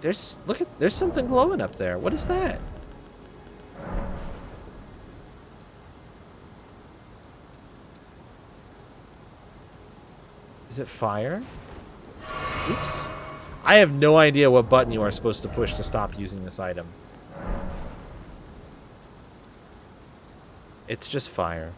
There's something glowing up there. What is that? Is it fire? Oops. I have no idea what button you are supposed to push to stop using this item. It's just fire.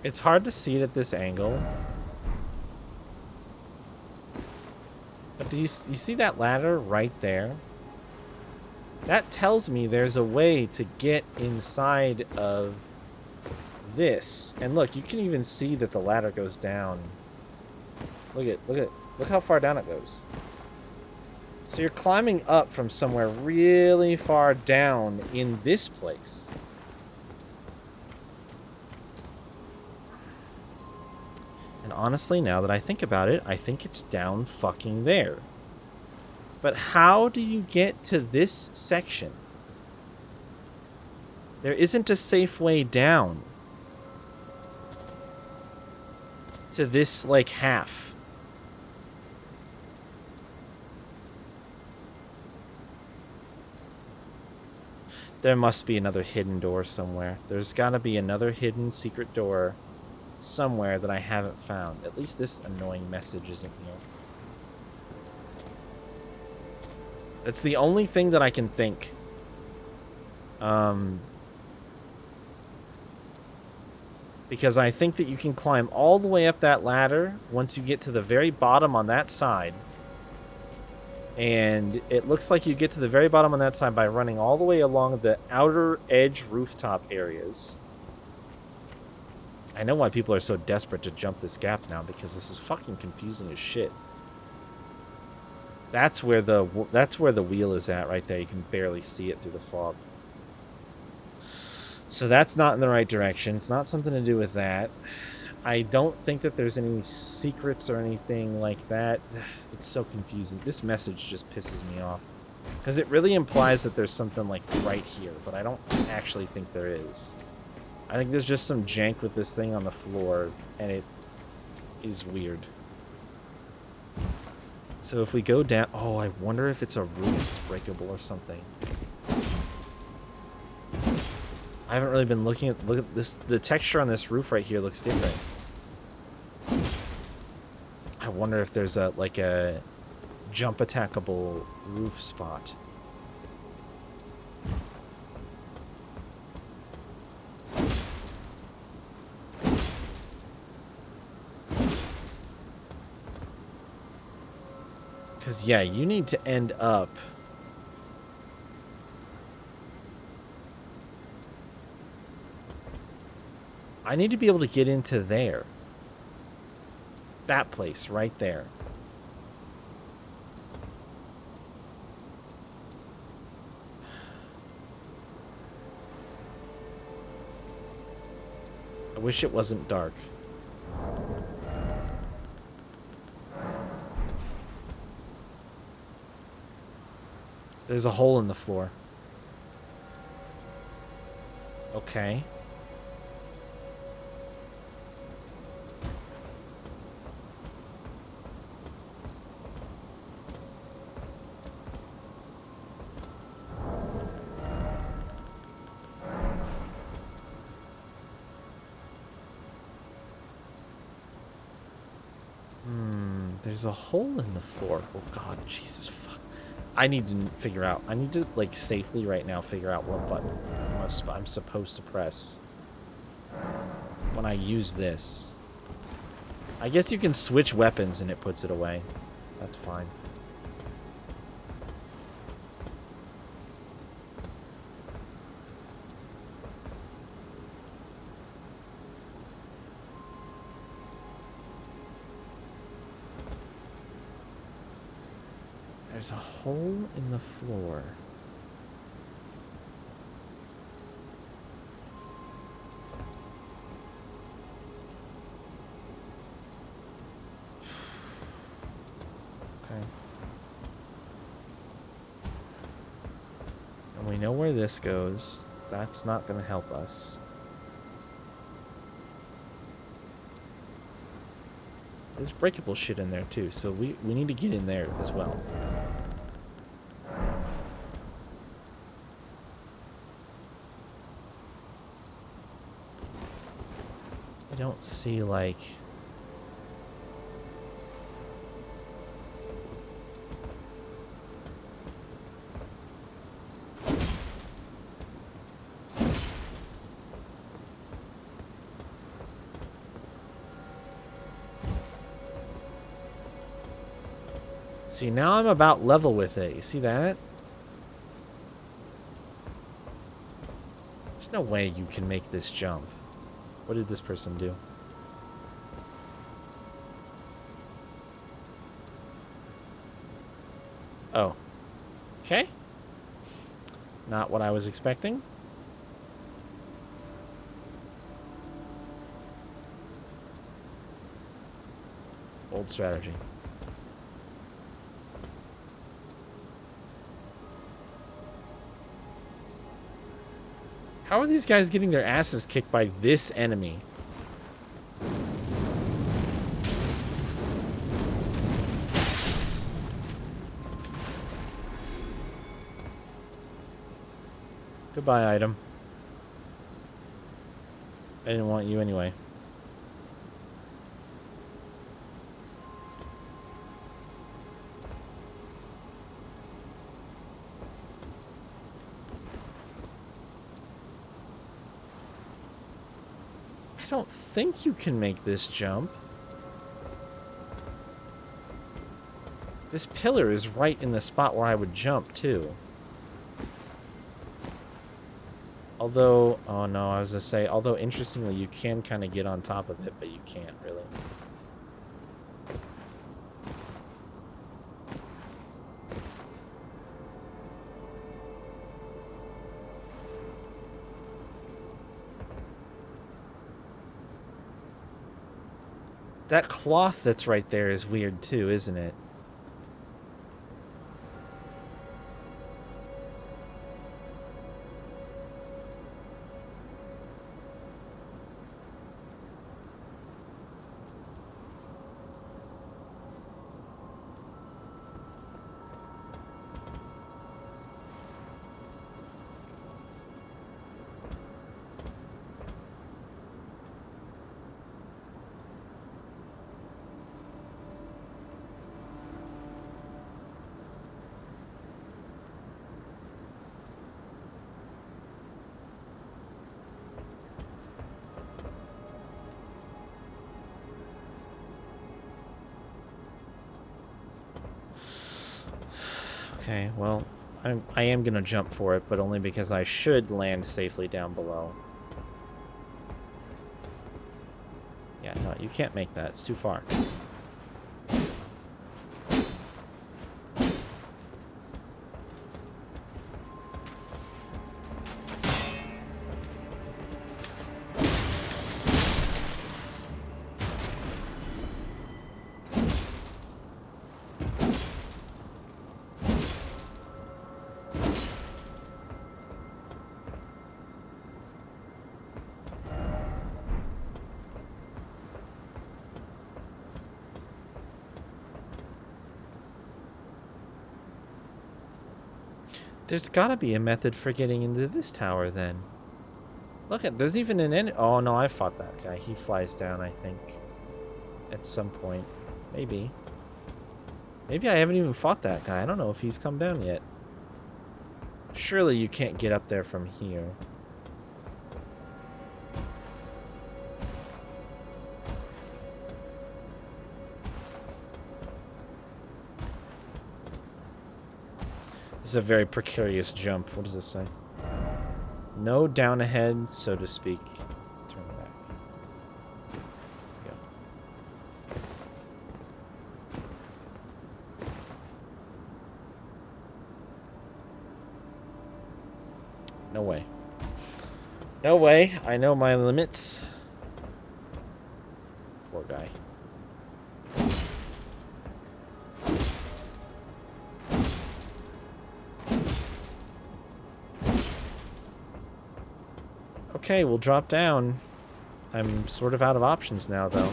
It's hard to see it at this angle. But do you see that ladder right there? That tells me there's a way to get inside of this. And look, you can even see that the ladder goes down. Look how far down it goes. So you're climbing up from somewhere really far down in this place. And honestly, now that I think about it, I think it's down fucking there. But how do you get to this section? There isn't a safe way down to this, like, half. There must be another hidden door somewhere. There's gotta be another hidden secret door somewhere that I haven't found. At least this annoying message isn't here. It's the only thing that I can think. Because I think that you can climb all the way up that ladder once you get to the very bottom on that side. And it looks like you get to the very bottom on that side by running all the way along the outer edge rooftop areas. I know why people are so desperate to jump this gap now, because this is fucking confusing as shit. That's where the wheel is at right there. You can barely see it through the fog. So that's not in the right direction. It's not something to do with that. I don't think that there's any secrets or anything like that. It's so confusing. This message just pisses me off. Because it really implies that there's something like right here, but I don't actually think there is. I think there's just some jank with this thing on the floor, and it is weird. So if we go down... Oh, I wonder if it's a roof that's breakable or something. I haven't really been looking at... Look at this. The texture on this roof right here looks different. I wonder if there's a like a jump attackable roof spot. Because, yeah, you need to end up... I need to be able to get into there. That place, right there. I wish it wasn't dark. There's a hole in the floor. Okay. There's a hole in the floor. Oh god, Jesus fuck. I need to figure out. I need to, like, safely right now figure out what button I'm supposed to press when I use this. I guess you can switch weapons and it puts it away. That's fine. There's a hole in the floor. Okay. And we know where this goes. That's not going to help us. There's breakable shit in there too, so we need to get in there as well. I don't see, like... See, now I'm about level with it. You see that? There's no way you can make this jump. What did this person do? Oh. Okay. Not what I was expecting. Old strategy. How are these guys getting their asses kicked by this enemy? Goodbye, item. I didn't want you anyway. don't think you can make this jump. This pillar is right in the spot where I would jump, too. Although, oh no, I was gonna say, although interestingly, you can kind of get on top of it, but you can't really. That cloth that's right there is weird too, isn't it? Okay, well, I am gonna jump for it, but only because I should land safely down below. Yeah, no, you can't make that. It's too far. There's gotta be a method for getting into this tower, then. Look at, there's even an end. Oh, no, I fought that guy. He flies down, I think. At some point. Maybe. Maybe I haven't even fought that guy. I don't know if he's come down yet. Surely you can't get up there from here. This is a very precarious jump. What does this say? No down ahead, so to speak. Turn back. Go. No way. No way. I know my limits. Poor guy. Okay, we'll drop down. I'm sort of out of options now, though.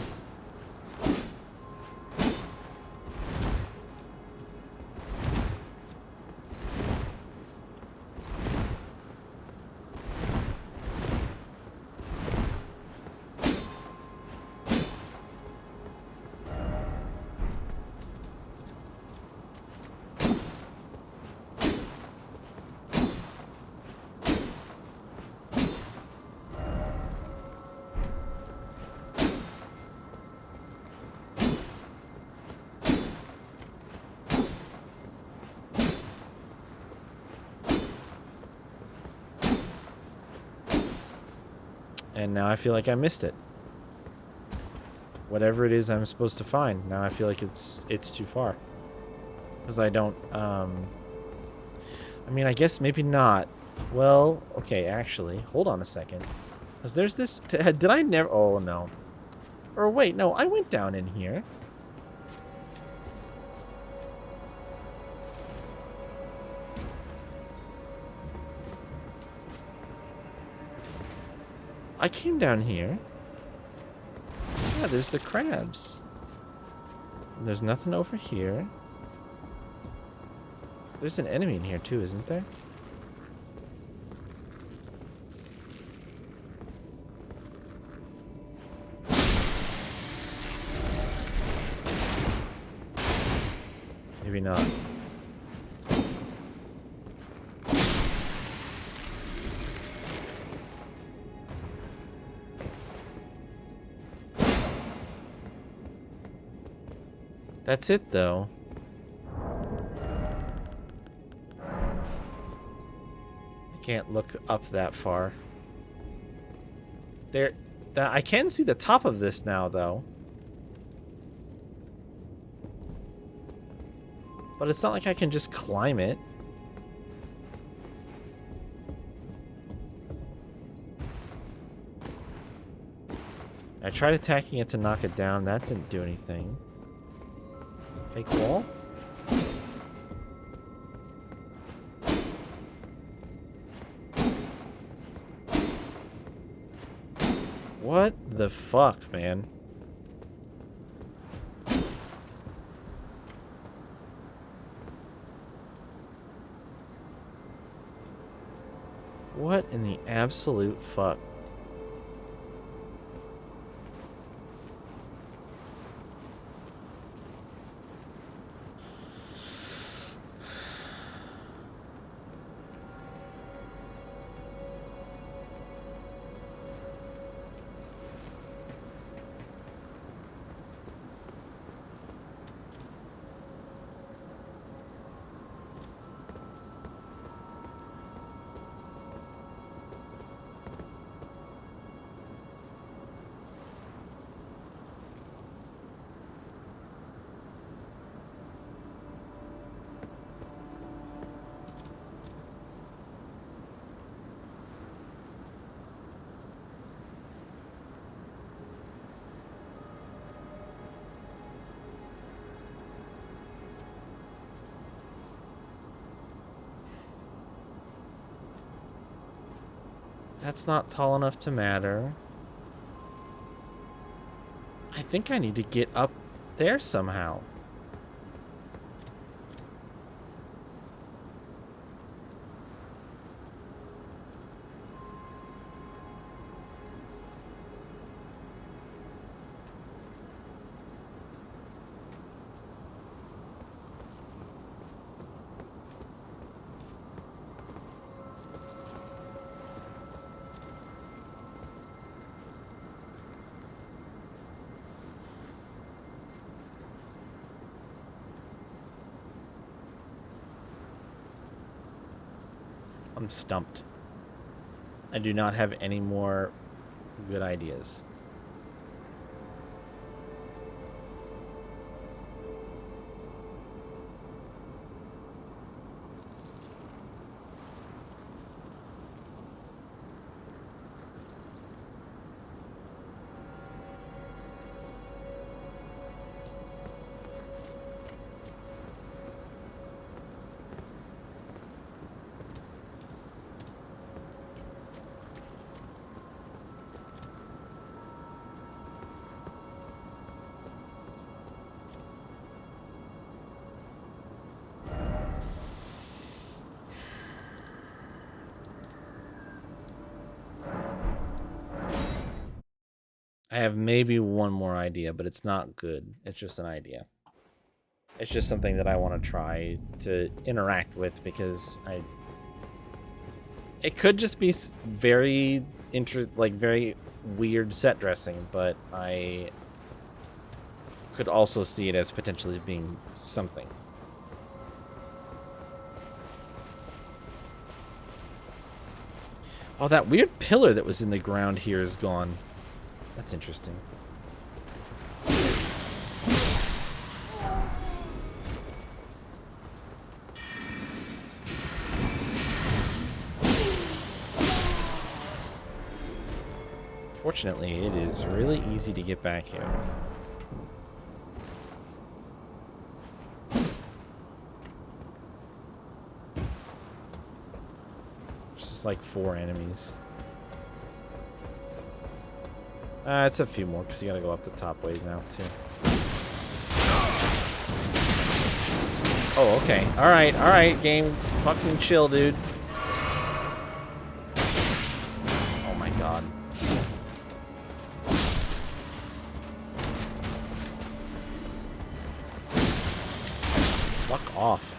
And now I feel like I missed it. Whatever it is I'm supposed to find, now I feel like it's too far. Because I don't, I mean, I guess maybe not. Well, okay, actually, hold on a second. Because there's this, did I never, oh no. Or wait, no, I went down in here. I came down here. Yeah, there's the crabs. And there's nothing over here. There's an enemy in here too, isn't there? Maybe not. That's it, though. I can't look up that far. There, I can see the top of this now, though. But it's not like I can just climb it. I tried attacking it to knock it down. That didn't do anything. Fake wall? What the fuck, man? What in the absolute fuck? That's not tall enough to matter. I think I need to get up there somehow. I'm stumped. I do not have any more good ideas. I have maybe one more idea, but it's not good. It's just an idea. It's just something that I want to try to interact with because it could just be very very weird set dressing, but I could also see it as potentially being something. Oh, that weird pillar that was in the ground here is gone. That's interesting. Fortunately, it is really easy to get back here. It's just like 4 enemies. It's a few more, because you gotta go up the top ways now, too. Oh, okay. Alright, game. Fucking chill, dude. Oh my god. Fuck off.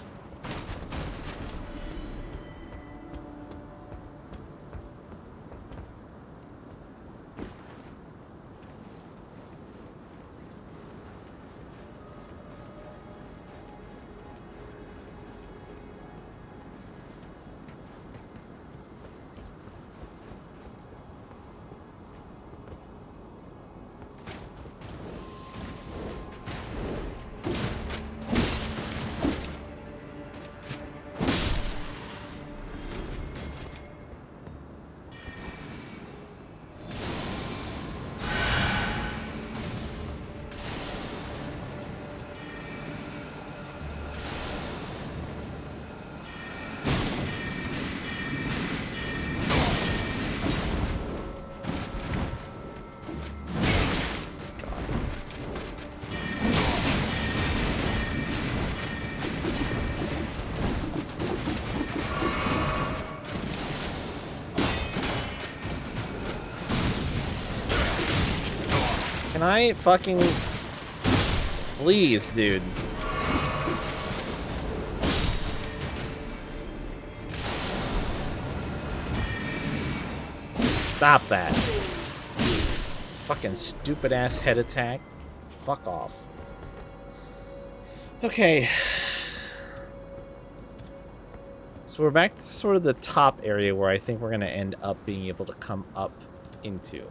Can I fucking... Please, dude. Stop that. Fucking stupid ass head attack. Fuck off. Okay. So we're back to sort of the top area where I think we're going to end up being able to come up into.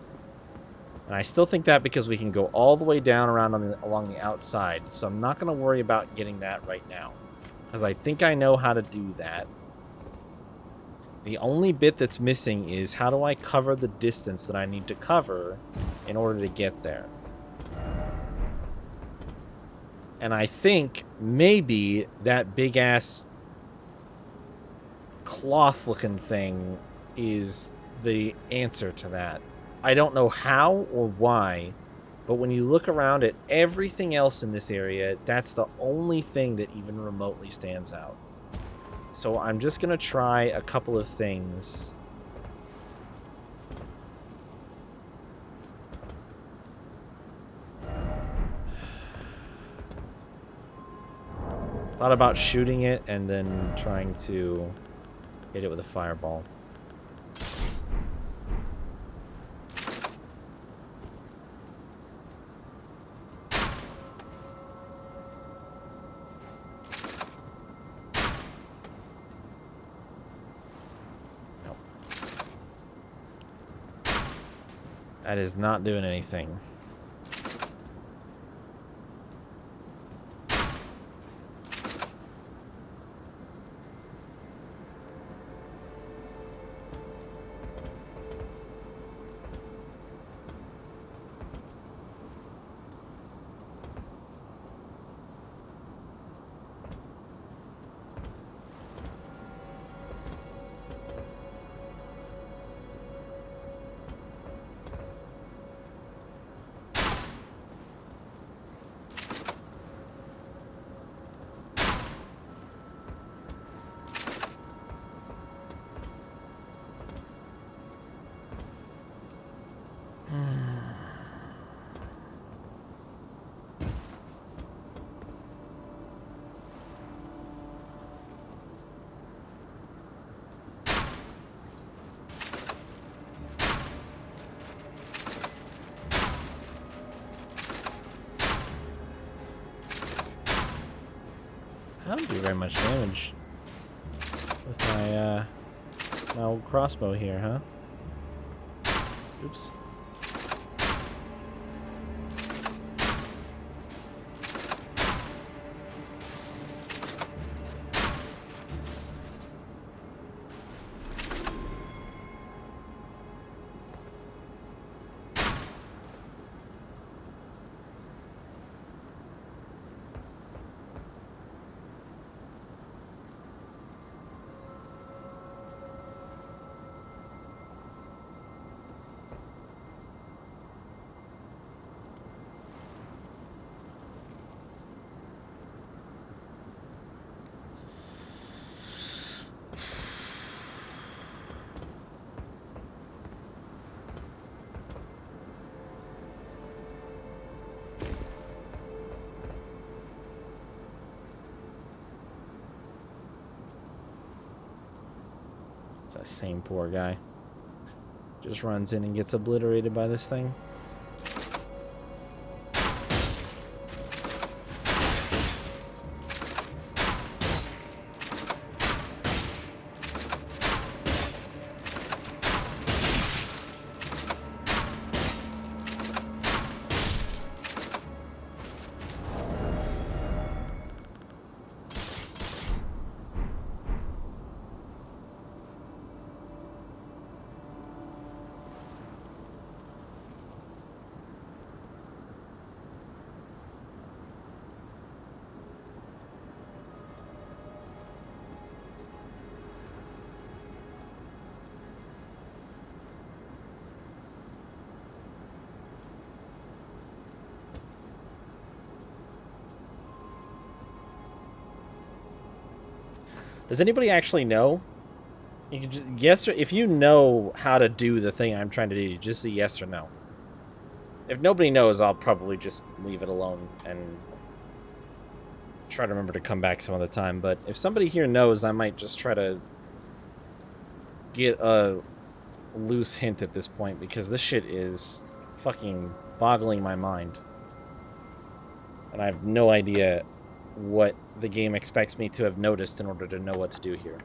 And I still think that because we can go all the way down around along the outside. So I'm not going to worry about getting that right now. Because I think I know how to do that. The only bit that's missing is how do I cover the distance that I need to cover in order to get there. And I think maybe that big-ass cloth-looking thing is the answer to that. I don't know how or why, but when you look around at everything else in this area, that's the only thing that even remotely stands out. So I'm just going to try a couple of things. Thought about shooting it and then trying to hit it with a fireball. That is not doing anything. I don't do very much damage with my old crossbow here, huh? Oops. It's that same poor guy. Just runs in and gets obliterated by this thing. Does anybody actually know? You can just yes or if you know how to do the thing I'm trying to do, just say yes or no. If nobody knows, I'll probably just leave it alone and try to remember to come back some other time. But if somebody here knows, I might just try to get a loose hint at this point, because this shit is fucking boggling my mind. And I have no idea what the game expects me to have noticed in order to know what to do here.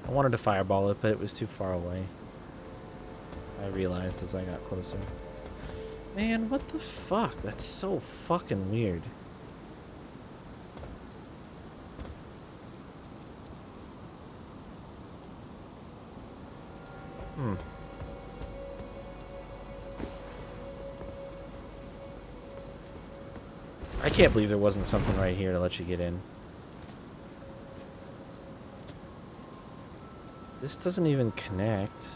I wanted to fireball it, but it was too far away. I realized as I got closer. Man, what the fuck? That's so fucking weird. I can't believe there wasn't something right here to let you get in. This doesn't even connect.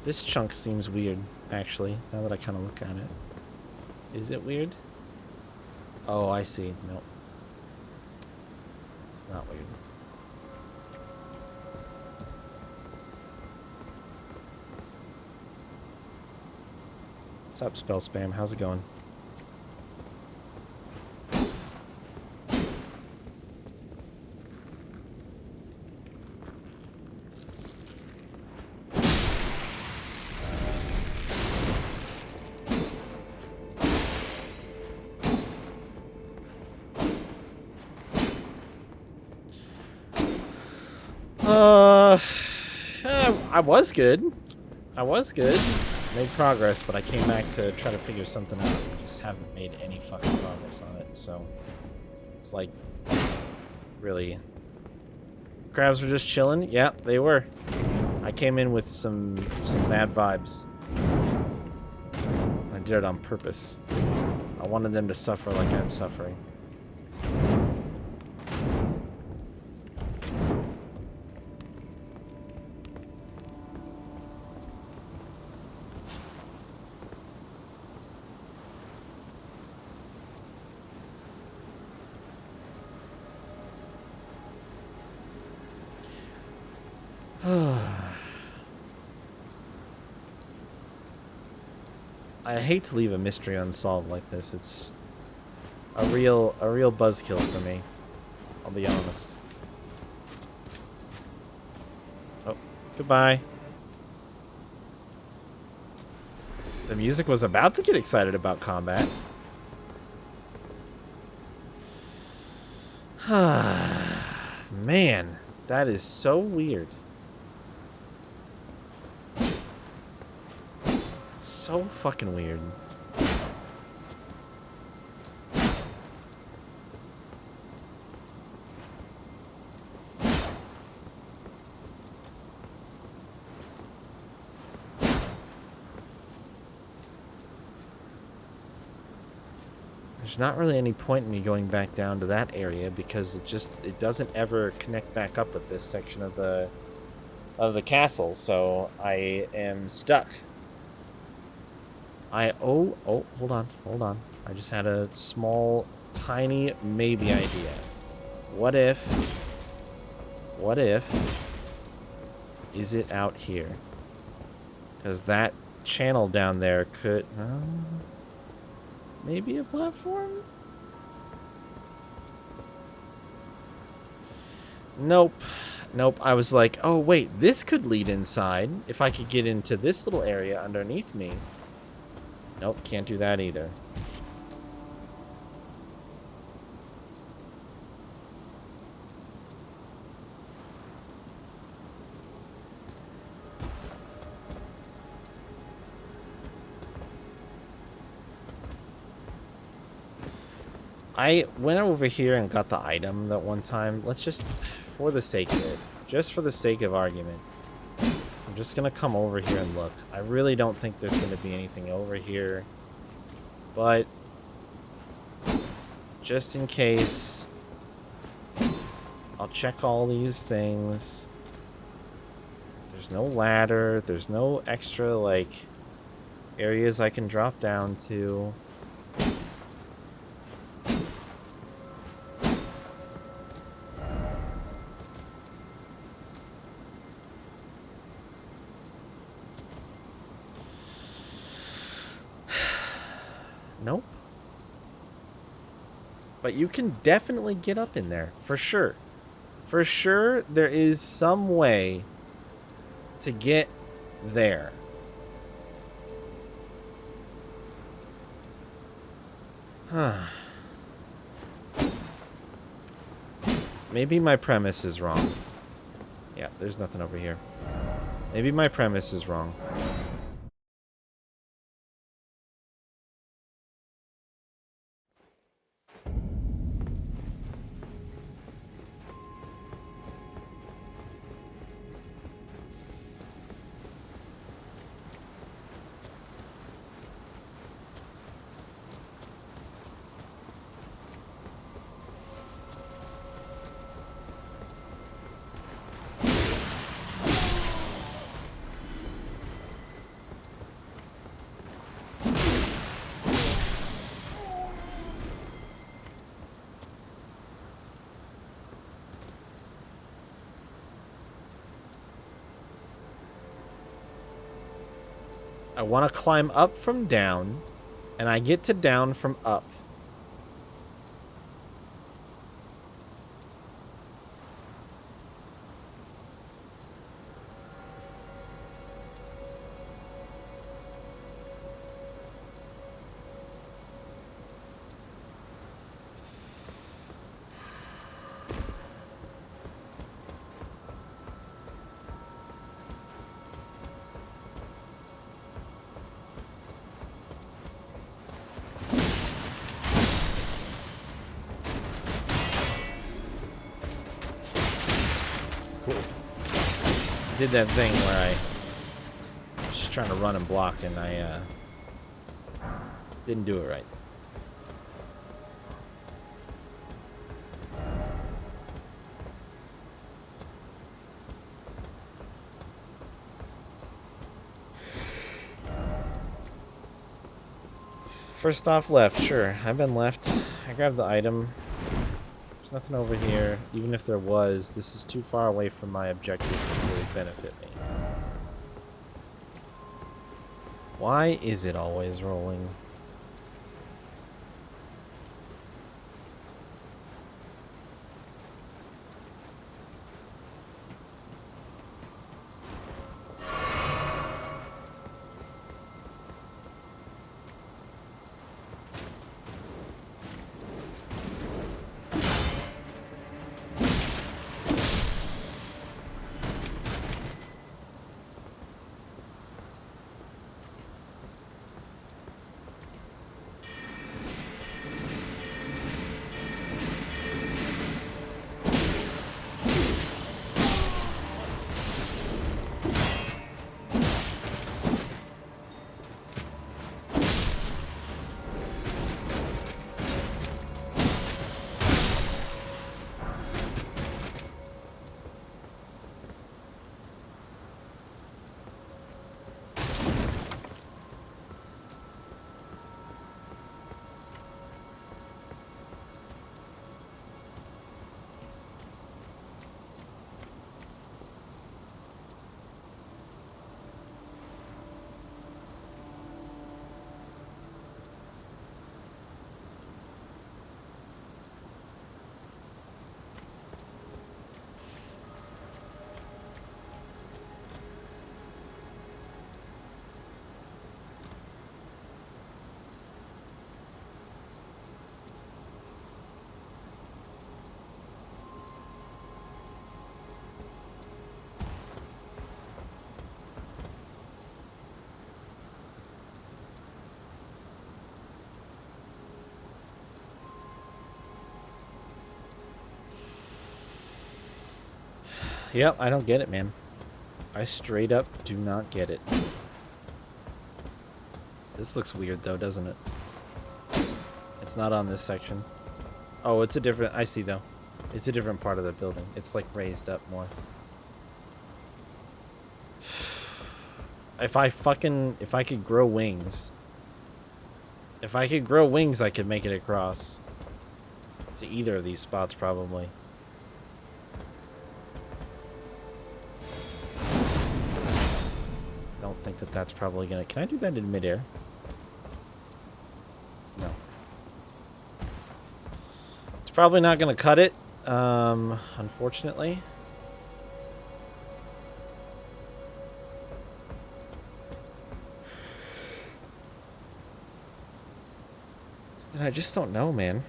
This chunk seems weird, actually, now that I kind of look at it. Is it weird? Oh, I see. Nope. It's not weird. What's up, Spell Spam? How's it going? I was good. I was good. Made progress, but I came back to try to figure something out. I just haven't made any fucking progress on it, so... It's like... Really... Crabs were just chilling? Yeah, they were. I came in with some bad vibes. I did it on purpose. I wanted them to suffer like I'm suffering. I hate to leave a mystery unsolved like this. It's a real buzzkill for me. I'll be honest. Oh, goodbye. The music was about to get excited about combat. Man, that is so weird. So fucking weird. There's not really any point in me going back down to that area because it doesn't ever connect back up with this section of the castle, so I am stuck. Oh, hold on. I just had a small, tiny maybe idea. What if is it out here? Because that channel down there could maybe a platform? Nope. I was like, oh wait, this could lead inside if I could get into this little area underneath me. Nope, can't do that either. I went over here and got the item that one time. Let's just, for the sake of it, just for the sake of argument, I'm just gonna come over here and look. I really don't think there's gonna be anything over here, but just in case, I'll check all these things. There's no ladder. There's no extra, like, areas I can drop down to. Nope. But you can definitely get up in there, for sure. For sure, there is some way to get there. Huh. Maybe my premise is wrong. Yeah, there's nothing over here. Maybe my premise is wrong. I want to climb up from down, and I get to down from up. Did that thing where I was just trying to run and block and I didn't do it right. First off left, sure. I've been left. I grabbed the item. There's nothing over here. Even if there was, this is too far away from my objective to really benefit me. Why is it always rolling? Yep, I don't get it, man. I straight up do not get it. This looks weird, though, doesn't it? It's not on this section. Oh, it's a different... I see, though. It's a different part of the building. It's, like, raised up more. If I could grow wings... If I could grow wings, I could make it across. To either of these spots, probably. Don't think that that's probably gonna... Can I do that in midair? No. It's probably not gonna cut it, unfortunately. And I just don't know, man.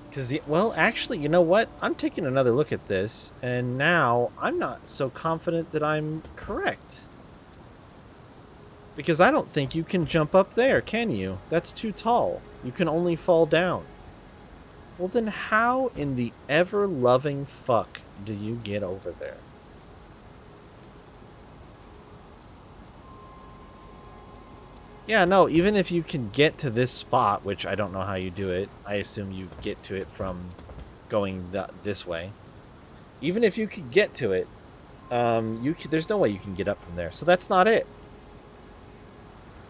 Because, well, actually, you know what? I'm taking another look at this, and now I'm not so confident that I'm correct. Because I don't think you can jump up there, can you? That's too tall. You can only fall down. Well, then how in the ever-loving fuck do you get over there? Yeah, no, even if you can get to this spot, which I don't know how you do it. I assume you get to it from going this way. Even if you could get to it, there's no way you can get up from there. So that's not it.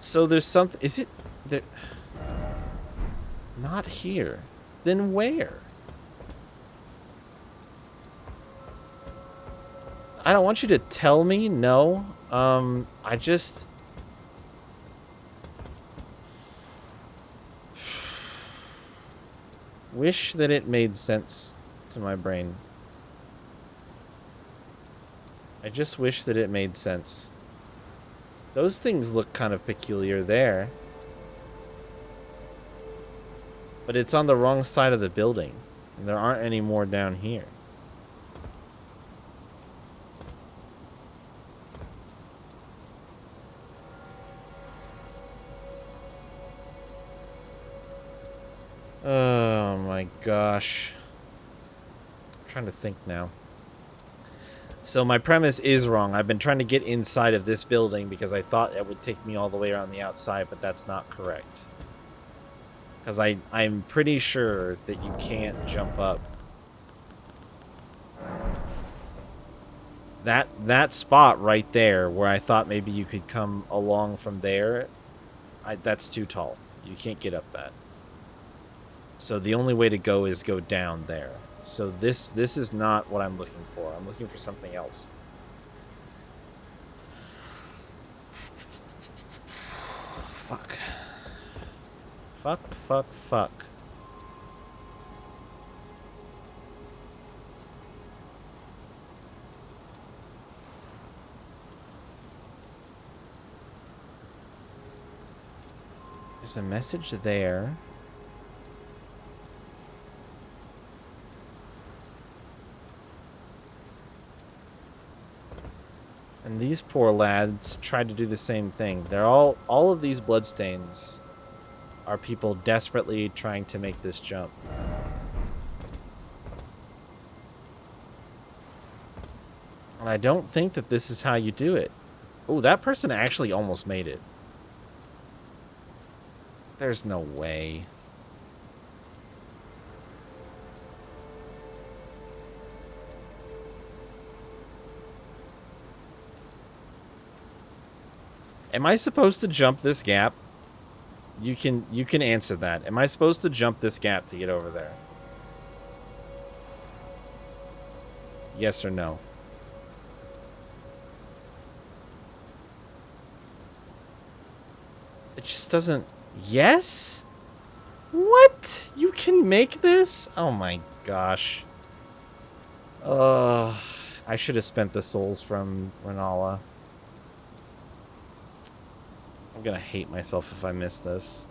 So there's something... Is it... There, not here. Then where? I don't want you to tell me. No. I just... wish that it made sense to my brain. I just wish that it made sense. Those things look kind of peculiar there. But it's on the wrong side of the building. And there aren't any more down here. Oh my gosh. I'm trying to think now. So my premise is wrong. I've been trying to get inside of this building because I thought it would take me all the way around the outside, but that's not correct. Because I'm pretty sure that you can't jump up. That spot right there where I thought maybe you could come along from there That's too tall. You can't get up that. So the only way to go is go down there. So this is not what I'm looking for. I'm looking for something else. Fuck. Fuck, fuck, fuck. There's a message there. And these poor lads tried to do the same thing. They're all of these bloodstains are people desperately trying to make this jump. And I don't think that this is how you do it. Oh, that person actually almost made it. There's no way. Am I supposed to jump this gap? You can answer that. Am I supposed to jump this gap to get over there? Yes or no? It just doesn't... Yes? What? You can make this? Oh my gosh. Ugh. I should have spent the souls from Renala. I'm gonna hate myself if I miss this.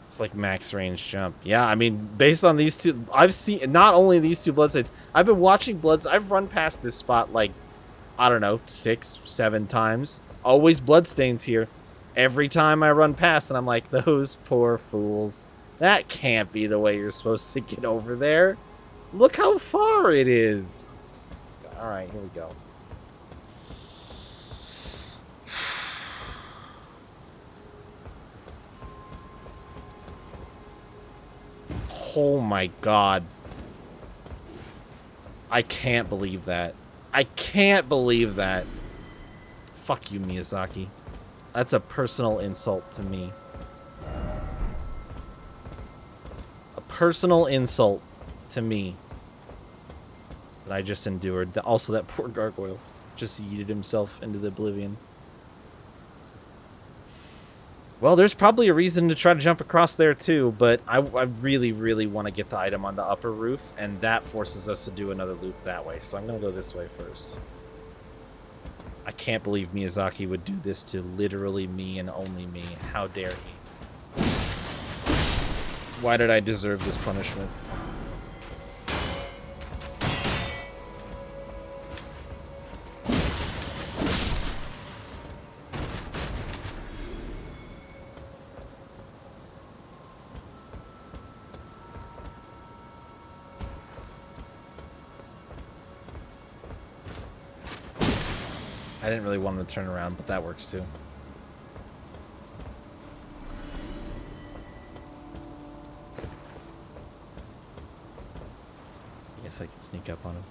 It's like max range jump. Yeah, I mean, based on these two, I've seen not only these two bloodstains. I've been watching bloods. I've run past this spot like, I don't know, 6, 7 times. Always bloodstains here. Every time I run past, and I'm like, those poor fools. That can't be the way you're supposed to get over there. Look how far it is. All right, here we go. Oh my god. I can't believe that. I can't believe that. Fuck you, Miyazaki. That's a personal insult to me. A personal insult to me that I just endured. Also, that poor gargoyle just yeeted himself into the oblivion. Well, there's probably a reason to try to jump across there too, but I really, really want to get the item on the upper roof, and that forces us to do another loop that way. So I'm going to go this way first. I can't believe Miyazaki would do this to literally me and only me. How dare he? Why did I deserve this punishment? I didn't really want him to turn around, but that works too. I guess I could sneak up on him.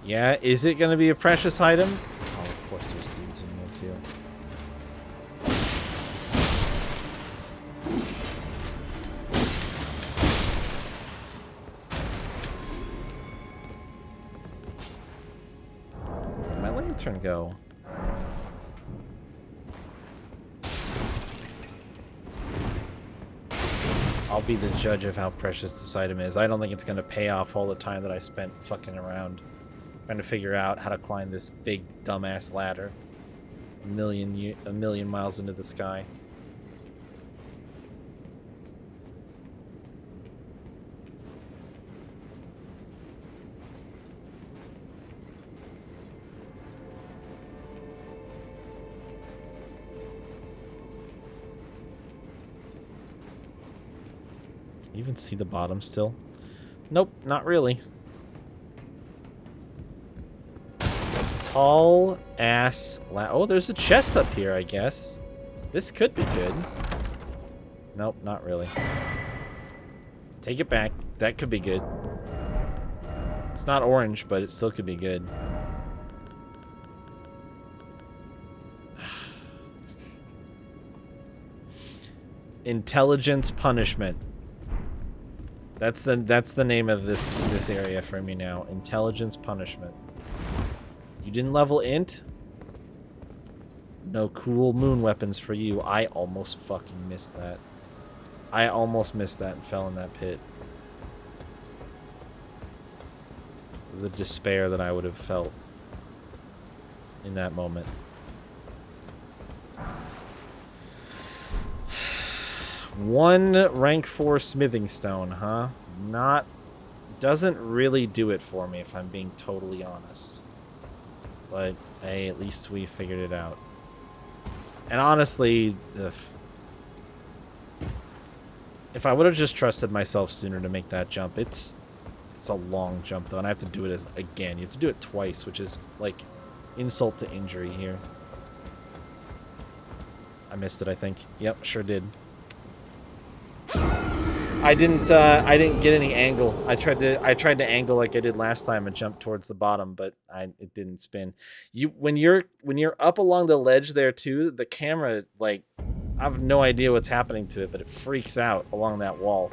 Yeah, is it going to be a precious item? Oh, of course there's dudes in here, too. Where'd my lantern go? I'll be the judge of how precious this item is. I don't think it's going to pay off all the time that I spent fucking around. Trying to figure out how to climb this big dumbass ladder a million miles into the sky. Can you even see the bottom still? Nope, not really. Tall ass. Oh, there's a chest up here, I guess. This could be good. Nope, not really. Take it back. That could be good. It's not orange, but it still could be good. Intelligence punishment. That's the name of this area for me now. Intelligence punishment. You didn't level int? No cool moon weapons for you. I almost fucking missed that. I almost missed that and fell in that pit. The despair that I would have felt in that moment. One rank 4 smithing stone, huh? Doesn't really do it for me if I'm being totally honest. But hey, at least we figured it out. And honestly, if I would have just trusted myself sooner to make that jump, it's a long jump though, and I have to do it again. You have to do it twice, which is like insult to injury here. I missed it, I think. Yep, sure did. I didn't get any angle. I tried to angle like I did last time and jump towards the bottom, but it didn't spin. When you're up along the ledge there too, the camera, like, I have no idea what's happening to it, but it freaks out along that wall.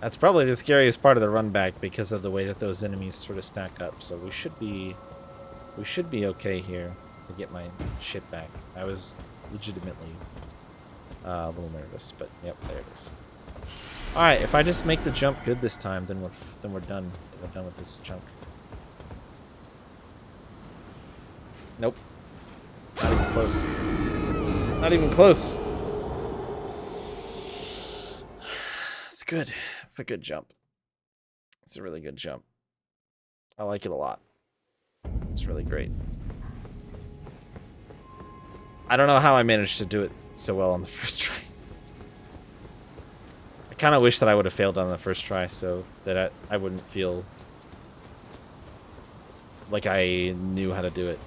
That's probably the scariest part of the run back because of the way that those enemies sort of stack up. So we should be okay here to get my shit back. I was legitimately a little nervous, but yep, there it is. All right, if I just make the jump good this time, then we're done. We're done with this chunk. Nope. Not even close. Not even close. It's good. It's a good jump. It's a really good jump. I like it a lot. It's really great. I don't know how I managed to do it so well on the first try. I kind of wish that I would have failed on the first try so that I wouldn't feel like I knew how to do it.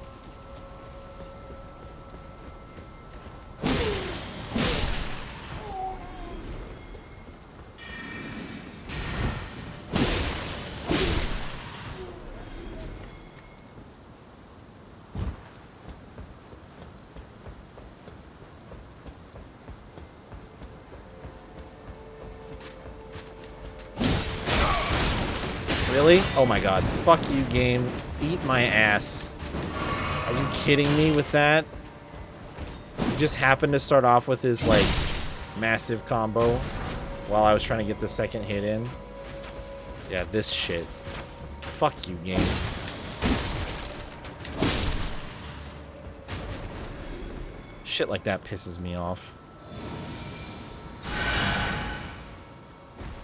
Really? Oh my god. Fuck you, game. Eat my ass. I Are you kidding me with that? He just happened to start off with his, like, massive combo while I was trying to get the second hit in. Yeah, this shit. Fuck you, game. Shit like that pisses me off.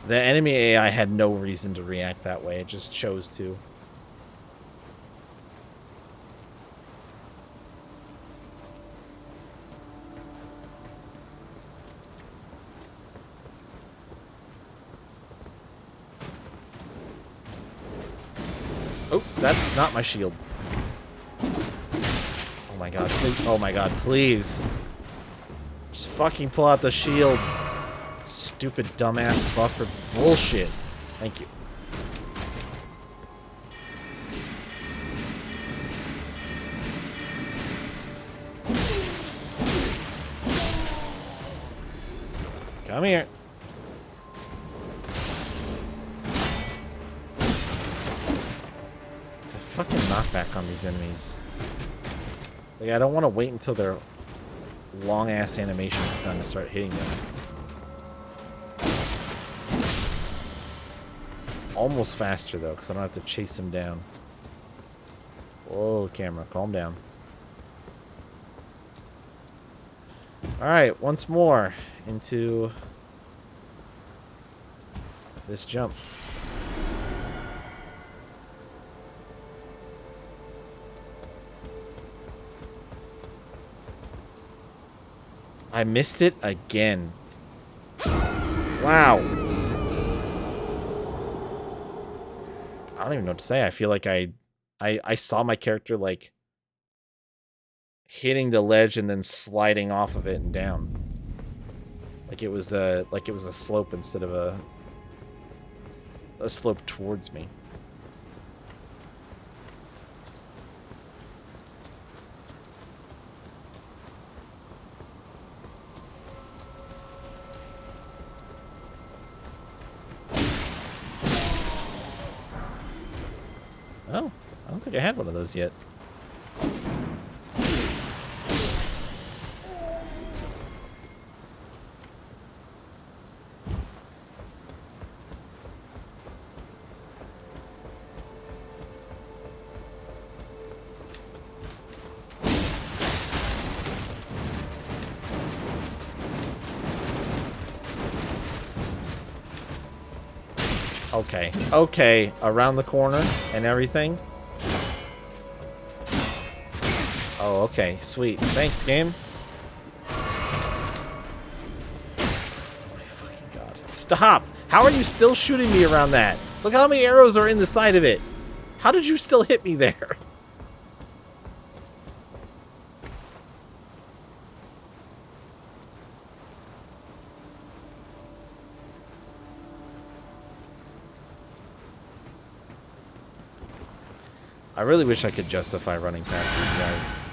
The enemy AI had no reason to react that way. It just chose to. Oh, that's not my shield. Oh my god, please. Oh my god, please. Just fucking pull out the shield. Stupid dumbass buffer bullshit. Thank you. Come here. The fucking knockback on these enemies. It's like I don't want to wait until their long ass animation is done to start hitting them. It's almost faster though, because I don't have to chase him down. Whoa, camera, calm down. Alright, once more into this jump. I missed it again. Wow. I don't even know what to say. I feel like I saw my character like hitting the ledge and then sliding off of it and down. Like it was a slope instead of a slope towards me. Oh, I don't think I had one of those yet. Okay, okay, around the corner and everything. Oh, okay, sweet. Thanks, game. Oh my fucking god. Stop! How are you still shooting me around that? Look how many arrows are in the side of it. How did you still hit me there? I really wish I could justify running past these guys.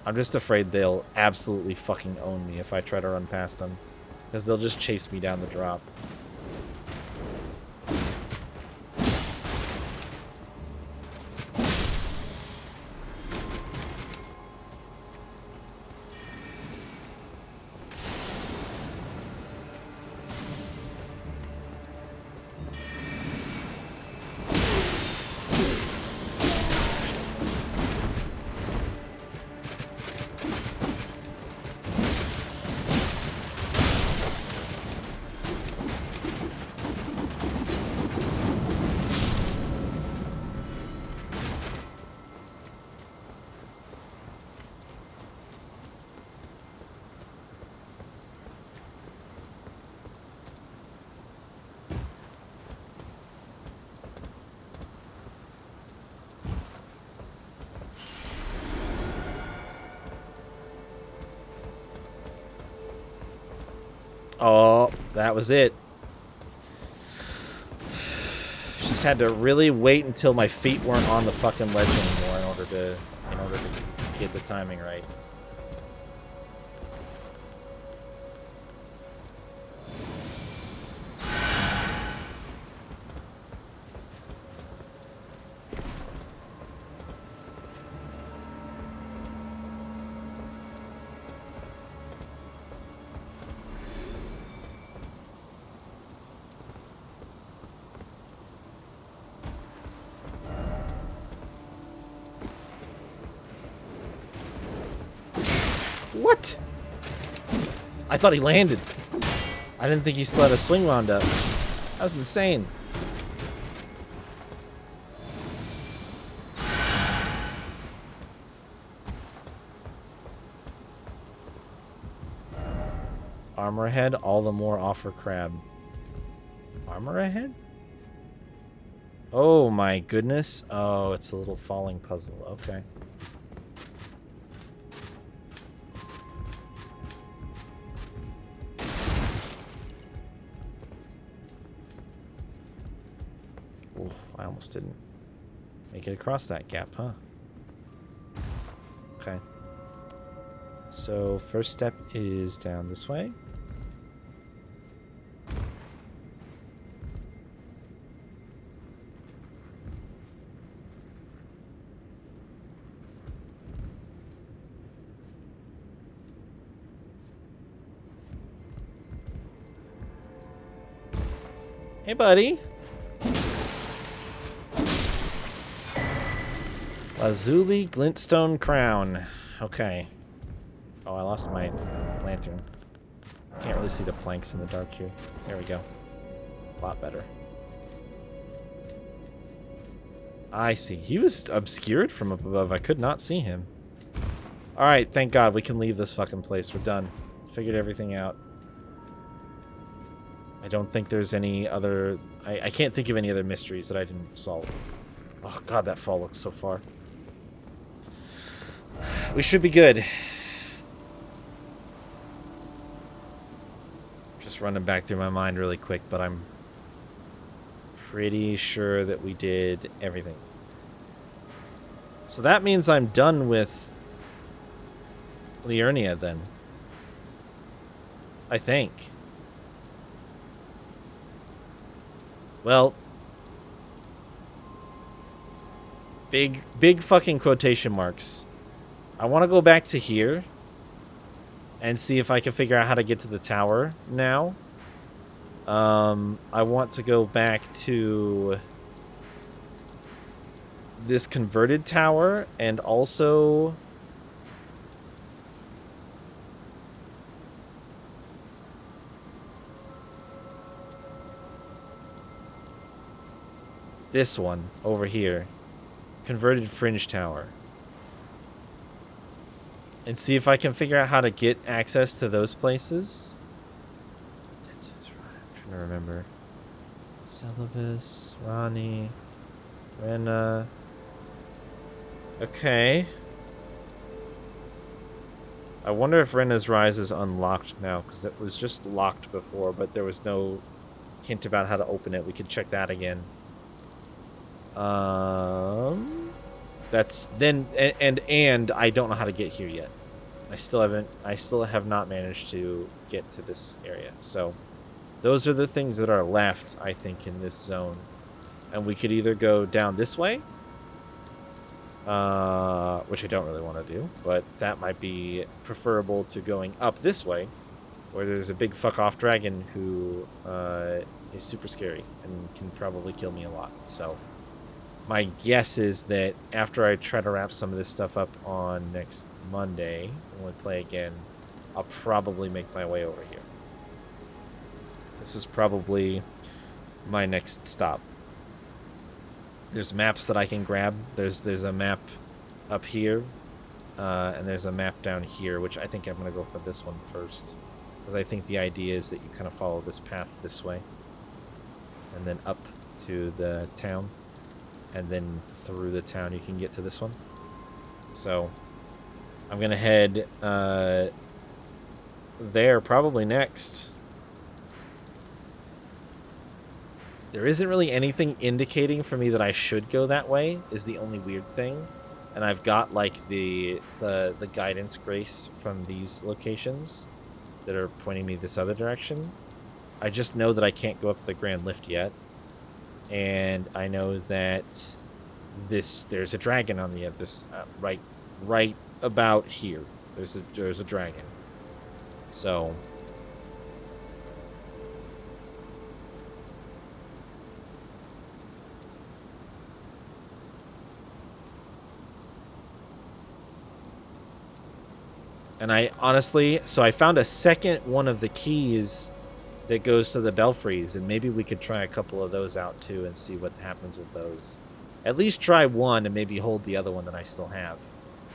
I'm just afraid they'll absolutely fucking own me if I try to run past them. Because they'll just chase me down the drop. Oh, that was it. Just had to really wait until my feet weren't on the fucking ledge anymore in order to get the timing right. What? I thought he landed. I didn't think he still had a swing wand up. That was insane. Armor ahead, all the more offer crab. Armor ahead? Oh my goodness. Oh, it's a little falling puzzle. Okay. Ooh, I almost didn't make it across that gap, huh? Okay. So, first step is down this way. Hey, buddy. Lazuli Glintstone Crown. Okay. Oh, I lost my lantern. Can't really see the planks in the dark here. There we go. A lot better. I see. He was obscured from up above. I could not see him. Alright, thank God. We can leave this fucking place. We're done. Figured everything out. I don't think there's any other... I can't think of any other mysteries that I didn't solve. Oh, God, that fall looks so far. We should be good. Just running back through my mind really quick, but I'm pretty sure that we did everything. So that means I'm done with Liurnia then. I think. Well, big fucking quotation marks. I want to go back to here and see if I can figure out how to get to the tower now. I want to go back to this converted tower and also this one over here. Converted fringe tower. And see if I can figure out how to get access to those places. I'm trying to remember. Celibus, Rani, Rena. Okay. I wonder if Rena's Rise is unlocked now, because it was just locked before, but there was no hint about how to open it. We could check that again. That's then, and I don't know how to get here yet. I still have not managed to get to this area. So those are the things that are left, I think, in this zone. And we could either go down this way, which I don't really want to do, but that might be preferable to going up this way, where there's a big fuck off dragon who is super scary and can probably kill me a lot. So my guess is that after I try to wrap some of this stuff up on next Monday, when we play again, I'll probably make my way over here. This is probably my next stop. There's maps that I can grab. There's a map up here, and there's a map down here, which I think I'm going to go for this one first. Because I think the idea is that you kind of follow this path this way, and then up to the town. And then through the town you can get to this one. So I'm gonna head there probably next. There isn't really anything indicating for me that I should go that way, is the only weird thing. And I've got like the guidance grace from these locations that are pointing me this other direction. I just know that I can't go up the Grand Lift yet. And I know that there's a dragon on the other right about here. There's a dragon. So And I honestly, so I found a second one of the keys that goes to the belfries, and maybe we could try a couple of those out too and see what happens with those. At least try one and maybe hold the other one that I still have.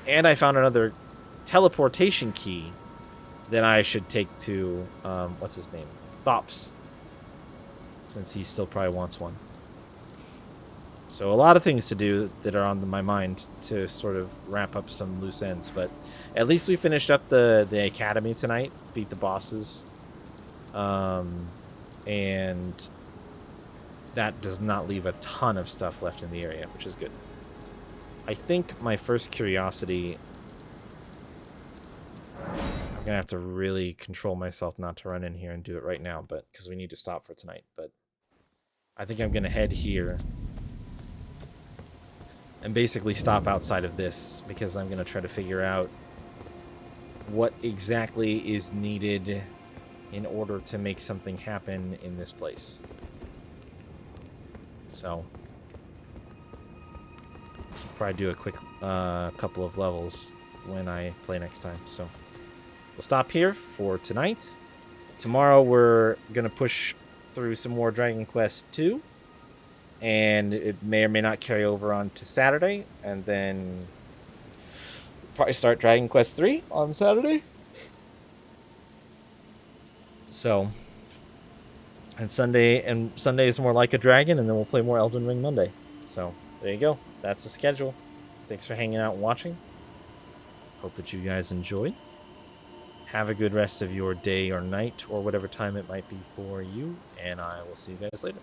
And I found another teleportation key that I should take to, what's his name? Thops. Since he still probably wants one. So a lot of things to do that are on my mind to sort of wrap up some loose ends. But at least we finished up the academy tonight. Beat the bosses. And that does not leave a ton of stuff left in the area, which is good. I think my first curiosity... I'm going to have to really control myself not to run in here and do it right now, but because we need to stop for tonight. But I think I'm going to head here and basically stop outside of this, because I'm going to try to figure out what exactly is needed in order to make something happen in this place. So, I'll probably do a quick couple of levels when I play next time. So, we'll stop here for tonight. Tomorrow we're going to push through some more Dragon Quest II. And it may or may not carry over on to Saturday. And then probably start Dragon Quest III on Saturday. So, and Sunday is more like a dragon, and then we'll play more Elden Ring Monday. So, there you go. That's the schedule. Thanks for hanging out and watching. Hope that you guys enjoyed. Have a good rest of your day or night, or whatever time it might be for you, and I will see you guys later.